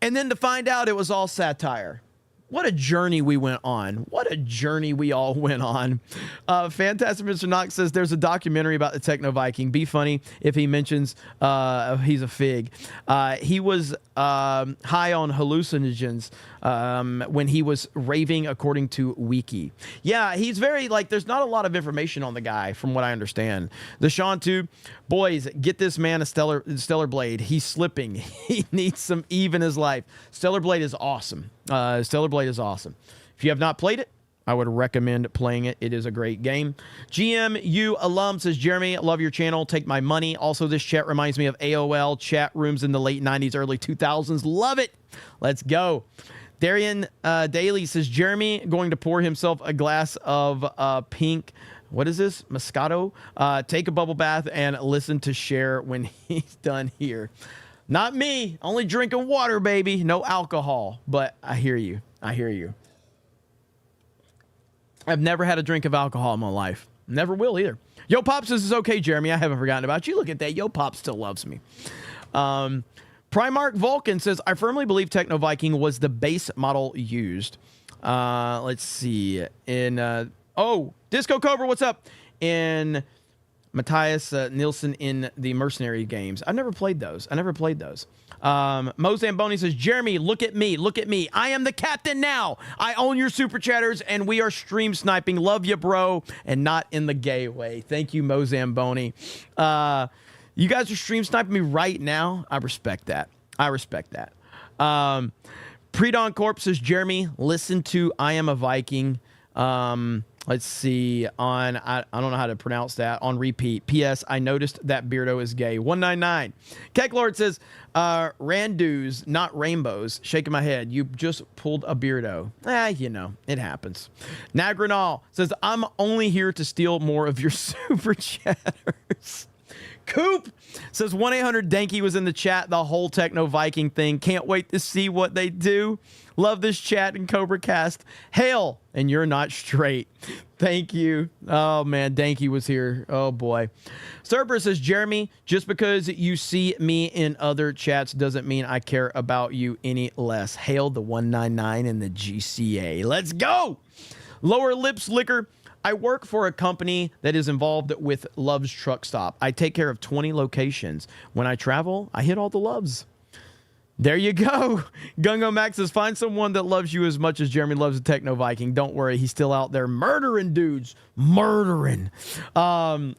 And then to find out it was all satire. What a journey we went on. What a journey we all went on. Fantastic Mr. Knox says there's a documentary about the Techno Viking. Be funny if he mentions he's a fig. He was high on hallucinogens when he was raving, according to Wiki. Yeah, he's very, like, there's not a lot of information on the guy from what I understand. The Sean too. Boys, get this man a Stellar Blade. He's slipping. He needs some Eve in his life. Stellar Blade is awesome. Stellar Blade is awesome. If you have not played it, I would recommend playing it. It is a great game. GMU alum says, Jeremy, love your channel. Take my money. Also, this chat reminds me of AOL chat rooms in the late 90s, early 2000s. Love it. Let's go. Darian Daly says, Jeremy going to pour himself a glass of pink, what is this? Moscato. Take a bubble bath and listen to Cher when he's done here. Not me. Only drinking water, baby. No alcohol. But I hear you. I hear you. I've never had a drink of alcohol in my life. Never will either. Yo Pops says, it's okay, Jeremy. I haven't forgotten about you. Look at that. Yo Pop still loves me. Primarch Vulcan says, I firmly believe Techno Viking was the base model used. Let's see. Disco Cobra, what's up? In Matthias Nielsen in the Mercenary games. I've never played those. Mo Zamboni says, Jeremy, look at me. Look at me. I am the captain now. I own your super chatters, and we are stream sniping. Love you, bro. And not in the gay way. Thank you, Mo Zamboni. You guys are stream sniping me right now. I respect that. Pre-Dawn Corp says, Jeremy, listen to I Am a Viking. Let's see, I don't know how to pronounce that, on repeat. P.S. I noticed that Beardo is gay. 199. Keklord says, Randus, not rainbows. Shaking my head. You just pulled a Beardo. It happens. Nagranal says, I'm only here to steal more of your super chatters. Coop says 1-800-DANKY was in the chat, the whole Techno Viking thing. Can't wait to see what they do. Love this chat and CobraCast. Hail, and you're not straight. Thank you. Oh, man, Danky was here. Oh, boy. Cerber says, Jeremy, just because you see me in other chats doesn't mean I care about you any less. Hail the 199 and the GCA. Let's go. Lower Lips Liquor. I work for a company that is involved with Love's Truck Stop. I take care of 20 locations. When I travel, I hit all the loves. There you go. Gungo Max says, find someone that loves you as much as Jeremy loves the Techno Viking. Don't worry, he's still out there murdering dudes. Murdering.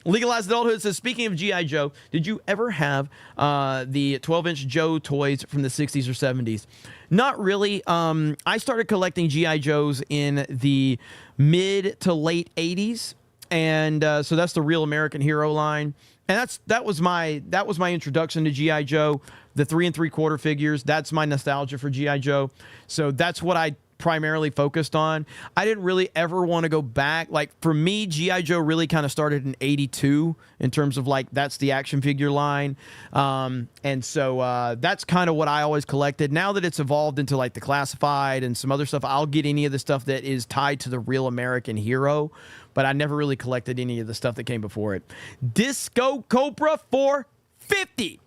Legalized Adulthood says, speaking of G.I. Joe, did you ever have the 12-inch Joe toys from the 60s or 70s? Not really. I started collecting G.I. Joes in the mid to late 80s. And so that's the Real American Hero line. And that was my introduction to G.I. Joe. The 3 3/4 figures, that's my nostalgia for G.I. Joe. So that's what I primarily focused on. I didn't really ever want to go back. Like, for me, G.I. Joe really kind of started in 82 in terms of, like, that's the action figure line. And so that's kind of what I always collected. Now that it's evolved into, like, the classified and some other stuff, I'll get any of the stuff that is tied to the real American hero. But I never really collected any of the stuff that came before it. Disco Cobra 450.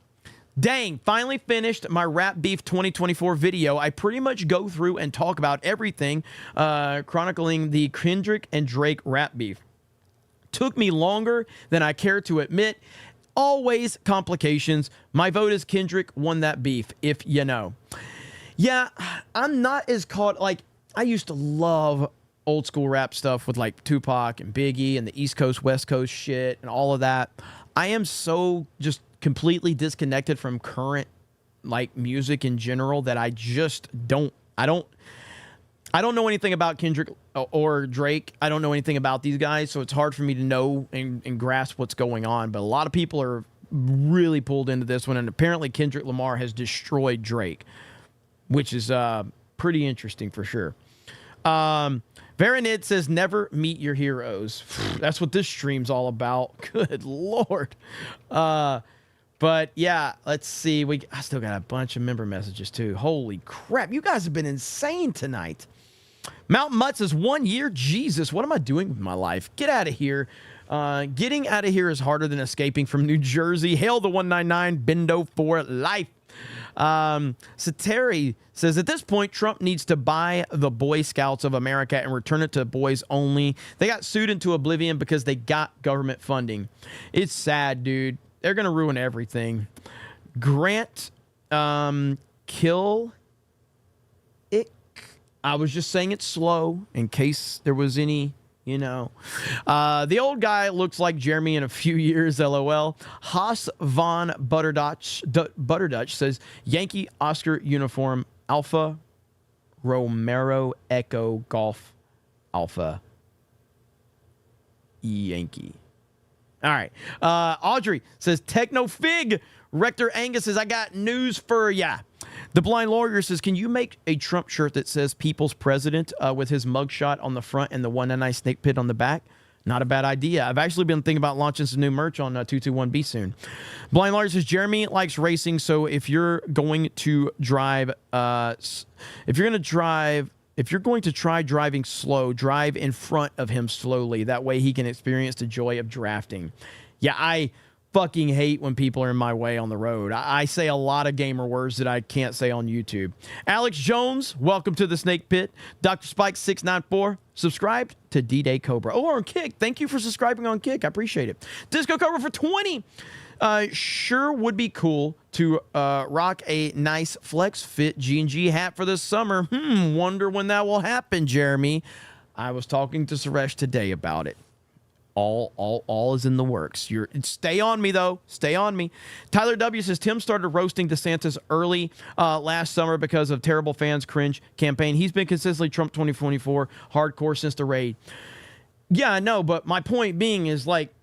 Dang, finally finished my Rap Beef 2024 video. I pretty much go through and talk about everything, chronicling the Kendrick and Drake Rap Beef. Took me longer than I care to admit. Always complications. My vote is Kendrick won that beef, if you know. Yeah, I'm not as caught, like, I used to love old school rap stuff with, like, Tupac and Biggie and the East Coast, West Coast shit and all of that. I am so just completely disconnected from current, like, music in general that I just don't know anything about Kendrick or Drake. I don't know anything about these guys, so it's hard for me to know and grasp what's going on. But a lot of people are really pulled into this one, and apparently Kendrick Lamar has destroyed Drake, which is pretty interesting for sure. Varanid says, never meet your heroes. That's what this stream's all about. Good Lord. But yeah, let's see. I still got a bunch of member messages too. Holy crap. You guys have been insane tonight. Mountain Mutt says, 1 year? Jesus, what am I doing with my life? Get out of here. Getting out of here is harder than escaping from New Jersey. Hail the 199, Bendo for life. Sateri says, at this point, Trump needs to buy the Boy Scouts of America and return it to boys only. They got sued into oblivion because they got government funding. It's sad, dude. They're going to ruin everything. Grant, kill it. I was just saying it slow in case there was any, you know. The old guy looks like Jeremy in a few years, LOL. Haas von Butterdutch says, Yankee Oscar uniform, Alpha Romero Echo Golf Alpha Yankee. All right. Audrey says, Techno Fig. Rector Angus says, I got news for ya. The Blind Lawyer says, can you make a Trump shirt that says People's President with his mugshot on the front and the 199 snake pit on the back? Not a bad idea. I've actually been thinking about launching some new merch on 221B soon. Blind Lawyer says, Jeremy likes racing, so if you're going to drive, if you're going to try driving slow, drive in front of him slowly. That way he can experience the joy of drafting. Yeah, I fucking hate when people are in my way on the road. I say a lot of gamer words that I can't say on YouTube. Alex Jones, welcome to the Snake Pit. Dr. Spike 694, subscribed to D-Day Cobra. Oh, on Kick, thank you for subscribing on Kick. I appreciate it. Disco Cobra for 20. Sure would be cool to rock a nice flex fit G&G hat for this summer. Wonder when that will happen, Jeremy. I was talking to Suresh today about it. All is in the works. Stay on me, though. Stay on me. Tyler W. says, Tim started roasting DeSantis early last summer because of terrible fans cringe campaign. He's been consistently Trump 2024 hardcore since the raid. Yeah, I know, but my point being is, like,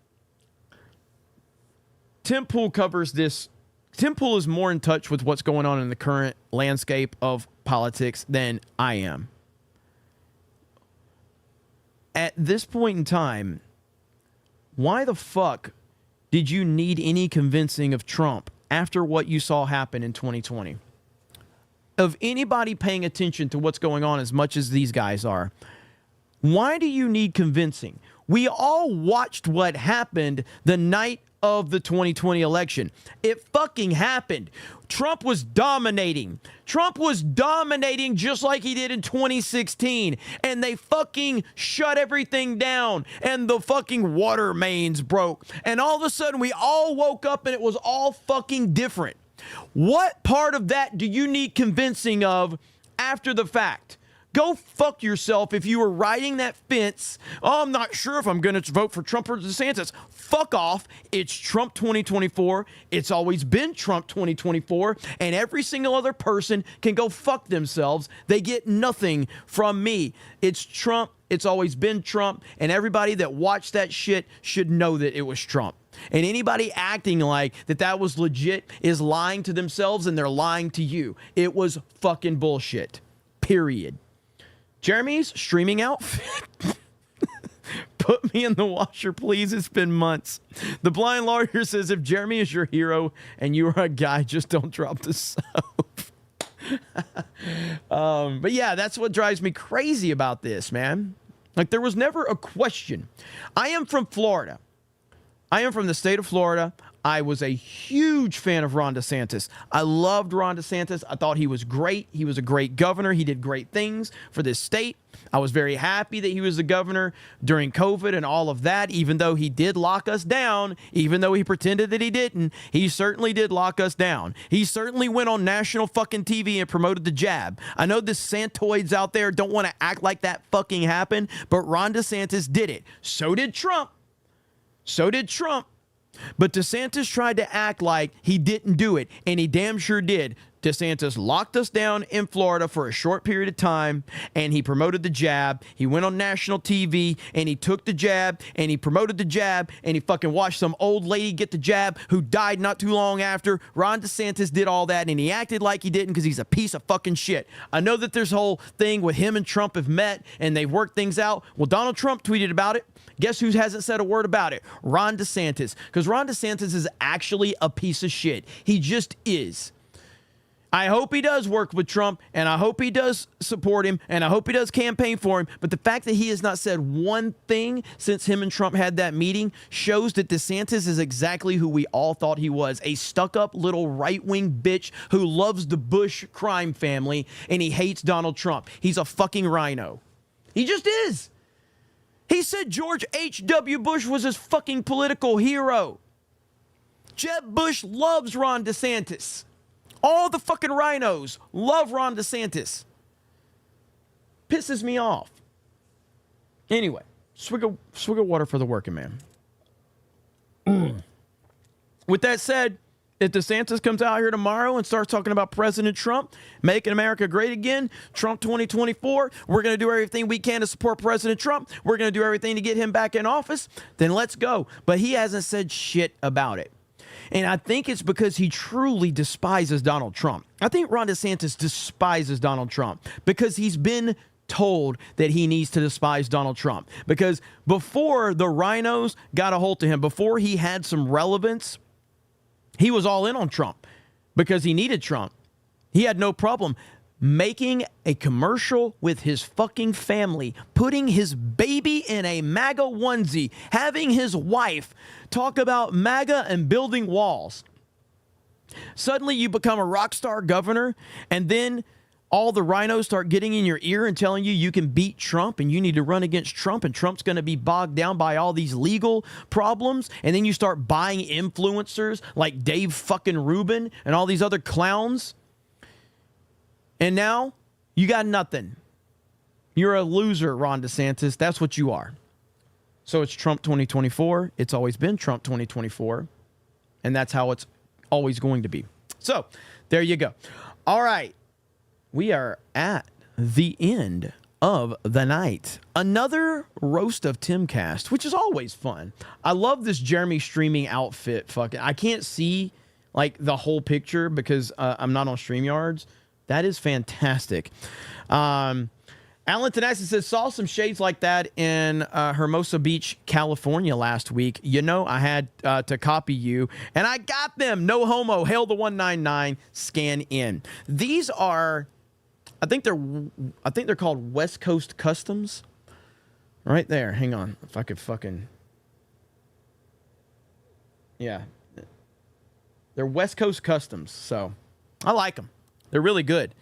Tim Pool covers this. Tim Pool is more in touch with what's going on in the current landscape of politics than I am. At this point in time, why the fuck did you need any convincing of Trump after what you saw happen in 2020? Of anybody paying attention to what's going on as much as these guys are, why do you need convincing? We all watched what happened the night of the 2020 election. It fucking happened. Trump was dominating. Trump was dominating just like he did in 2016. And they fucking shut everything down. And the fucking water mains broke. And all of a sudden we all woke up and it was all fucking different. What part of that do you need convincing of after the fact? Go fuck yourself if you were riding that fence. Oh, I'm not sure if I'm going to vote for Trump or DeSantis. Fuck off. It's Trump 2024. It's always been Trump 2024. And every single other person can go fuck themselves. They get nothing from me. It's Trump. It's always been Trump. And everybody that watched that shit should know that it was Trump. And anybody acting like that was legit is lying to themselves and they're lying to you. It was fucking bullshit. Period. Jeremy's streaming outfit. Put me in the washer, please. It's been months. The blind lawyer says if Jeremy is your hero and you are a guy, just don't drop the soap. But yeah, that's what drives me crazy about this, man. Like, there was never a question. I am from Florida. I am from the state of Florida. I was a huge fan of Ron DeSantis. I loved Ron DeSantis. I thought he was great. He was a great governor. He did great things for this state. I was very happy that he was the governor during COVID and all of that, even though he did lock us down, even though he pretended that he didn't. He certainly did lock us down. He certainly went on national fucking TV and promoted the jab. I know the Santoids out there don't want to act like that fucking happened, but Ron DeSantis did it. So did Trump. So did Trump. But DeSantis tried to act like he didn't do it, and he damn sure did. DeSantis locked us down in Florida for a short period of time, and he promoted the jab. He went on national TV, and he took the jab, and he promoted the jab, and he fucking watched some old lady get the jab who died not too long after. Ron DeSantis did all that, and he acted like he didn't because he's a piece of fucking shit. I know that this whole thing with him and Trump have met, and they've worked things out. Well, Donald Trump tweeted about it. Guess who hasn't said a word about it? Ron DeSantis. Because Ron DeSantis is actually a piece of shit. He just is. I hope he does work with Trump, and I hope he does support him, and I hope he does campaign for him. But the fact that he has not said one thing since him and Trump had that meeting shows that DeSantis is exactly who we all thought he was. A stuck-up little right-wing bitch who loves the Bush crime family, and he hates Donald Trump. He's a fucking rhino. He just is. He said George H.W. Bush was his fucking political hero. Jeb Bush loves Ron DeSantis. All the fucking rhinos love Ron DeSantis. Pisses me off. Anyway, swig of water for the working man. With that said, if DeSantis comes out here tomorrow and starts talking about President Trump, making America great again, Trump 2024, we're going to do everything we can to support President Trump, we're going to do everything to get him back in office, then let's go. But he hasn't said shit about it. And I think it's because he truly despises Donald Trump. I think Ron DeSantis despises Donald Trump because he's been told that he needs to despise Donald Trump. Because before the rhinos got a hold to him, before he had some relevance, he was all in on Trump because he needed Trump. He had no problem making a commercial with his fucking family, putting his baby in a MAGA onesie, having his wife talk about MAGA and building walls. Suddenly you become a rock star governor, and then all the rhinos start getting in your ear and telling you you can beat Trump and you need to run against Trump, and Trump's going to be bogged down by all these legal problems. And then you start buying influencers like Dave fucking Rubin and all these other clowns. And now you got nothing. You're a loser, Ron DeSantis. That's what you are. So it's Trump 2024. It's always been Trump 2024. And that's how it's always going to be. So there you go. All right. We are at the end of the night. Another roast of Timcast, which is always fun. I love this Jeremy streaming outfit. Fucking, I can't see like the whole picture because I'm not on StreamYards. That is fantastic. Alan Tanassi says, saw some shades like that in Hermosa Beach, California last week. You know, I had to copy you, and I got them. No homo. Hail the 199. Scan in. These are, I think they're called West Coast Customs. Right there. Hang on. If I could fucking. Yeah. They're West Coast Customs, so I like them. They're really good.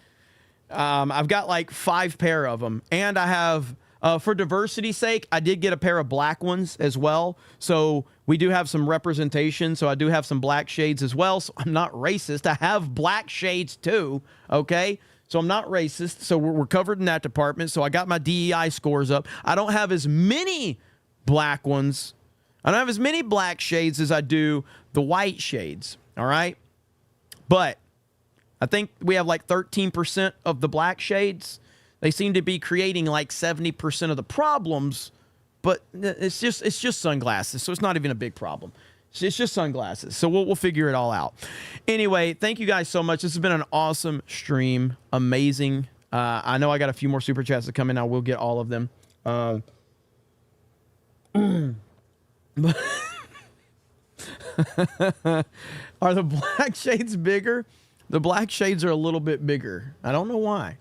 I've got like 5 pair of them, and I have, for diversity's sake, I did get a pair of black ones as well. So we do have some representation. So I do have some black shades as well. So I'm not racist. I have black shades too. Okay. So I'm not racist. So we're covered in that department. So I got my DEI scores up. I don't have as many black ones. I don't have as many black shades as I do the white shades. All right. But I think we have like 13% of the black shades. They seem to be creating like 70% of the problems, but it's just sunglasses, so it's not even a big problem. It's just sunglasses, so we'll figure it all out. Anyway, thank you guys so much. This has been an awesome stream, amazing I know I got a few more super chats that come in. I will get all of them. But are the black shades bigger? The black shades are a little bit bigger. I don't know why.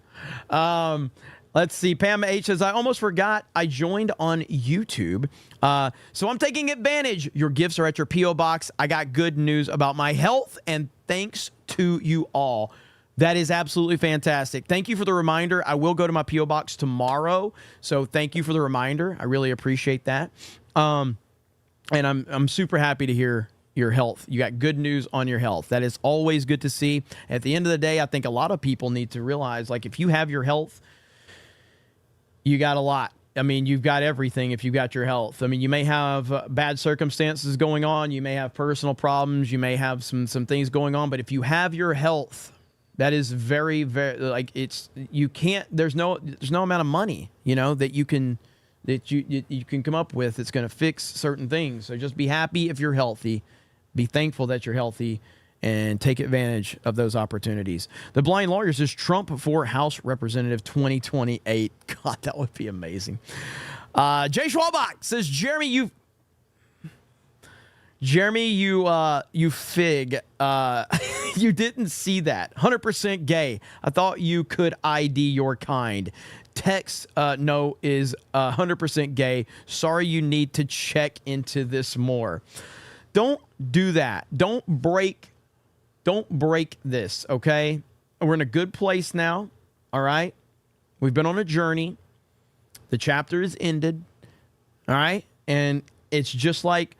Let's see. Pam H says, I almost forgot I joined on YouTube. So I'm taking advantage. Your gifts are at your P.O. box. I got good news about my health, and thanks to you all. That is absolutely fantastic. Thank you for the reminder. I will go to my P.O. box tomorrow. So thank you for the reminder. I really appreciate that. And I'm super happy to hear your health. You got good news on your health. That is always good to see. At the end of the day, I think a lot of people need to realize, like, if you have your health, you got a lot. I mean, you've got everything if you've got your health. I mean, you may have bad circumstances going on. You may have personal problems. You may have some things going on. But if you have your health, that is very, very, like, it's, you can't, there's no amount of money, you know, that you can come up with that's going to fix certain things. So just be happy if you're healthy. Be thankful that you're healthy and take advantage of those opportunities. The Blind Lawyer says Trump for House Representative 2028. God, that would be amazing. Jay Schwalbach says, Jeremy, you fig. You didn't see that. 100% gay. I thought you could ID your kind. Text no is 100% gay. Sorry, you need to check into this more. Don't do that. Don't break this, okay? We're in a good place now, all right? We've been on a journey. The chapter is ended, all right? And it's just like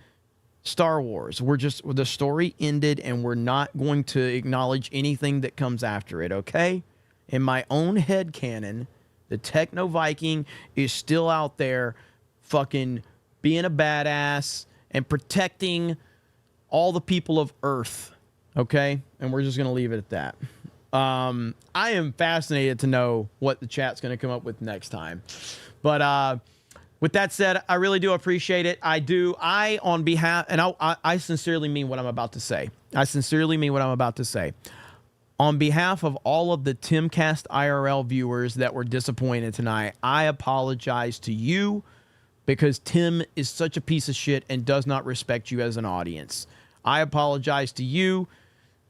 Star Wars. The story ended, and we're not going to acknowledge anything that comes after it, okay? In my own head canon, the Techno Viking is still out there fucking being a badass and protecting all the people of Earth, okay? And we're just going to leave it at that. I am fascinated to know what the chat's going to come up with next time. But with that said, I really do appreciate it. I sincerely mean what I'm about to say. On behalf of all of the Timcast IRL viewers that were disappointed tonight, I apologize to you because Tim is such a piece of shit and does not respect you as an audience. I apologize to you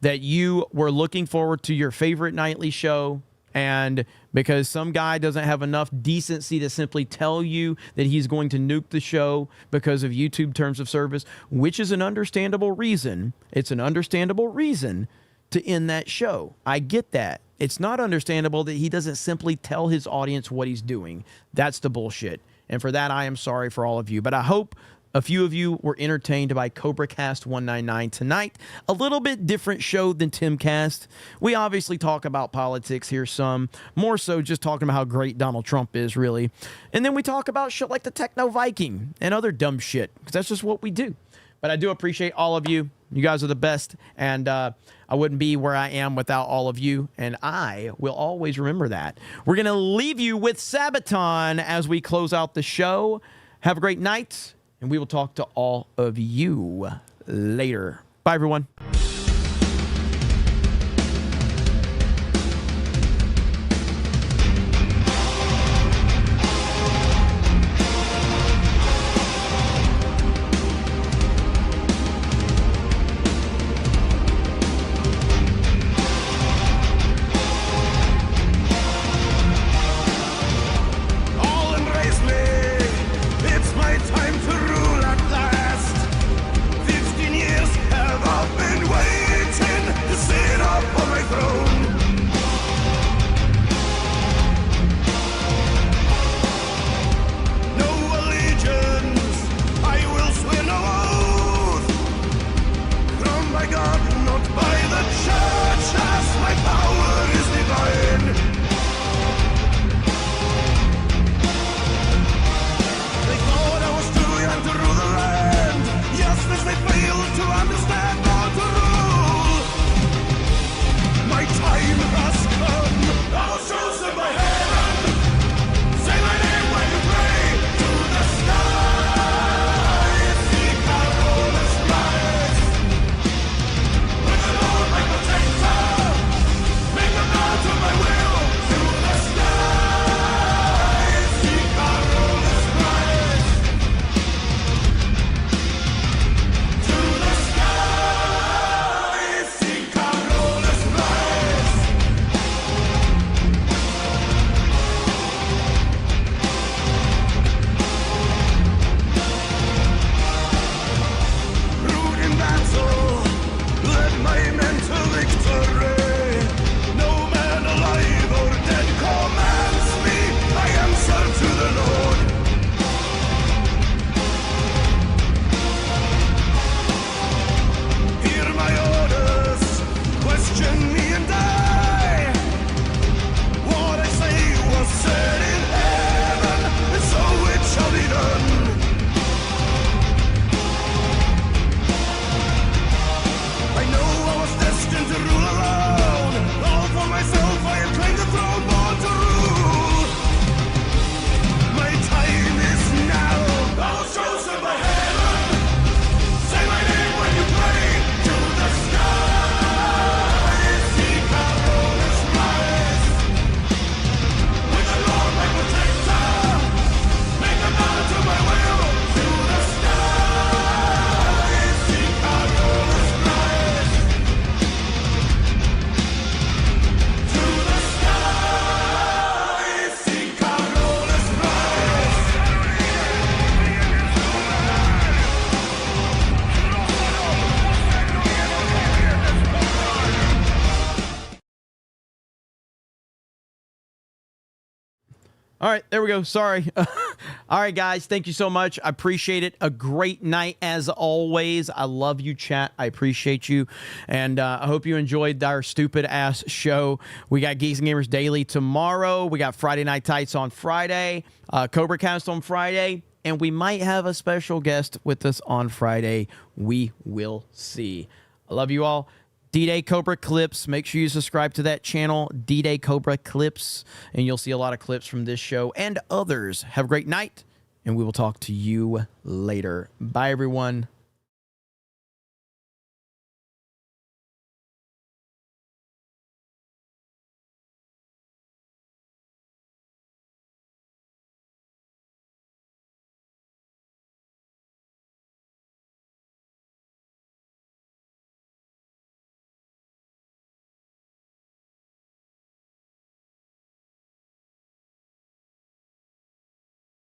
that you were looking forward to your favorite nightly show, and because some guy doesn't have enough decency to simply tell you that he's going to nuke the show because of YouTube terms of service, which is an understandable reason. It's an understandable reason to end that show. I get that. It's not understandable that he doesn't simply tell his audience what he's doing. That's the bullshit. And for that, I am sorry for all of you. But I hope a few of you were entertained by CobraCast 199 tonight. A little bit different show than Timcast. We obviously talk about politics here some. More so just talking about how great Donald Trump is, really. And then we talk about shit like the Techno Viking and other dumb shit, because that's just what we do. But I do appreciate all of you. You guys are the best. And I wouldn't be where I am without all of you. And I will always remember that. We're going to leave you with Sabaton as we close out the show. Have a great night. And we will talk to all of you later. Bye, everyone. Time to rule at last. 15 years have I been waiting. All right, there we go. Sorry. All right, guys, thank you so much. I appreciate it. A great night as always. I love you, chat. I appreciate you. And I hope you enjoyed our stupid-ass show. We got Geeks and Gamers Daily tomorrow. We got Friday Night Tights on Friday, CobraCast on Friday, and we might have a special guest with us on Friday. We will see. I love you all. D-Day Cobra Clips. Make sure you subscribe to that channel, D-Day Cobra Clips, and you'll see a lot of clips from this show and others. Have a great night, and we will talk to you later. Bye, everyone.